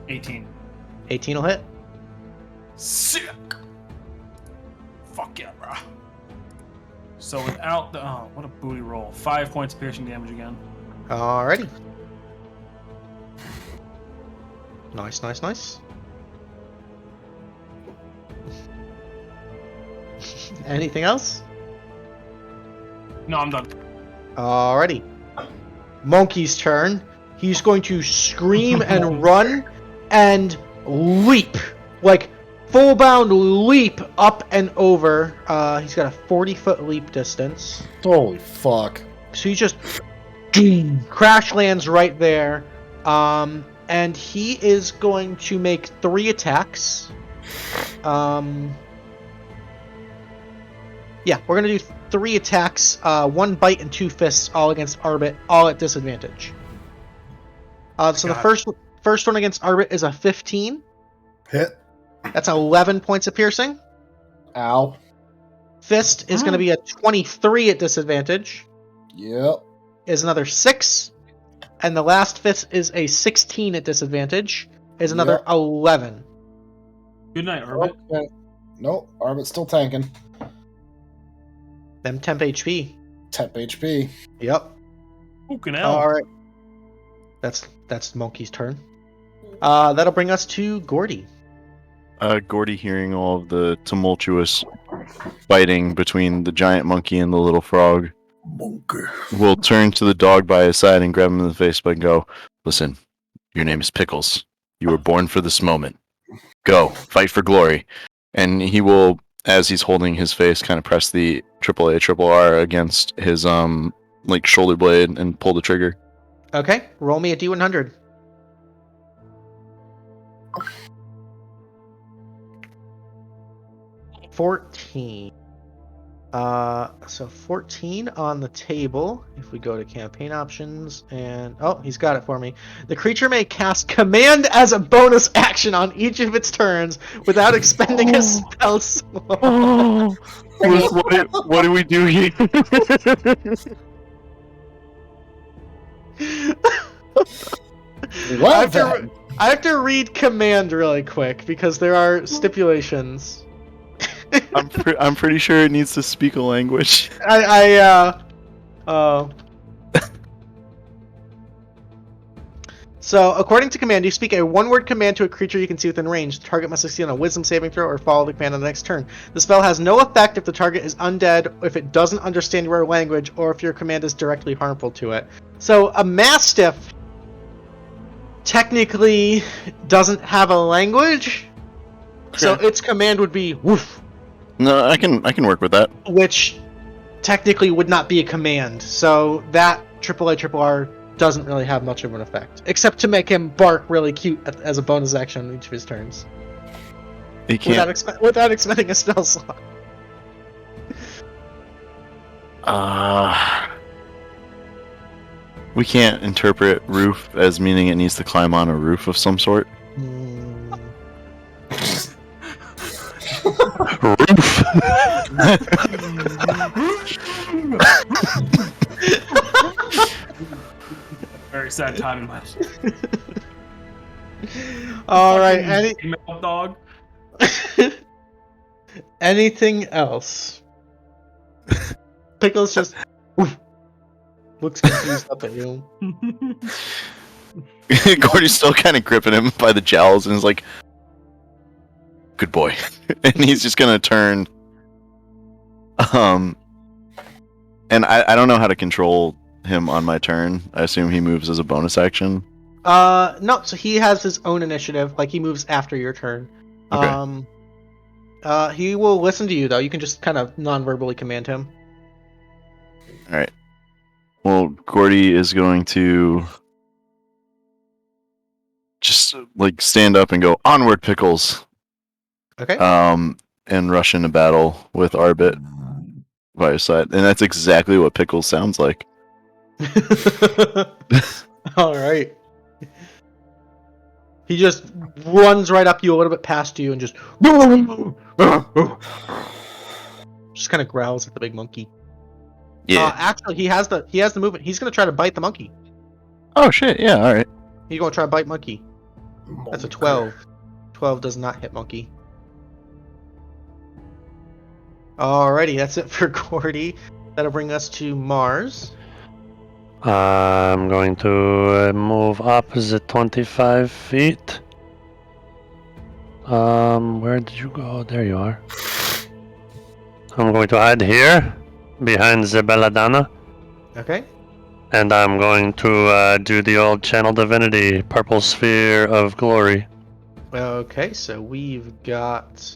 18. 18 will hit. Sick! Fuck yeah, bro. So without the... Oh, what a booty roll. 5 points of piercing damage again. Alrighty. Nice, nice, nice. Anything else? No, I'm done. Alrighty. Monkey's turn. He's going to scream and run and leap. Like, full bound leap up and over. He's got a 40-foot leap distance. Holy fuck. So he just crash lands right there. And he is going to make 3 attacks. Yeah, we're going to do 3 attacks. 1 bite and 2 fists, all against Arbit, all at disadvantage. So the first one against Arbit is a 15. Hit. That's 11 points of piercing. Ow. Fist is going to be a 23 at disadvantage. Yep. Is another 6. And the last fist is a 16 at disadvantage. Is another 11. Good night, Arbit. Okay. Nope, Arbit's still tanking. Them temp HP. Temp HP. Yep. Fucking hell. Alright. That's Monkey's turn. That'll bring us to Gordy. Gordy, hearing all of the tumultuous fighting between the giant monkey and the little frog, will turn to the dog by his side and grab him in the face and go, "Listen, your name is Pickles. You were born for this moment. Go, fight for glory." And he will, as he's holding his face, kind of press the AAA against his like shoulder blade and pull the trigger. Okay, roll me a D100. $14. So 14 on the table. If we go to campaign options and he's got it for me. The creature may cast command as a bonus action on each of its turns without expending a spell slot. What do we do here? I have to read command really quick because there are stipulations. I'm pretty sure it needs to speak a language. So, according to command, you speak a one-word command to a creature you can see within range. The target must succeed on a wisdom saving throw or follow the command on the next turn. The spell has no effect if the target is undead, if it doesn't understand your language, or if your command is directly harmful to it. So, a Mastiff technically doesn't have a language, so its command would be woof. No, I can work with that. Which technically would not be a command, so that RRR doesn't really have much of an effect, except to make him bark really cute as a bonus action on each of his turns. He can't. Without expending a spell slot. We can't interpret roof as meaning it needs to climb on a roof of some sort. Roof. Very sad time in my life. All right, Female dog. anything else? Pickles just looks confused up at you. Gordy's still kind of gripping him by the jowls and is like, "Good boy," and he's just gonna turn. And I don't know how to control him on my turn. I assume he moves as a bonus action. No, so he has his own initiative, like he moves after your turn. Okay. He will listen to you though. You can just kind of non-verbally command him. Alright. Well, Gordy is going to just like stand up and go, "Onward, Pickles!" Okay. And rush into battle with Arbit by his side. And that's exactly what Pickles sounds like. All right. He just runs right up you a little bit past you and just kind of growls at the big monkey. Yeah. Actually, he has the movement. He's gonna try to bite the monkey. Oh shit! Yeah. All right. He's gonna try to bite monkey. That's a 12. 12 does not hit monkey. Alrighty, that's it for Gordy. That'll bring us to Mars. I'm going to move up the 25 feet. Where did you go? There you are. I'm going to hide here, behind the Belladonna. Okay. And I'm going to do the old Channel Divinity, Purple Sphere of Glory. Okay, so we've got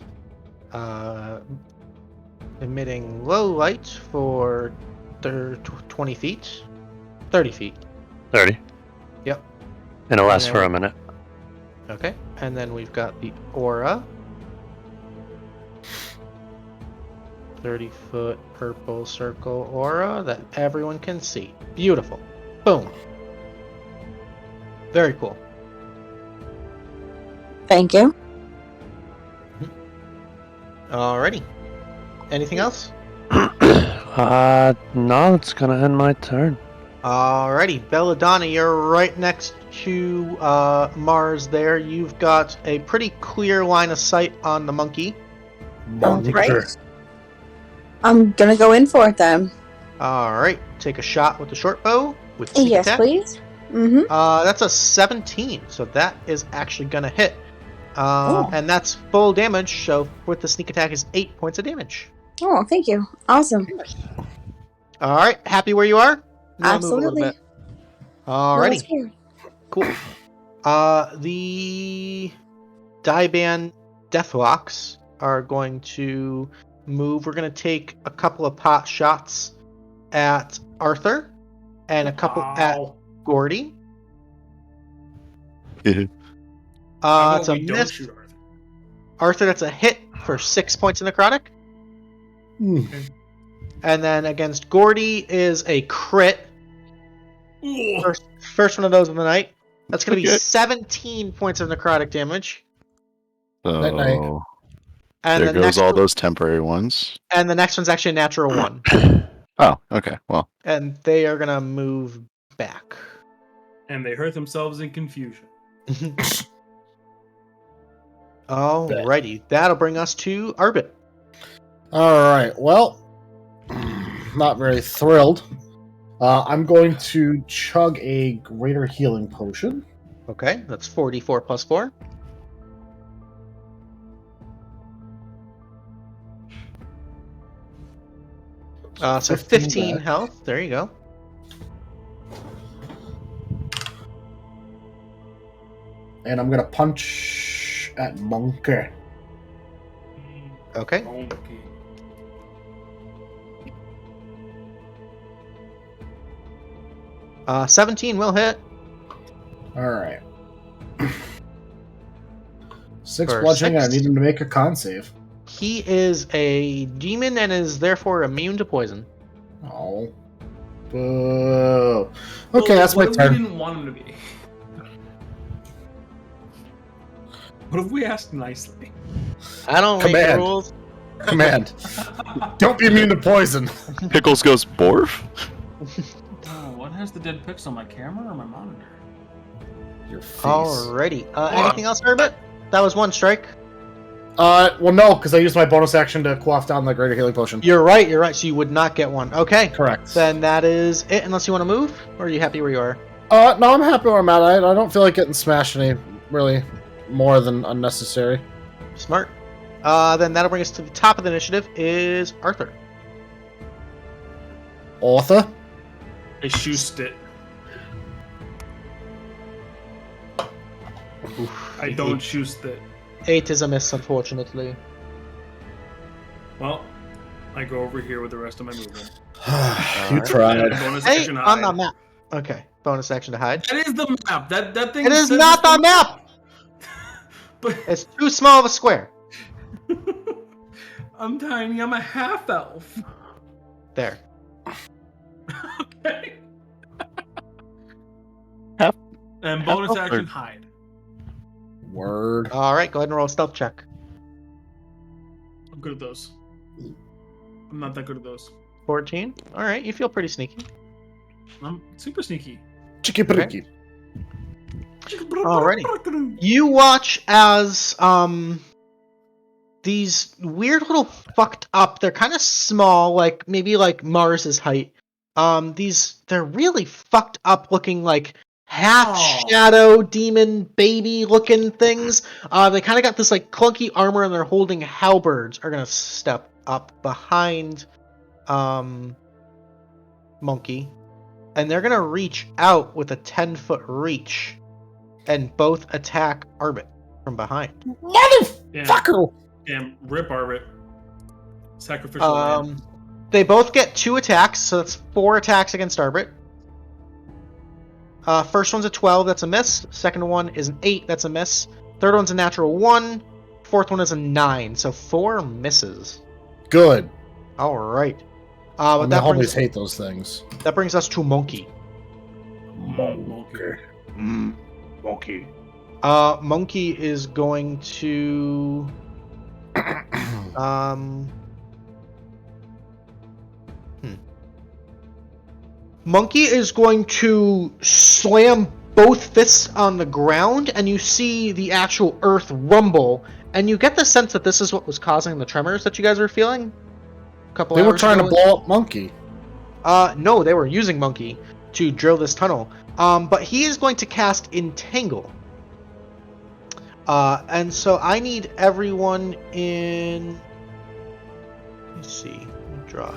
emitting low light for 20 feet. 30 feet. 30. Yep. And it lasts for a minute. Okay, and then we've got the aura. 30-foot purple circle aura that everyone can see. Beautiful. Boom. Very cool. Thank you. Alrighty. Anything else? No, it's gonna end my turn. Alrighty, Belladonna, you're right next to Mars there. You've got a pretty clear line of sight on the monkey. Right. I'm gonna go in for it then. Alright, take a shot with the short bow. With sneak Yes, attack. please. Mm-hmm. That's a 17, so that is actually gonna hit. And that's full damage, so with the sneak attack is 8 points of damage. Oh, thank you. Awesome. Alright, happy where you are? Now Absolutely. move a little bit. Alrighty. No, Cool. The Daiban Deathlocks are going to move. We're going to take a couple of pot shots at Arthur and a couple at Gordy. It's a miss. Arthur, that's a hit for 6 points of necrotic. And then against Gordy is a crit. First one of those of the night. That's going to be 17 points of necrotic damage. So And there goes all those temporary ones. And the next one's actually a natural 1. Oh, okay. Well. And they are going to move back. And they hurt themselves in confusion. Alrighty. That'll bring us to Arbit. Alright, well, not very thrilled. I'm going to chug a greater healing potion. Okay, that's 44 plus 4. So 15 back. health. There you go. And I'm gonna punch at Monkey. Okay. Monkey. Uh, 17 will hit. Alright. 6 For bludgeoning, I 6. need him to make a con save. He is a demon and is therefore immune to poison. Oh. Boo. Okay, that's my What if turn. we didn't want him to be? What if we asked nicely? I don't make Command. rules. Command. Don't be immune to poison. Pickles goes Borf? Oh, what has the dead pics on my camera or my monitor? Your face. Alrighty. Anything else, Herbert? That was one strike. Well, no, because I used my bonus action to quaff down the greater healing potion. You're right. So you would not get one. Okay. Correct. Then that is it, unless you want to move? Or are you happy where you are? No, I'm happy where I'm at. I don't feel like getting smashed any really more than unnecessary. Smart. Then that'll bring us to the top of the initiative, is Arthur. Arthur? I shoosed it. I don't shoosed it. 8 is a miss, unfortunately. Well, I go over here with the rest of my movement. You And tried. bonus Hey, action on the hide. map. Okay, bonus action to hide. That is the map. That thing. It is says not it's the map! But It's too small of a square. I'm tiny. I'm a half elf. There. Okay. Half- And bonus elf action or- hide. Word. Alright, go ahead and roll a stealth check. I'm good at those. I'm not that good at those. 14. Alright, you feel pretty sneaky. I'm super sneaky. Chicky pricky. Alrighty. You watch as these weird little fucked up, they're kind of small, like maybe like Mars's height. They're really fucked up looking, like half shadow demon baby looking things. They kind of got this like clunky armor and they're holding halberds. Are gonna step up behind Monkey, and they're gonna reach out with a 10-foot reach and both attack Arbit from behind. Motherfucker! Damn, rip Arbit. Sacrificial lamb. They both get 2 attacks, so that's 4 attacks against Arbit. First one's a 12, that's a miss. Second one is an 8, that's a miss. Third one's a natural 1. Fourth one is a 9, so 4 misses. Good. Alright. I But mean, that always brings, hate those things. that brings us to Monkey. Monkey. Monkey. Monkey is going to... Monkey is going to slam both fists on the ground, and you see the actual earth rumble, and you get the sense that this is what was causing the tremors that you guys were feeling a couple They hours were trying to ago. blow up Monkey. No, they were using Monkey to drill this tunnel. But he is going to cast Entangle. And so I need everyone in... Let's see. Let me draw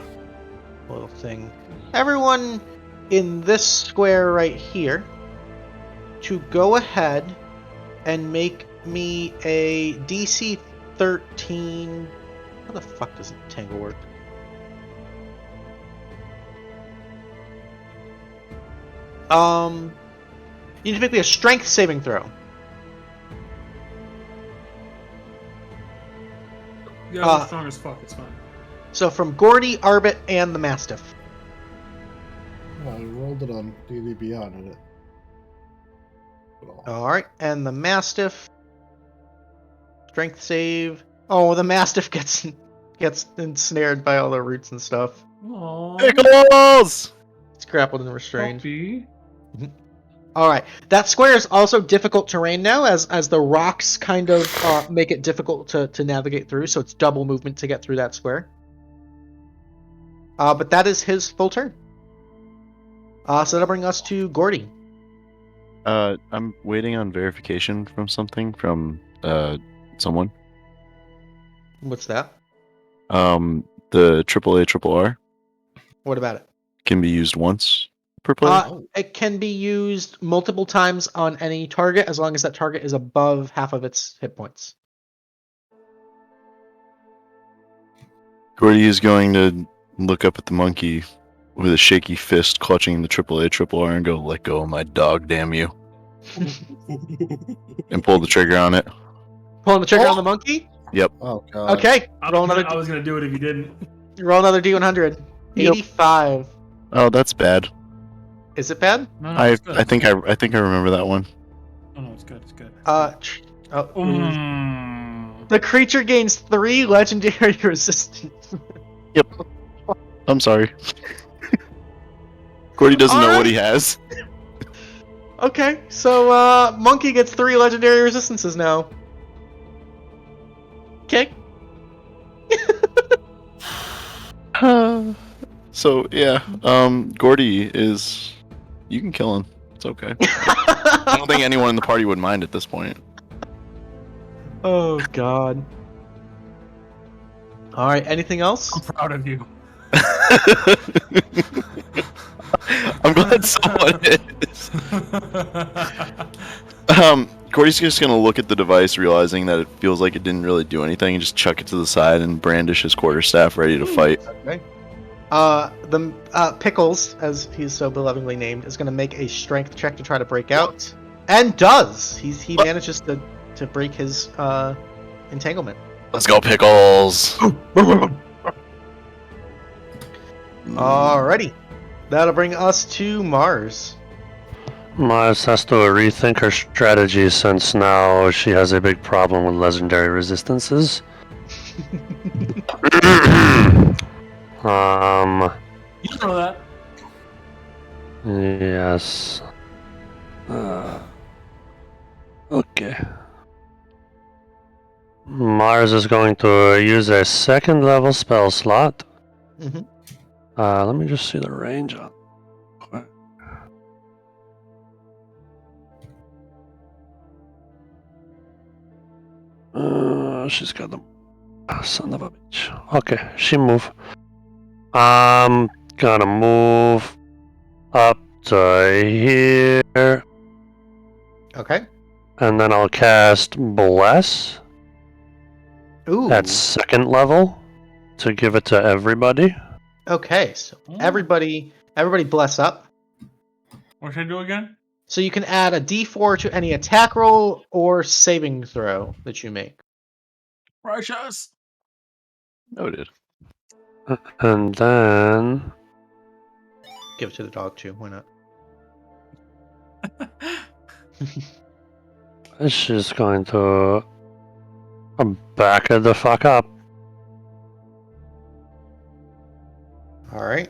a little thing. Everyone in this square right here to go ahead and make me a DC 13... How the fuck does Entangle work? You need to make me a strength saving throw. You guys are strong as fuck, it's fine. So from Gordy, Arbit, and the Mastiff. Well, I rolled it on D&D Beyond, did it? Alright, and the Mastiff. Strength save. Oh, the Mastiff gets ensnared by all the roots and stuff. Aww. Pickles! It's grappled and restrained. Puppy. Alright, that square is also difficult terrain now, as the rocks kind of make it difficult to navigate through, so it's double movement to get through that square. But that is his full turn. So that'll bring us to Gordy. I'm waiting on verification from someone. What's that? The AAA RRR What about it? can be used once per player. It can be used multiple times on any target as long as that target is above half of its hit points. Gordy is going to look up at the monkey with a shaky fist clutching the AAA RRR and go, "Let go of my dog, damn you!" and pull the trigger on it. Pulling the trigger on the monkey? Yep. Oh god. Okay. I was gonna do it if you didn't. Roll another D100. Yep. 85. Oh, that's bad. Is it bad? No, I it's good. think I remember that one. No, it's good. It's good. The creature gains 3 legendary resistance. Yep. I'm sorry. Gordy doesn't know what he has. Okay, so monkey gets 3 legendary resistances now. Okay. So yeah, Gordy is. You can kill him. It's okay. I don't think anyone in the party would mind at this point. Oh god. All right. Anything else? I'm proud of you. I'm glad someone is. Gordy's just gonna look at the device, realizing that it feels like it didn't really do anything, and just chuck it to the side and brandish his quarterstaff, ready to fight. Okay. Pickles, as he's so belovedly named, is going to make a strength check to try to break out, and does. He manages to break his entanglement. Let's go, Pickles! Alrighty, that'll bring us to Mars. Mars has to rethink her strategy since now she has a big problem with legendary resistances. You know that. Yes. Okay. Mars is going to use a 2nd level spell slot. Mm-hmm. Let me just see the range on. She's got the son of a bitch. Okay, she move. I'm gonna move up to here. Okay. And then I'll cast Bless Ooh. at 2nd level to give it to everybody. Okay, so everybody bless up. What should I do again? So you can add a D4 to any attack roll or saving throw that you make. Precious. Noted. And then Give it to the dog too. Why not? she's going to back it the fuck up. All right.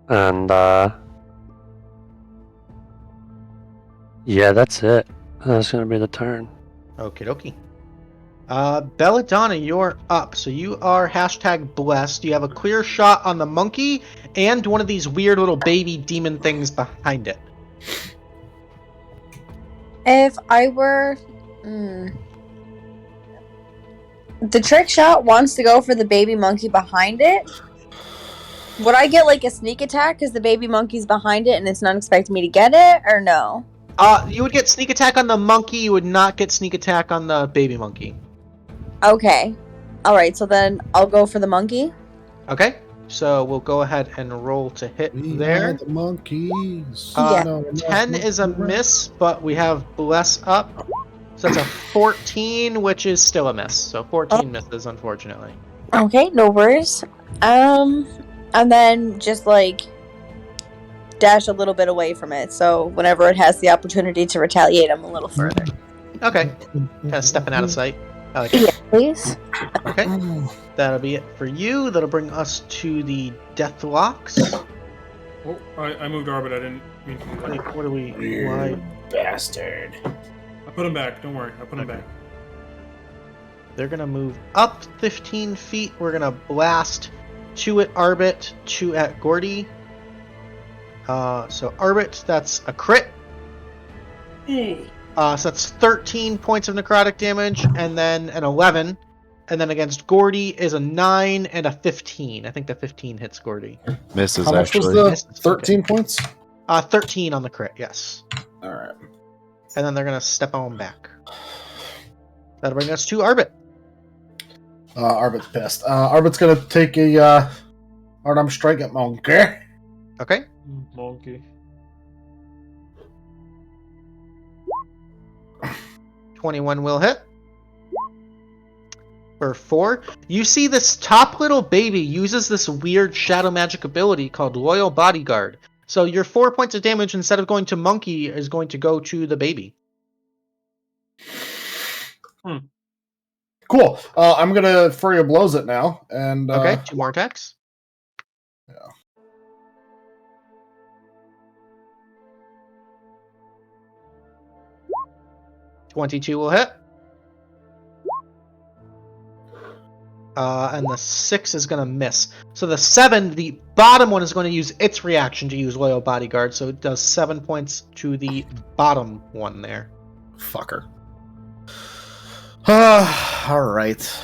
And yeah, that's it. That's gonna be the turn. Okie dokie. Belladonna, you're up. So you are #blessed. You have a clear shot on the monkey and one of these weird little baby demon things behind it. If I were... The trick shot wants to go for the baby monkey behind it. Would I get like a sneak attack because the baby monkey's behind it and it's not expecting me to get it, or no? You would get sneak attack on the monkey. You would not get sneak attack on the baby monkey. Okay. Alright, so then I'll go for the monkey. Okay. So we'll go ahead and roll to hit there. The monkeys. 10 is a miss, but we have Bless up. So that's a 14, which is still a miss. So 14 misses, unfortunately. Okay, no worries. And then just like dash a little bit away from it, so whenever it has the opportunity to retaliate, I'm a little further. Okay. Kind of stepping out of sight. I like it. Yeah, please. Okay. That'll be it for you. That'll bring us to the Deathlocks. Oh, I moved orbit. I didn't mean to do that. Like, what are we? Why? Bastard. I put him back. Don't worry. I put him back. They're gonna move up 15 feet. We're gonna blast 2 at Arbit, 2 at Gordy. So Arbit, that's a crit. Ooh. So that's 13 points of necrotic damage, and then an 11. And then against Gordy is a 9 and a 15. I think the 15 hits Gordy. Misses, How much was actually. the Misses, 13 points? 13 on the crit, yes. All right. And then they're going to step on back. That'll bring us to Arbit. Arbit's pissed. Arbit's gonna take a hard-arm strike at Monkey. Okay. Monkey. 21 will hit. For 4. You see this top little baby uses this weird shadow magic ability called Loyal Bodyguard. So your 4 points of damage, instead of going to Monkey, is going to go to the baby. Cool. I'm gonna Fury of Blows it now, and Okay, 2 more attacks. Yeah. $22 will hit. And the 6 is going to miss. So the 7, the bottom one, is going to use its reaction to use Loyal Bodyguard. So it does 7 points to the bottom one there. Fucker. Alright.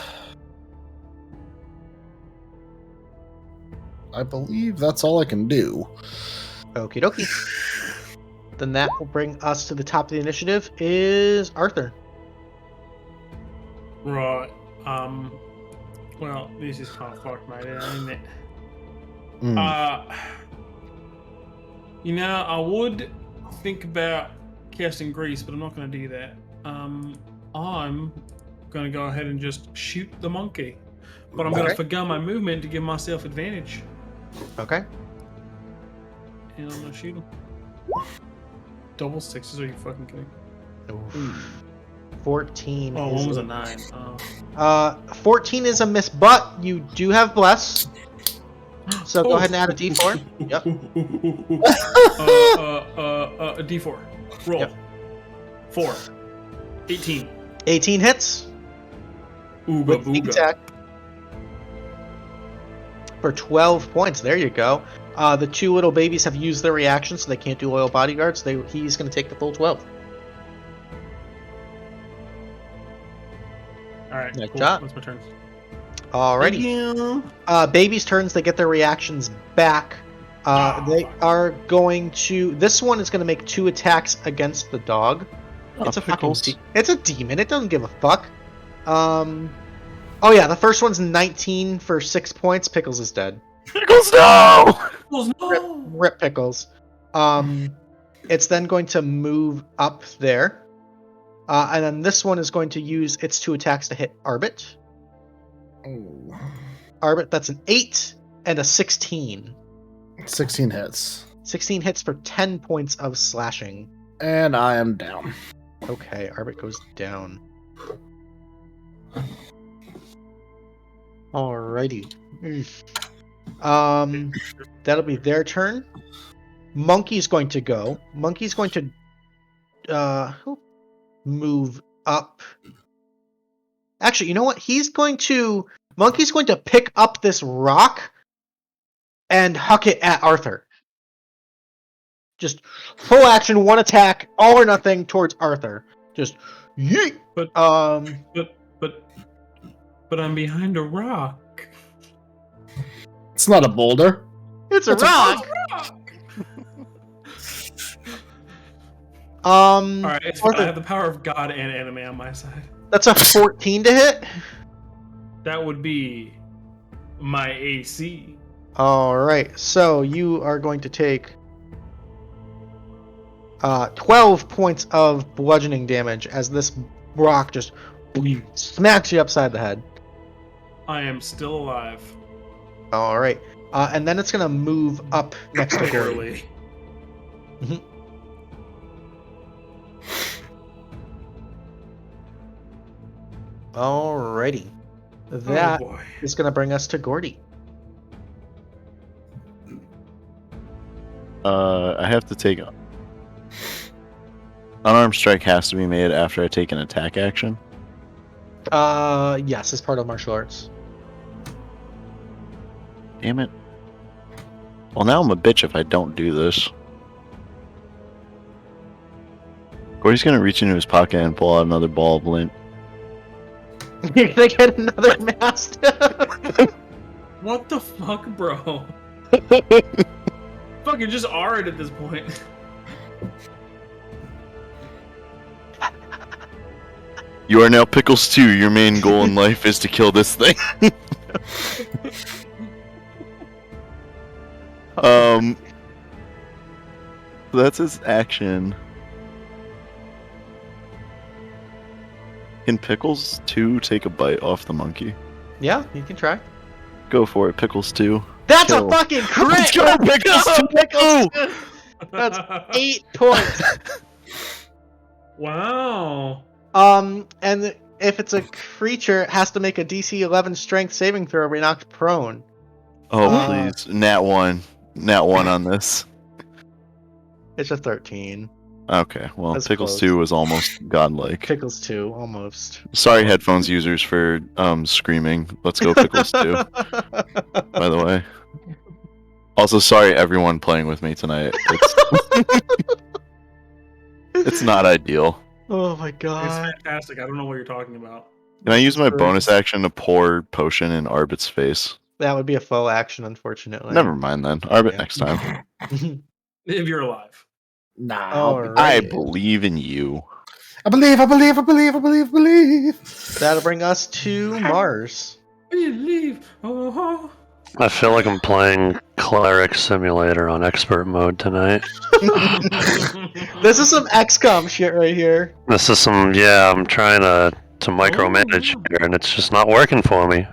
I believe that's all I can do. Okie dokie. Then that will bring us to the top of the initiative, is Arthur. Right. Well, this is kind of fucked, mate, isn't it? You know, I would think about casting Grease, but I'm not going to do that. I'm going to go ahead and just shoot the monkey. But I'm going to forgo my movement to give myself advantage. Okay. And I'm going to shoot him. Double 6s, are you fucking kidding? Ooh. 14 Oh, is one was a a 9. 14 is a miss, but you do have Bless. So go ahead and add a d4. Yep. A d4. Roll. Yep. 4. 18. 18 hits. Ooga With sneak booga. attack. For 12 points. There you go. The 2 little babies have used their reaction, so they can't do Loyal Bodyguards. He's going to take the full 12. Alright, Nice cool. job. That's my turn. Alrighty. Babies' turns, they get their reactions back. They are going to... This one is going to make 2 attacks against the dog. It's a fucking... It's a demon. It doesn't give a fuck. Oh yeah, the first one's 19 for 6 points. Pickles is dead. Pickles, no! Pickles, no! Rip Pickles. It's then going to move up there. And then this one is going to use its 2 attacks to hit Arbit. Oh. Arbit, that's an 8 and a 16. 16 hits. 16 hits for 10 points of slashing. And I am down. Okay, Arbit goes down. Alrighty. That'll be their turn. Monkey's going to go. Monkey's going to move up. Actually, you know what? Monkey's going to pick up this rock and huck it at Arthur. Just full action, 1 attack, all or nothing towards Arthur. Just yeet. But I'm behind a rock. It's not a boulder. It's a It's a rock. Alright, it's fine. Arthur, I have the power of God and anime on my side. that's a 14 to hit. That would be my AC. Alright, so you are going to take 12 points of bludgeoning damage as this rock just smacks you upside the head. I am still alive. Alright, and then it's going to move up next to Gordy. Barely. Alrighty. That boy. is going to bring us to Gordy. I have to take... Unarmed strike has to be made after I take an attack action. Yes, as part of martial arts. Damn it. Well, now I'm a bitch if I don't do this. Go Gordy's gonna reach into his pocket and pull out another ball of lint. You're gonna get another mastiff. What the fuck, bro? Fucking just R it at this point. You are now Pickles 2. Your main goal in life is to kill this thing. That's his action. Can Pickles 2 take a bite off the monkey? Yeah, you can try. Go for it, Pickles 2. That's Kill. a fucking crit! Let's go, Pickles 2! Pickles 2! That's 8 points. Wow. And if it's a creature, it has to make a DC 11 strength saving throw or be knocked prone. Oh, please. Nat 1. Nat 1 on this. It's a 13. Okay, well, That's Pickles close. 2 was almost godlike. Pickles 2, almost. Sorry, headphones users, for screaming. Let's go, Pickles 2, by the way. Also, sorry, everyone playing with me tonight. It's not ideal. Oh my It's god. fantastic. I don't know what you're talking about. Can I use my bonus action to pour potion in Arbit's face? That would be a full action, unfortunately. Never mind then. Arbit Yeah. next time. If you're alive. Nah. Alright. I believe in you. I believe. That'll bring us to Mars. Believe. Oh. I feel like I'm playing Cleric Simulator on expert mode tonight. This is some XCOM shit right here. This is some, I'm trying to micromanage here, and it's just not working for me.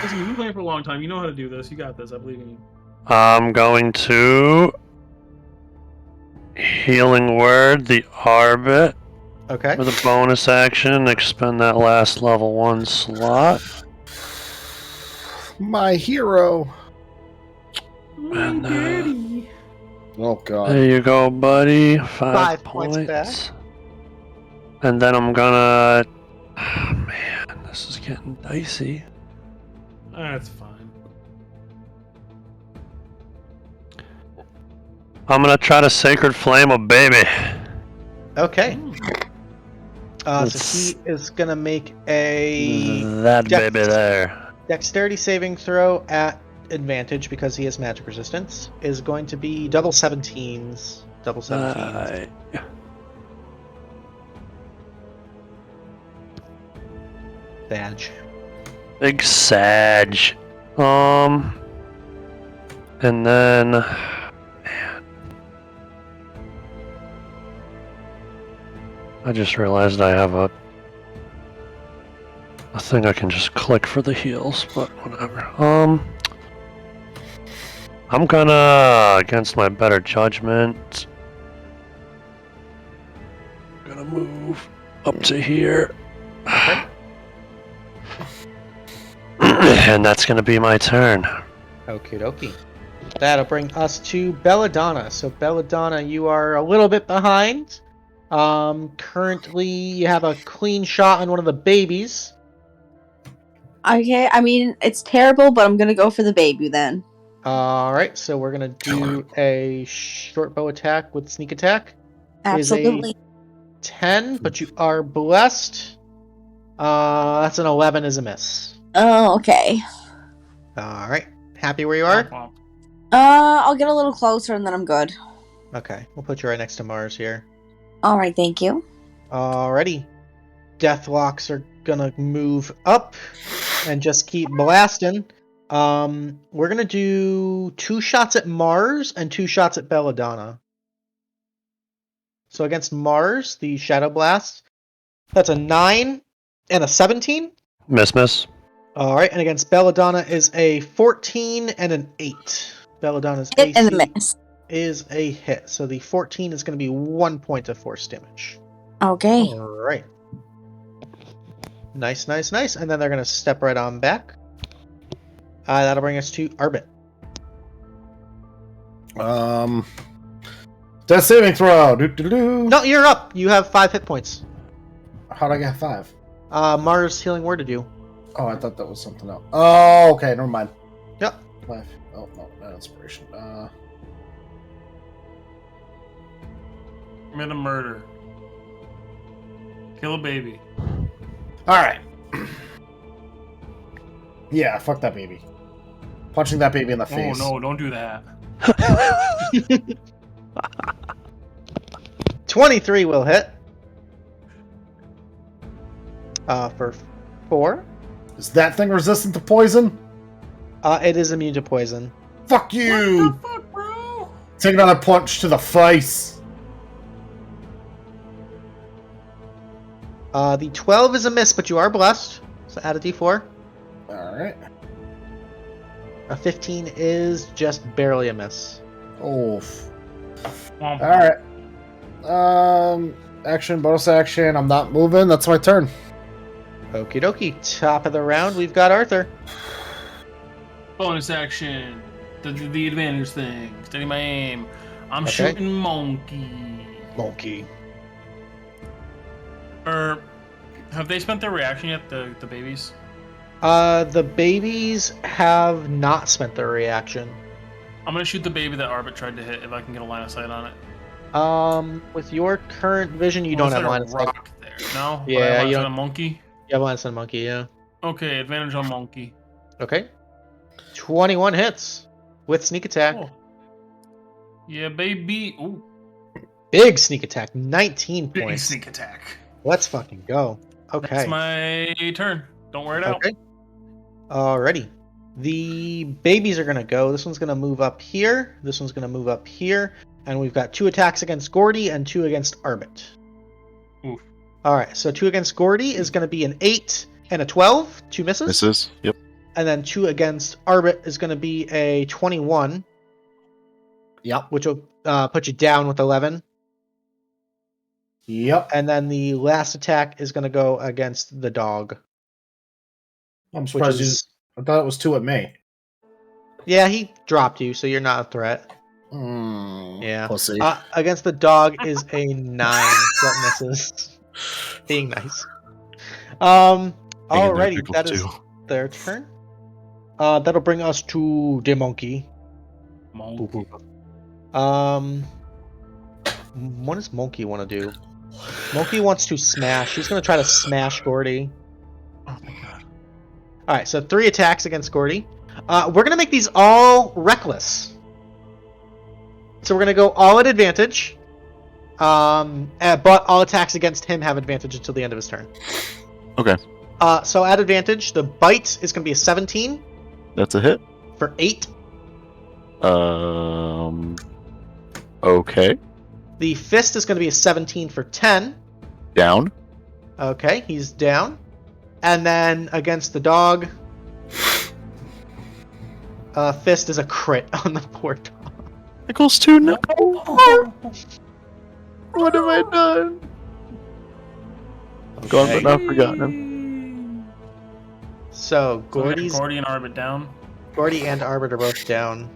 Listen, you've been playing for a long time. You know how to do this. You got this. I believe in you. I'm going to Healing Word the Arbit Okay. with a bonus action, expend that last level 1 slot. My hero. And, Daddy. Oh god. there you go, buddy. 5 points. points back. And then I'm gonna... Oh, man, this is getting dicey. That's fine. I'm gonna try to Sacred Flame a baby. Okay. So It's- he is gonna make a That Dex- baby there. dexterity saving throw at advantage because he has magic resistance. Is going to be double 17s. Double 17s. Badge. Big Sag. And then, man, I just realized I have a thing I can just click for the heals, but whatever. I'm gonna, against my better judgment, gonna move up to here. And that's gonna be my turn. Okie dokie. That'll bring us to Belladonna. So Belladonna, you are a little bit behind. Currently you have a clean shot on one of the babies. Okay, I mean, it's terrible, but I'm gonna go for the baby then. Alright, so we're gonna do a short bow attack with sneak attack. Absolutely. 10, but you are blessed. That's an 11 is a miss. Oh, okay. Alright. Happy where you are? I'll get a little closer and then I'm good. Okay, we'll put you right next to Mars here. Alright, thank you. Alrighty. Deathlocks are gonna move up and just keep blasting. We're gonna do 2 shots at Mars and 2 shots at Belladonna. So against Mars, the Shadow Blast, that's a 9 and a 17. Miss. Alright, and against Belladonna is a 14 and an 8. Belladonna's Hit and a AC miss. is a hit. So the 14 is going to be 1 point of force damage. Okay. Alright. Nice. And then they're going to step right on back. That'll bring us to Arbit. Death saving throw. Doo-doo-doo. No, you're up. You have 5 hit points. How'd I get 5? Mars healing worded you. Oh, I thought that was something else. Oh, okay, never mind. Yep. 5. Oh, no, not inspiration. Commit a murder. Kill a baby. Alright. Yeah, fuck that baby. Punching that baby in the face. Oh no, don't do that. 23 will hit. For 4. Is that thing resistant to poison? It is immune to poison. Fuck you! What the fuck, bro? Take another punch to the face. The 12 is a miss, but you are blessed. So add a d4. Alright. A 15 is just barely a miss. Oof. Alright. Action, bonus action. I'm not moving. That's my turn. Okie dokie. Top of the round, we've got Arthur. Bonus action. The advantage thing. Steady my aim. I'm Okay. shooting monkey. Monkey. Have they spent their reaction yet, the babies? The babies have not spent their reaction. I'm gonna shoot the baby that Arbit tried to hit if I can get a line of sight on it. With your current vision, you don't have line of sight. rock there. No? Yeah, But I have line of you sight don't- on monkey? You have line of sight on monkey, yeah. Okay, advantage on monkey. Okay. 21 hits with sneak attack. Oh. Yeah, baby. Ooh, Big sneak attack, 19 big points. sneak attack. Let's fucking go. Okay. That's my turn. Don't wear it out. Okay. Alrighty. The babies are gonna go. This one's gonna move up here. This one's gonna move up here. And we've got 2 attacks against Gordy and 2 against Arbit. Oof. Alright, so 2 against Gordy is gonna be an 8 and a 12. 2 misses. Misses. Yep. And then 2 against Arbit is gonna be a 21. Yep. Which will put you down with 11. Yep. And then the last attack is gonna go against the dog. I'm Which surprised is... I thought it was 2 at me. Yeah, he dropped you, so you're not a threat. Mm, Yeah. Pussy. Against the dog is a 9 that misses. Being nice. Alrighty, pickles that is too. their turn. That'll bring us to the monkey. Monkey. What does Monkey want to do? Monkey wants to smash. He's gonna try to smash Gordy. Oh my god. Alright, so 3 attacks against Gordy. We're gonna make these all reckless. So we're gonna go all at advantage. But all attacks against him have advantage until the end of his turn. Okay. So at advantage, the bite is gonna be a 17 That's a hit. for 8. Okay. The fist is gonna be a 17 for 10. Down. Okay, he's down. And then against the dog, fist is a crit on the poor dog. Equals 2 no. What have I done? Gone but not forgotten. So Gordy and Arbit down. and Arbit are both down.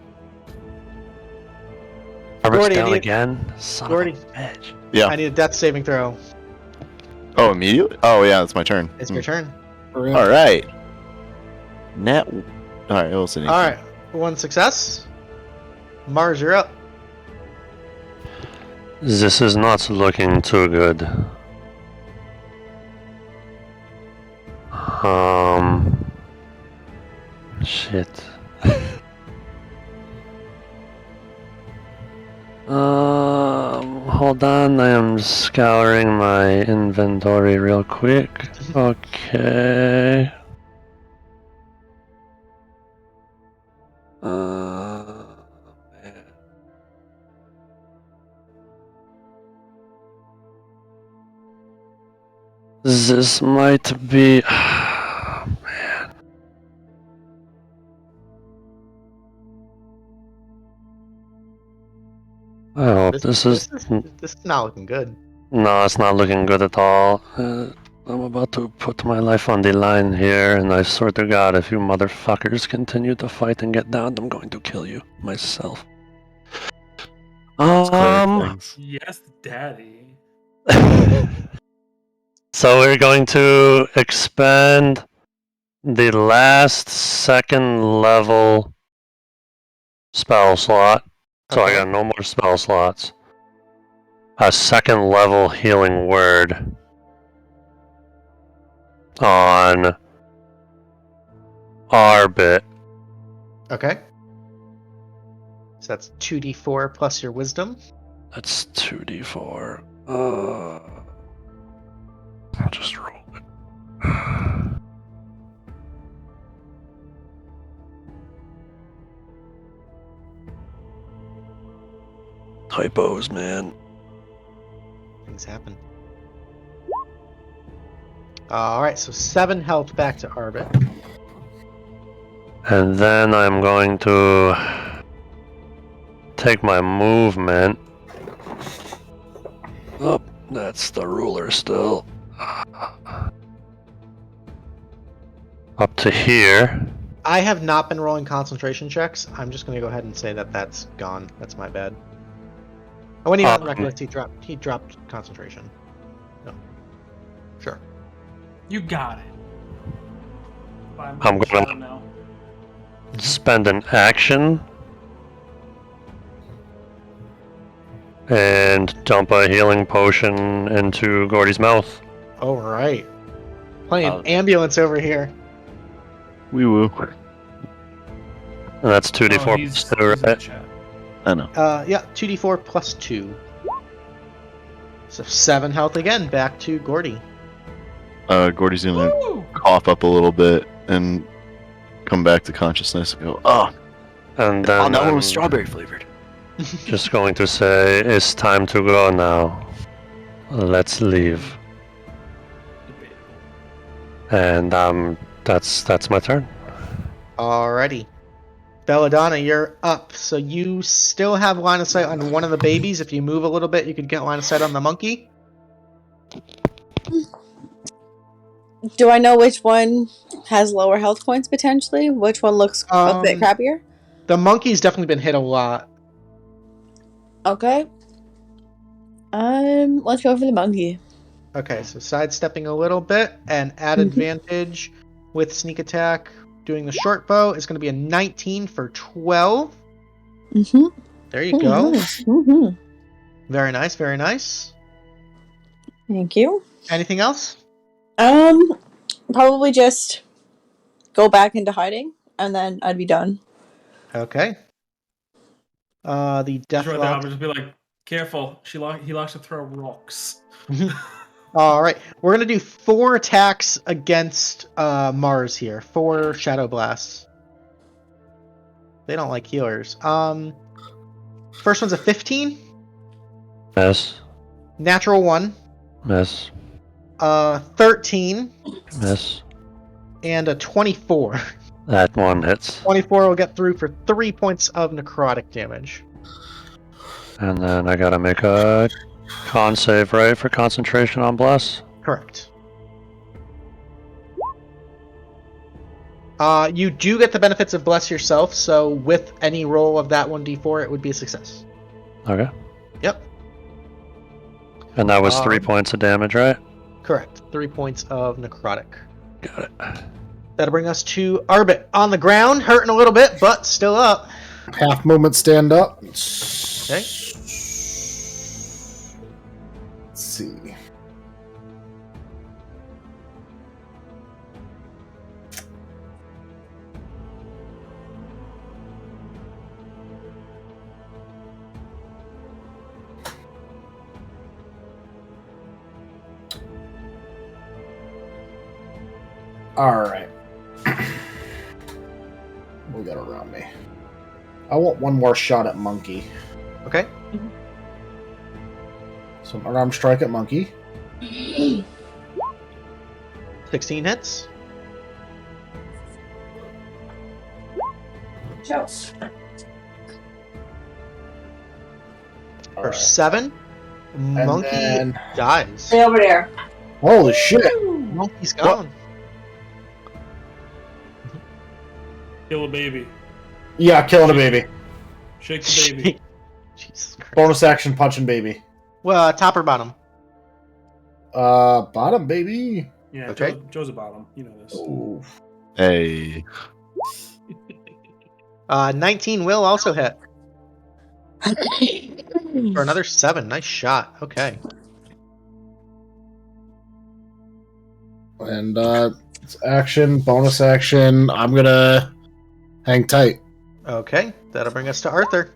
Arbert's Gordy, I down need- again. Son Gordy. of a bitch. Yeah. I need a death saving throw. Oh, immediately? Oh, yeah, it's my turn. It's your turn. All right. All right, we'll see. All right, 1 success. Mars, you're up. This is not looking too good. Shit. Hold on, I am scouring my inventory real quick. Okay. Man. This might be. Man. I hope this is. This is not looking good. No, it's not looking good at all. I'm about to put my life on the line here, and I swear to God, if you motherfuckers continue to fight and get down, I'm going to kill you myself. Yes, daddy. So we're going to expand the last second level spell slot. So I got no more spell slots. A second level healing word. on Arbit. Okay. So that's 2d4 plus your wisdom. That's 2d4. I'll just roll it. Typos, man. Things happen. Alright, so 7 health back to Arbit. And then I'm going to take my movement. Oh, that's the ruler still. Up to here. I have not been rolling concentration checks. I'm just going to go ahead and say that that's gone. That's my bad. I wouldn't even recollect he dropped concentration. No. Sure. You got it. I'm gonna now. spend an action and dump a healing potion into Gordy's mouth. Alright. Playing ambulance over here. Wee woo. And that's 2d4 he's plus 2, in the right? chat. I know. Yeah, 2d4 plus 2. So 7 health again, back to Gordy. Gordy's gonna Woo! cough up a little bit and come back to consciousness and go, oh, And that then one I'm was strawberry flavored. just going to say, it's time to go now. Let's leave. And that's my turn. Alrighty. Belladonna, you're up. So you still have line of sight on one of the babies. If you move a little bit, you could get line of sight on the monkey. Do I know which one has lower health points potentially? Which one looks a bit crappier? The monkey's definitely been hit a lot. Okay. Let's go for the monkey. Okay, so sidestepping a little bit and add advantage with sneak attack. Doing the short bow is going to be a 19 for 12. There you go. Nice. Very nice, very nice. Thank you. Anything else? Probably just go back into hiding, and then I'd be done. Okay. The Just right there, I'm deathlock. just be like, careful. He likes to throw rocks. All right, we're gonna do 4 attacks against Mars here. 4 shadow blasts. They don't like healers. First one's a 15. Miss. Natural 1. Miss. 13. Miss. And a 24. That one hits. 24 will get through for 3 points of necrotic damage. And then I gotta make a con save, right, for concentration on bless? Correct. You do get the benefits of bless yourself, so with any roll of that 1d4, it would be a success. Okay. Yep. And that was 3 points of damage, right? Correct. 3 points of necrotic. Got it. That'll bring us to Arbit on the ground, hurting a little bit, but still up. Half movement, stand up. Okay. Let's see. All right. We got around me. I want one more shot at monkey. Okay. So unarmed strike at monkey. 16 hits. For 7, monkey then- dies. Stay over there. Holy shit! Monkey's gone. Kill a baby. Yeah, killing a baby. Shake the baby. Jesus Christ. Bonus action punching baby. Well, top or bottom? Bottom baby. Yeah, Okay. Joe's a bottom. You know this. Ooh. Hey. 19 will also hit. For another 7. Nice shot. Okay. And it's action, bonus action. I'm gonna hang tight. Okay, that'll bring us to Arthur.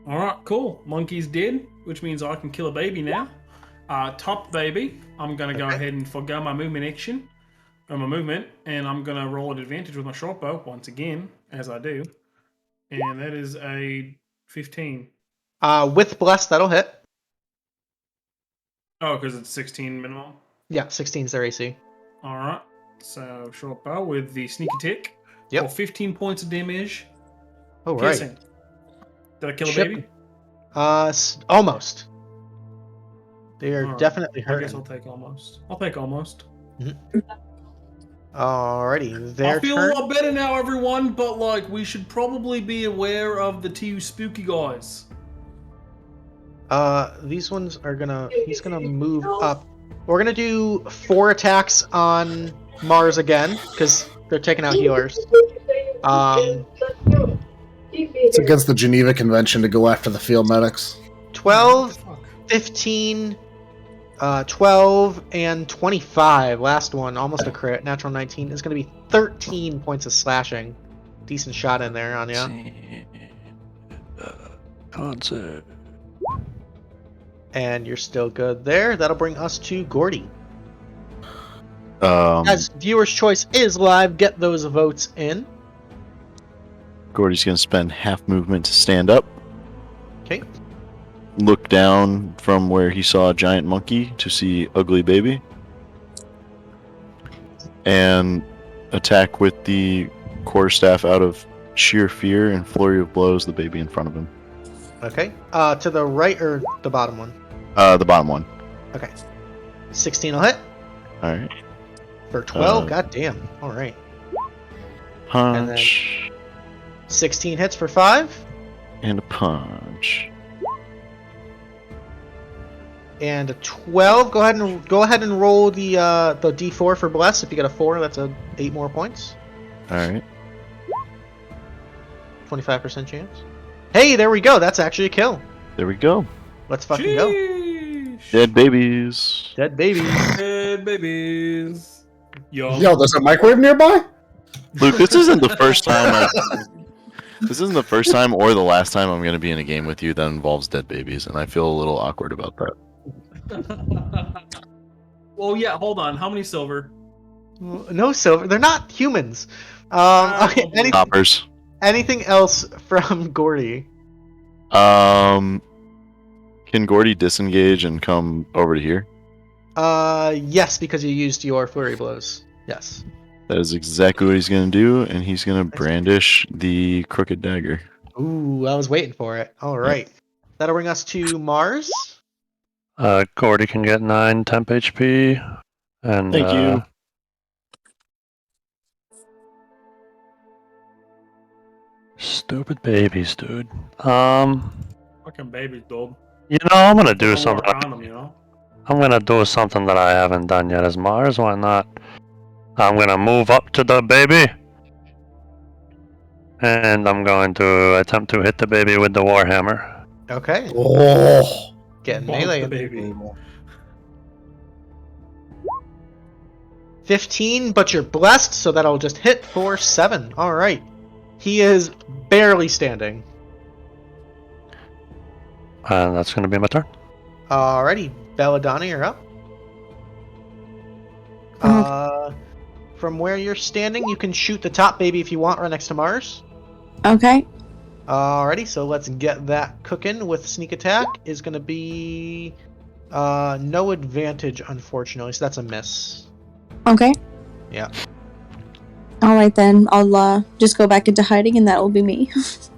All right, cool. Monkey's dead, which means I can kill a baby now. Top baby. I'm gonna go ahead and forgo my movement action, or my movement, and I'm gonna roll an advantage with my short bow once again, as I do, and that is a 15. With bless, that'll hit. Oh, because it's 16 minimum. Yeah, 16's their AC. All right. So short bow with the sneak attack. Yep. For 15 points of damage. Oh, Piercing. right. Did I kill a Ship- baby? Almost. They are Alright, definitely I guess hurting. I'll take almost. I'll take almost. Alrighty, their I feel turn. a lot better now, everyone, but like we should probably be aware of the two spooky guys. These ones are gonna. He's gonna move up. We're gonna do 4 attacks on Mars again because they're taking out healers. It's against the Geneva Convention to go after the field medics. 12, 15, 12, and 25. Last one, almost a crit. Natural 19 is gonna be 13 points of slashing. Decent shot in there on ya. Concert. And you're still good there. That'll bring us to Gordy. Um, As viewer's choice is live, get those votes in. Gordy's going to spend half movement to stand up. Okay. Look down from where he saw a giant monkey to see ugly baby. And attack with the quarterstaff out of sheer fear and flurry of blows the baby in front of him. Okay. To the right or the bottom one? The bottom one. Okay. 16 will hit. Alright. For 12, goddamn. Alright. Punch. 16 hits for 5. And a punch. And a 12. Go ahead and roll the D4 for bless. If you get a 4, that's 8 more points. Alright. 25% chance. Hey, there we go. That's actually a kill. There we go. Let's fucking go. Sheesh. Dead babies. Dead baby. Dead babies. Yo, there's a microwave nearby? Luke, this isn't the first time this isn't the first time or the last time I'm going to be in a game with you that involves dead babies, and I feel a little awkward about that. Well, yeah, hold on. How many silver? No silver. They're not humans. Okay. Toppers. Anything else from Gordy? Can Gordy disengage and come over to here? Yes, because you used your flurry blows. Yes. That is exactly what he's going to do, and he's going to brandish the crooked dagger. Ooh, I was waiting for it. All right. That'll bring us to Mars. Gordy can get 9 temp HP. And, Thank you. Stupid babies, dude. Fucking babies, dog. You know, I'm gonna do Don't something. work on them, you know? I'm gonna do something that I haven't done yet as Mars. Why not? I'm gonna move up to the baby. And I'm going to attempt to hit the baby with the Warhammer. Okay. Oh. Getting Bonk melee. the baby. 15, but you're blessed, so that'll just hit for 7. All right. He is barely standing. And that's gonna be my turn. Alrighty, Belladonna, you're up. From where you're standing, you can shoot the top baby if you want, right next to Mars. Okay. Alrighty, so let's get that cooking with sneak attack. Is going to be no advantage, unfortunately, so that's a miss. Okay. Yeah. Alright then, I'll just go back into hiding and that will be me.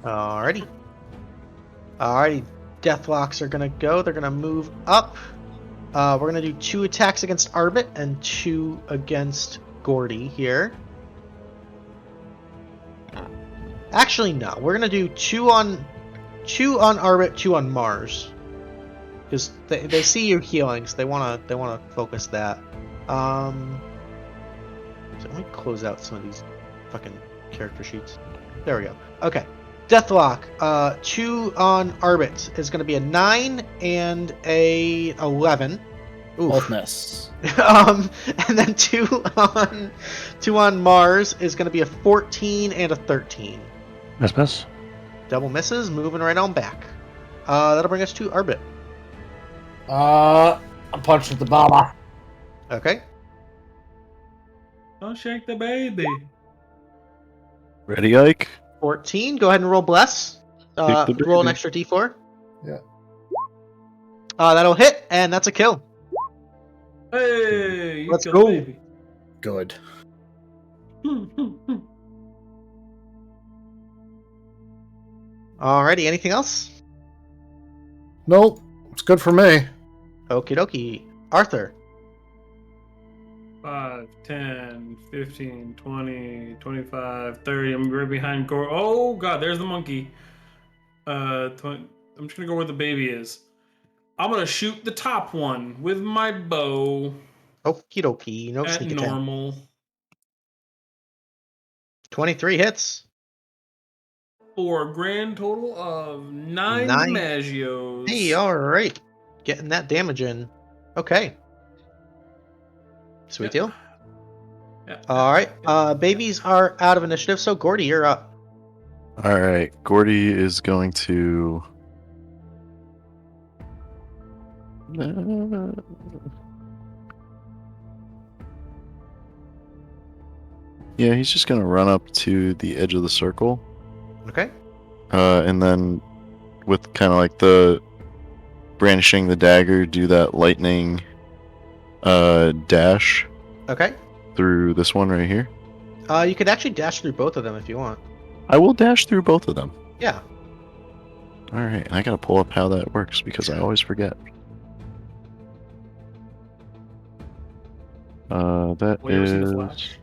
Alrighty. Alrighty, Deathlocks are going to go. They're going to move up. We're going to do 2 attacks against Arbit and 2 against Gordy here. Actually, no. We're going to do 2 on Arbit, 2 on Mars. Because they see you healing, so they want to focus that. So let me close out some of these fucking character sheets. There we go. Okay. Deathlock. 2 on Arbit is going to be a 9 and a 11. Oof. Both miss. And then two on Mars is going to be a 14 and a 13. Miss. Double misses, moving right on back. That'll bring us to Arbit. I punched at the baba. Okay. Don't shake the baby. Ready, Ike? 14. Go ahead and roll bless. Take the Roll an baby. extra d4. Yeah. That'll hit, and that's a kill. Hey, you Let's killed go. the baby. Good. Alrighty, anything else? Nope. It's good for me. Okie dokie. Arthur. 5, 10, 15, 20, 25, 30. I'm right behind Gordy. Oh, God, there's the monkey. 20, I'm just going to go where the baby is. I'm going to shoot the top one with my bow Okie dokie. No at sneak attack. normal. 23 hits. For a grand total of 9 Nine. DiMaggios. Hey, alright. Getting that damage in. Okay. Sweet deal. Yeah. Alright. Babies are out of initiative, so Gordy, you're up. All right, Gordy is going to. Yeah, he's just gonna run up to the edge of the circle, Okay. and then with kind of like the brandishing the dagger, do that lightning dash Okay. through this one right here. You could actually dash through both of them if you want. I will dash through both of them. Yeah. All right, I gotta pull up how that works because I always forget. That Will you ever see the is. Flash?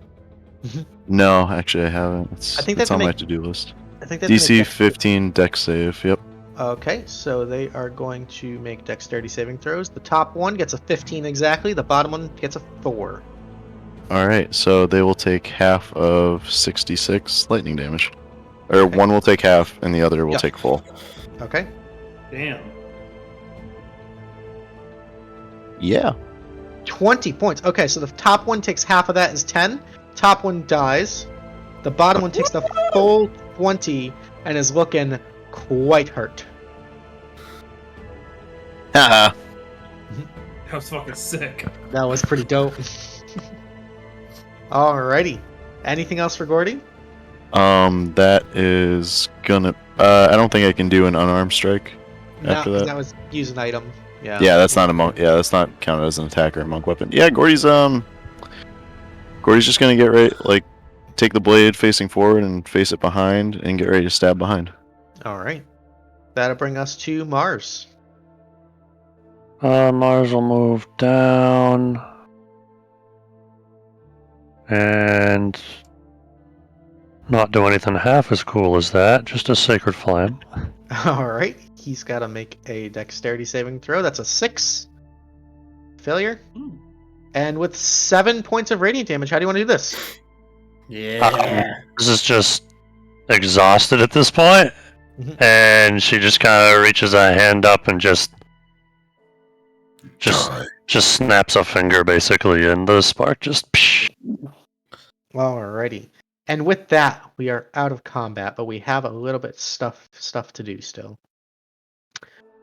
No, actually, I haven't. It's, I think it's that's on my make- to-do list. I think that's DC 15 dex save. Yep. Okay, so they are going to make dexterity saving throws. The top one gets a 15 exactly. The bottom one gets a 4. All right, so they will take half of 66 lightning damage, or Okay. one will take half and the other will Yeah. take full. Okay. Damn. Yeah. 20 points. Okay, so the top one takes half of that is 10. Top one dies. The bottom one takes the full 20 and is looking quite hurt. Haha. That was fucking sick. That was pretty dope. Alrighty. Anything else for Gordy? That is gonna. I don't think I can do an unarmed strike after No, that. that was use an item. Yeah. Yeah, that's not a monk. Yeah, that's not counted as an attack or a monk weapon. Yeah, Gordy's just gonna get ready, like, take the blade facing forward and face it behind, and get ready to stab behind. Alright. That'll bring us to Mars. Mars will move down. And not do anything half as cool as that, just a sacred flame. Alright. He's got to make a dexterity saving throw. That's a 6. Failure. Hmm. And with 7 points of radiant damage, how do you want to do this? This is just exhausted at this point, Mhm. and she just kind of reaches a hand up and just snaps a finger basically, and the spark just. Psh. Alrighty. And with that, we are out of combat, but we have a little bit stuff to do still.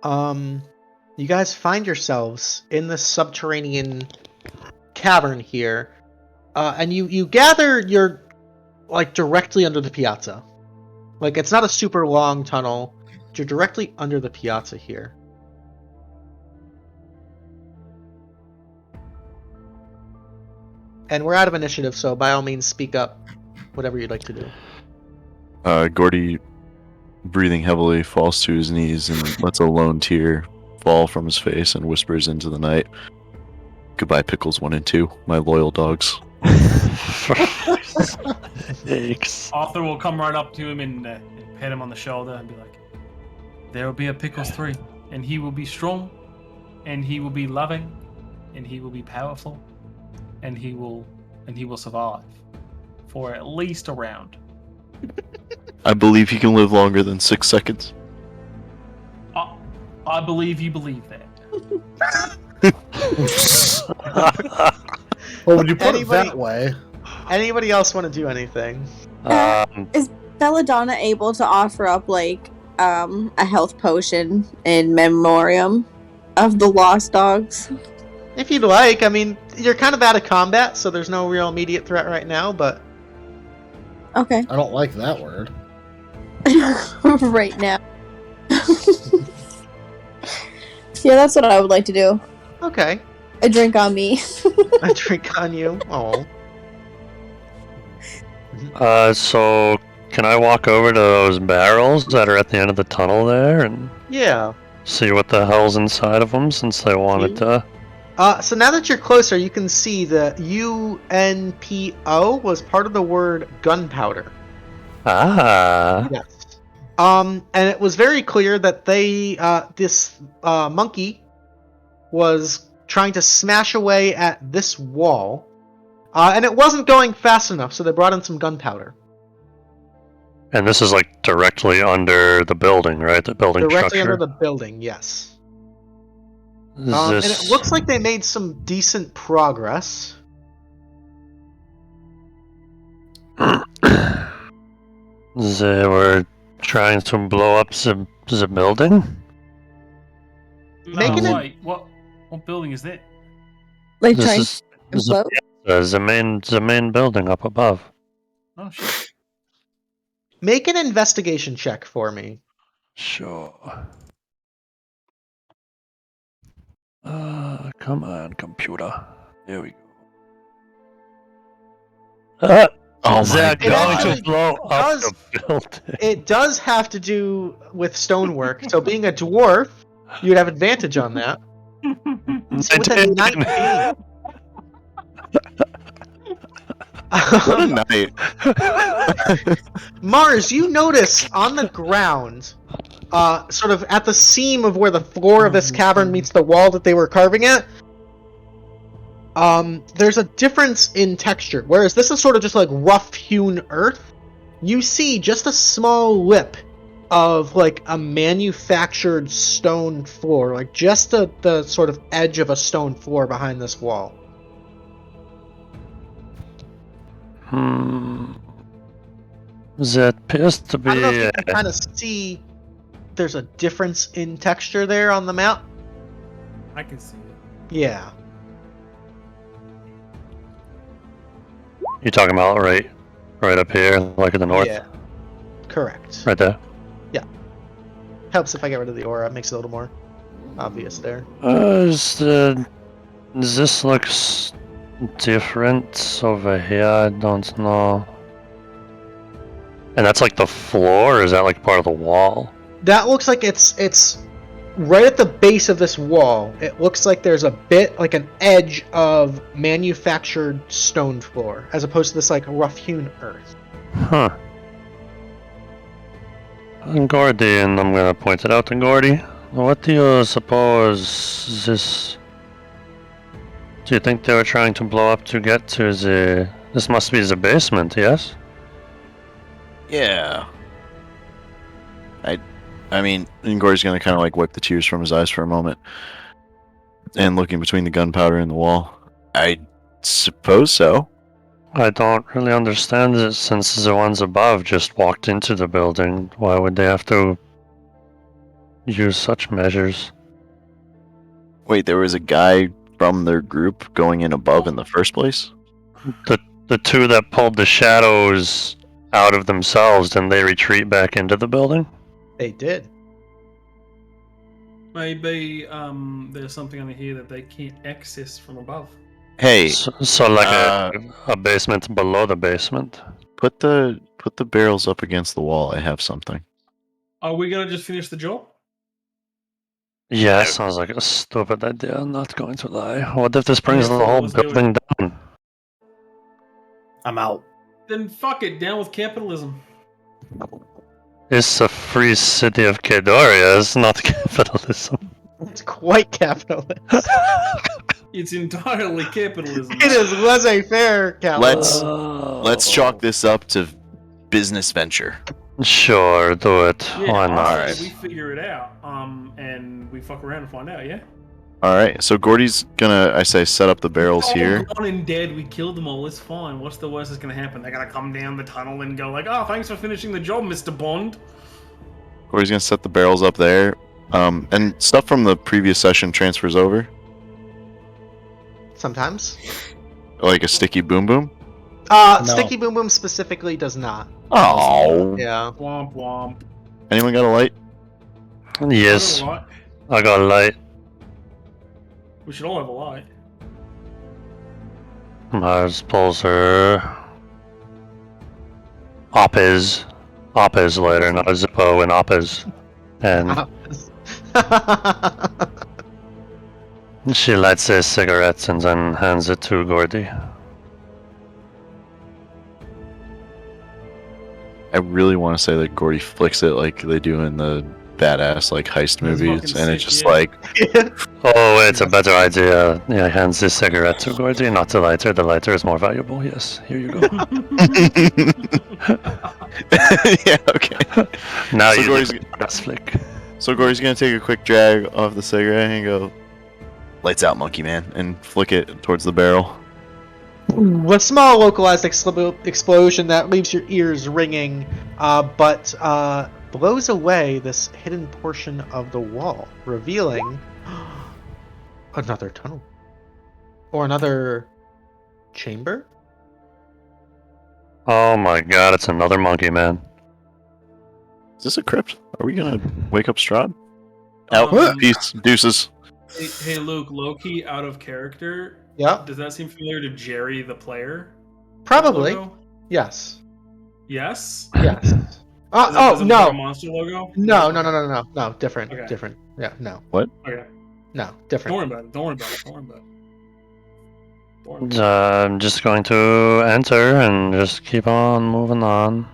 You guys find yourselves in this subterranean cavern here, and you gather you're like directly under the piazza. Like, it's not a super long tunnel. You're directly under the piazza here. And we're out of initiative, so by all means, speak up. Whatever you'd like to do. Gordy, breathing heavily, falls to his knees and lets a lone tear fall from his face and whispers into the night, "Goodbye, Pickles 1 and 2, my loyal dogs." Yikes. Arthur will come right up to him and pat him on the shoulder and be like, "There will be a Pickles 3, and he will be strong, and he will be loving, and he will be powerful, and he will survive for at least a round." I believe he can live longer than 6 seconds. I believe you believe that. Well, when you put Anybody- it that way, Anybody else want to do anything? Is Belladonna able to offer up like a health potion in memoriam of the lost dogs? If you'd like. I mean, you're kind of out of combat, so there's no real immediate threat right now, but... Okay. I don't like that word. Right now. Yeah, that's what I would like to do. Okay. A drink on me. A drink on you. Oh. So can I walk over to those barrels that are at the end of the tunnel there and Yeah. see what the hell's inside of them since they wanted to? So now that you're closer, you can see the UNPO was part of the word gunpowder. Ah. Yes. And it was very clear that they, this monkey was trying to smash away at this wall. And it wasn't going fast enough, so they brought in some gunpowder. And this is like directly under the building, right? The building Directly structure. under the building, yes. Is And this... it looks like they made some decent progress. They were trying to blow up the building? Making it- Wait, what building is that? Like This trying is to float? the main building up above. Oh shit. Make an investigation check for me. Sure. Come on, computer. There we go. Oh They're my going God. to blow up does- the building. It does have to do with stonework, so being a dwarf, you'd have advantage on that. So with a 19. What a night. Mars, you notice on the ground, sort of at the seam of where the floor of this cavern meets the wall that they were carving at, there's a difference in texture. Whereas this is sort of just like rough-hewn earth, you see just a small lip of like a manufactured stone floor, like just the sort of edge of a stone floor behind this wall. That appears to be. I don't know if you can kind of see there's a difference in texture there on the map. I can see it. Yeah. You're talking about right up here, like in the north, Yeah. Correct. right there. Helps if I get rid of the aura. It makes it a little more obvious there. This looks different over here. I don't know. And that's like the floor, or is that like part of the wall? That looks like it's right at the base of this wall. It looks like there's a bit, like an edge of manufactured stone floor, as opposed to this like rough-hewn earth. Huh. And Gordy, and I'm gonna point it out to Gordy. What do you suppose this... Do you think they were trying to blow up to get to the... This must be the basement, yes? Yeah. I mean, and Gordy's gonna kind of like wipe the tears from his eyes for a moment, and looking between the gunpowder and the wall. I suppose so. I don't really understand it since the ones above just walked into the building. Why would they have to use such measures? Wait, there was a guy from their group going in above in the first place? The two that pulled the shadows out of themselves, then they retreat back into the building? They did. Maybe there's something under here that they can't access from above. Hey, So like a basement below the basement? put the barrels up against the wall. I have something. Are we gonna just finish the job? Yeah, sounds like a stupid idea, I'm not going to lie. What if this brings Yeah, the whole let's do it. building down? I'm out. Then fuck it, down with capitalism. It's a free city of Kedoria, it's not capitalism. It's quite capitalist. It's entirely capitalism. It is laissez-faire capitalism. Let's chalk this up to business venture. Sure, do it. Yeah, Why not? honestly, we figure it out, and we fuck around and find out, yeah? All right, so Gordy's gonna, I say, set up the barrels All here. gone and dead. We killed them all. It's fine. What's the worst that's gonna happen? They're gonna come down the tunnel and go like, "Oh, thanks for finishing the job, Mr. Bond." Gordy's gonna set the barrels up there, and stuff from the previous session transfers over, Sometimes. like a sticky boom boom. No. Sticky Boom Boom specifically does not. Oh, Yeah. Womp womp. anyone got a light? Yes, I got a light. I got a light. We should all have a light. Mars pulls her Oppiz lighter, not a Zippo, an Oppiz. And she lights a cigarette and then hands it to Gordy. I really want to say that Gordy flicks it like they do in the badass like heist movies, and it's just like, Oh, it's a better idea. Yeah, hands the cigarette to Gordy, not the lighter. The lighter is more valuable. Yes, here you go. yeah, okay. Now So you Gordy's- do the best flick. So Gordy's gonna take a quick drag off the cigarette and go, "Lights out, monkey man," and flick it towards the barrel. With small localized explosion that leaves your ears ringing, but blows away this hidden portion of the wall, revealing another tunnel. Or another chamber? Oh my god, it's another monkey man. Is this a crypt? Are we gonna wake up Strahd? Out. Peace. Deuces. Hey, Luke, low-key out of character. Yeah. Does that seem familiar to Jerry the player? Probably. Logo? Yes. Yes? Yes. Does it look no. like a monster logo? No. Different. Okay. Different. Yeah, no. Okay. No, Don't different. worry about it. Don't worry about it. Don't worry about it. Don't worry about it. I'm just going to enter and just keep on moving on.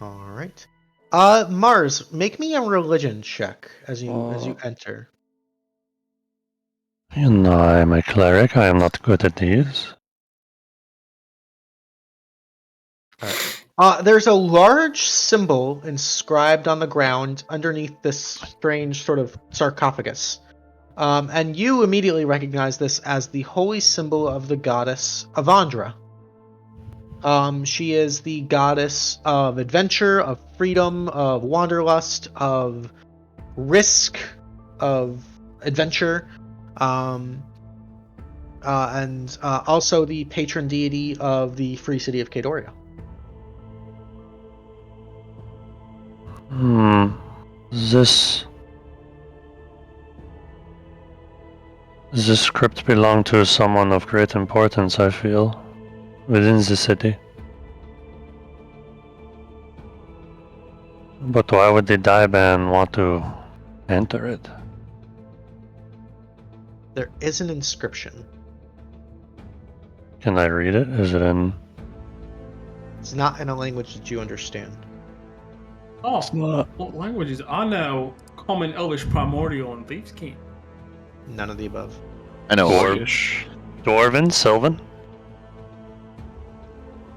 Alright. Mars, make me a religion check as you enter. You know, I'm a cleric. I am not good at these. There's a large symbol inscribed on the ground underneath this strange sort of sarcophagus. And you immediately recognize this as the holy symbol of the goddess Avandra. She is the goddess of adventure, of freedom, of wanderlust, of risk, of adventure, and also the patron deity of the free city of Kadoria. This crypt belong to someone of great importance, I feel, within the city. But why would the Daiban want to enter it? There is an inscription. Can I read it? Is it in... It's not in a language that you understand. Oh, what languages? I know Common, Elvish, Primordial, and Thieves' King. None of the above. I know. Orcish. Dwarven? Sylvan?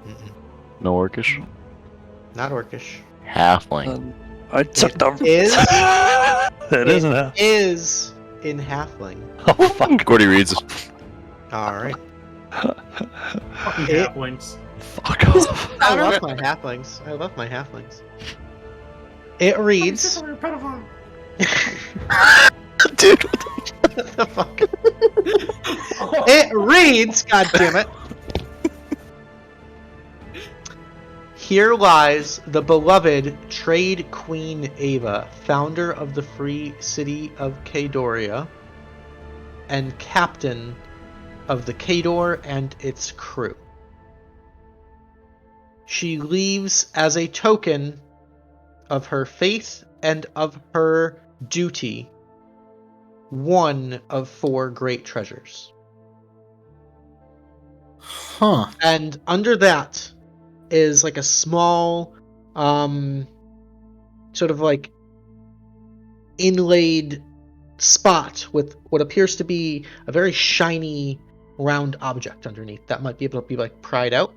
Mm-mm. No Orcish. Not Orcish. Halfling. I took the... Is It isn't it? is in halfling. Oh, fuck. Gordy reads. All right. Fucking It- halflings. Fuck off. I love my halflings. It reads. Dude, What the fuck? It reads. God damn it. Here lies the beloved Trade Queen Ava, founder of the free city of Kadoria, and captain of the Kador and its crew. She leaves as a token of her faith and of her duty one of 4 great treasures. Huh. And under that is like a small sort of like inlaid spot with what appears to be a very shiny round object underneath that might be able to be like pried out.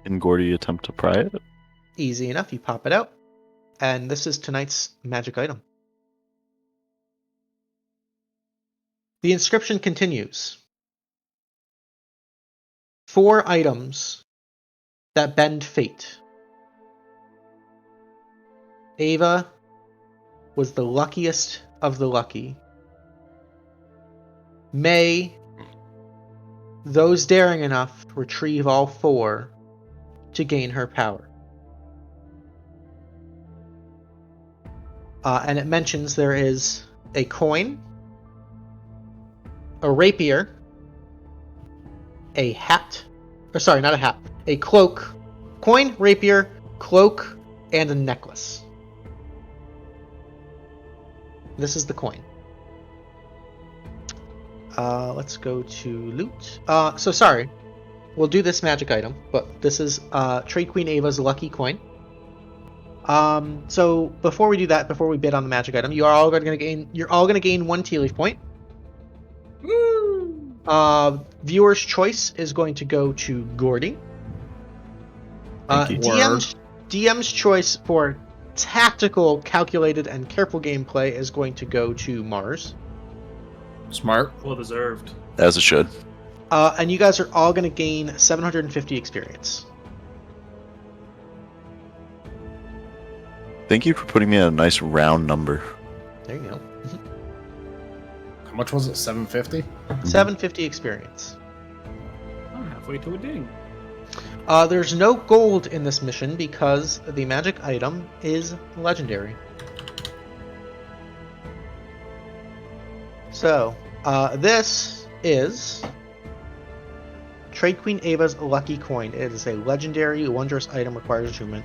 Can Gordy attempt to pry it? Easy enough, you pop it out. And this is tonight's magic item. The inscription continues. 4 items that bend fate. Ava was the luckiest of the lucky. May those daring enough retrieve all 4 to gain her power. And it mentions there is a coin, a rapier, a hat, or sorry, not a hat, a cloak, coin, rapier, cloak, and a necklace. This is the coin. Let's go to loot. So sorry, we'll do this magic item, but this is Trade Queen Ava's lucky coin. So before we do that, before we bid on the magic item, you're all gonna gain 1 Tealeaf point. Woo! Viewer's choice is going to go to Gordy. DM's choice for tactical, calculated, and careful gameplay is going to go to Mars. Smart. Well deserved. As it should. And you guys are all going to gain 750 experience. Thank you for putting me at a nice round number. There you go. How much was it? 750? 750 experience. I'm halfway to a ding. There's no gold in this mission because the magic item is legendary. So, this is Trade Queen Ava's lucky coin. It is a legendary, wondrous item, requires attunement.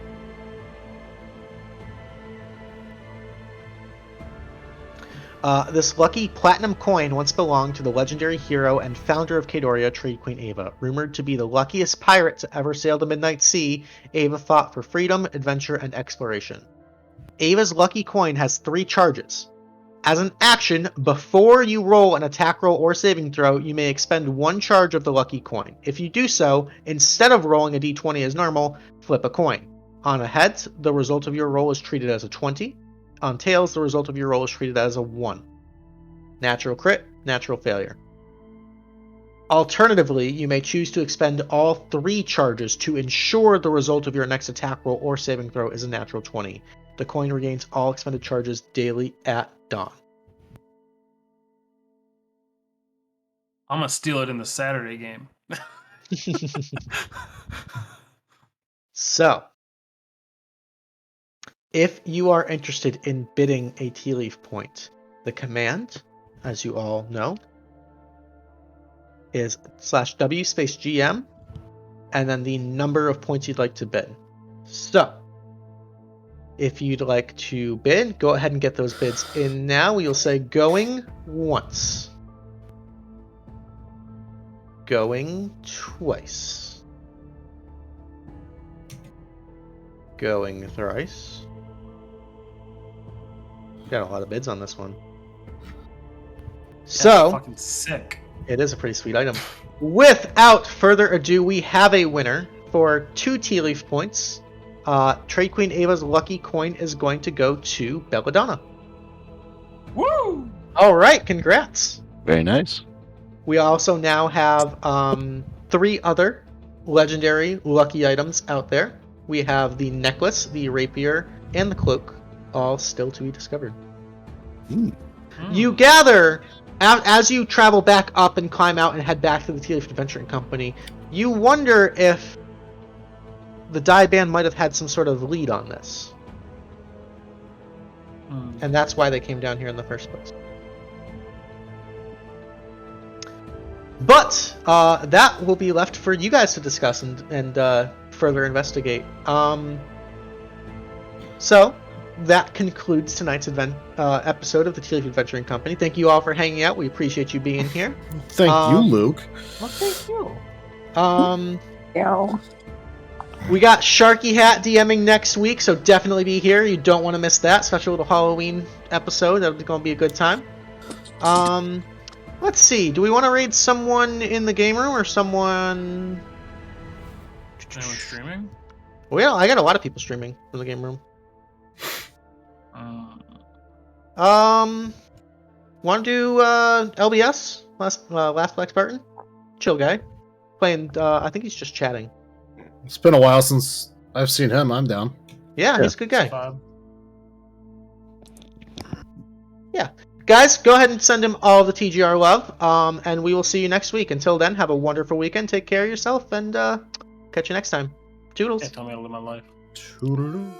This lucky platinum coin once belonged to the legendary hero and founder of Kadoria, Trade Queen Ava. Rumored to be the luckiest pirate to ever sail the Midnight Sea, Ava fought for freedom, adventure, and exploration. Ava's lucky coin has 3 charges. As an action, before you roll an attack roll or saving throw, you may expend 1 charge of the lucky coin. If you do so, instead of rolling a d20 as normal, flip a coin. On a heads, the result of your roll is treated as a 20. On tails, the result of your roll is treated as a 1. Natural crit, natural failure. Alternatively, you may choose to expend all 3 charges to ensure the result of your next attack roll or saving throw is a natural 20. The coin regains all expended charges daily at dawn. I'm gonna steal it in the Saturday game. So, if you are interested in bidding a Tealeaf point, the command, as you all know, is /w space GM, and then the number of points you'd like to bid. So, if you'd like to bid, go ahead and get those bids in now. We'll say going once. Going twice. Going thrice. Got a lot of bids on this one. That's So, fucking sick. it is a pretty sweet item. Without further ado, we have a winner for 2 Tealeaf points. Trade Queen Ava's lucky coin is going to go to Belladonna. Woo! All right, congrats. Very nice. We also now have 3 other legendary lucky items out there. We have the necklace, the rapier, and the cloak, all still to be discovered. You gather, as you travel back up and climb out and head back to the Tealeaf Adventuring Company, you wonder if the Dye Band might have had some sort of lead on this. And that's why they came down here in the first place. But that will be left for you guys to discuss and further investigate. So that concludes tonight's episode of the Tealeaf Adventuring Company. Thank you all for hanging out. We appreciate you being here. Thank you, Luke. Well, thank you. Yeah. We got Sharky Hat DMing next week, so definitely be here. You don't want to miss that. Special little Halloween episode. That's going to be a good time. Let's see. Do we want to raid someone in the game room or someone... Anyone streaming? Well, I got a lot of people streaming in the game room. Want to do LBS? Last Black Spartan? Chill guy. Playing, I think he's just chatting. It's been a while since I've seen him. I'm down. Yeah, he's a good guy. Fab. Yeah. Guys, go ahead and send him all the TGR love, and we will see you next week. Until then, have a wonderful weekend, take care of yourself, and catch you next time. Toodles. Can't tell me how to live my life. Toodaloo.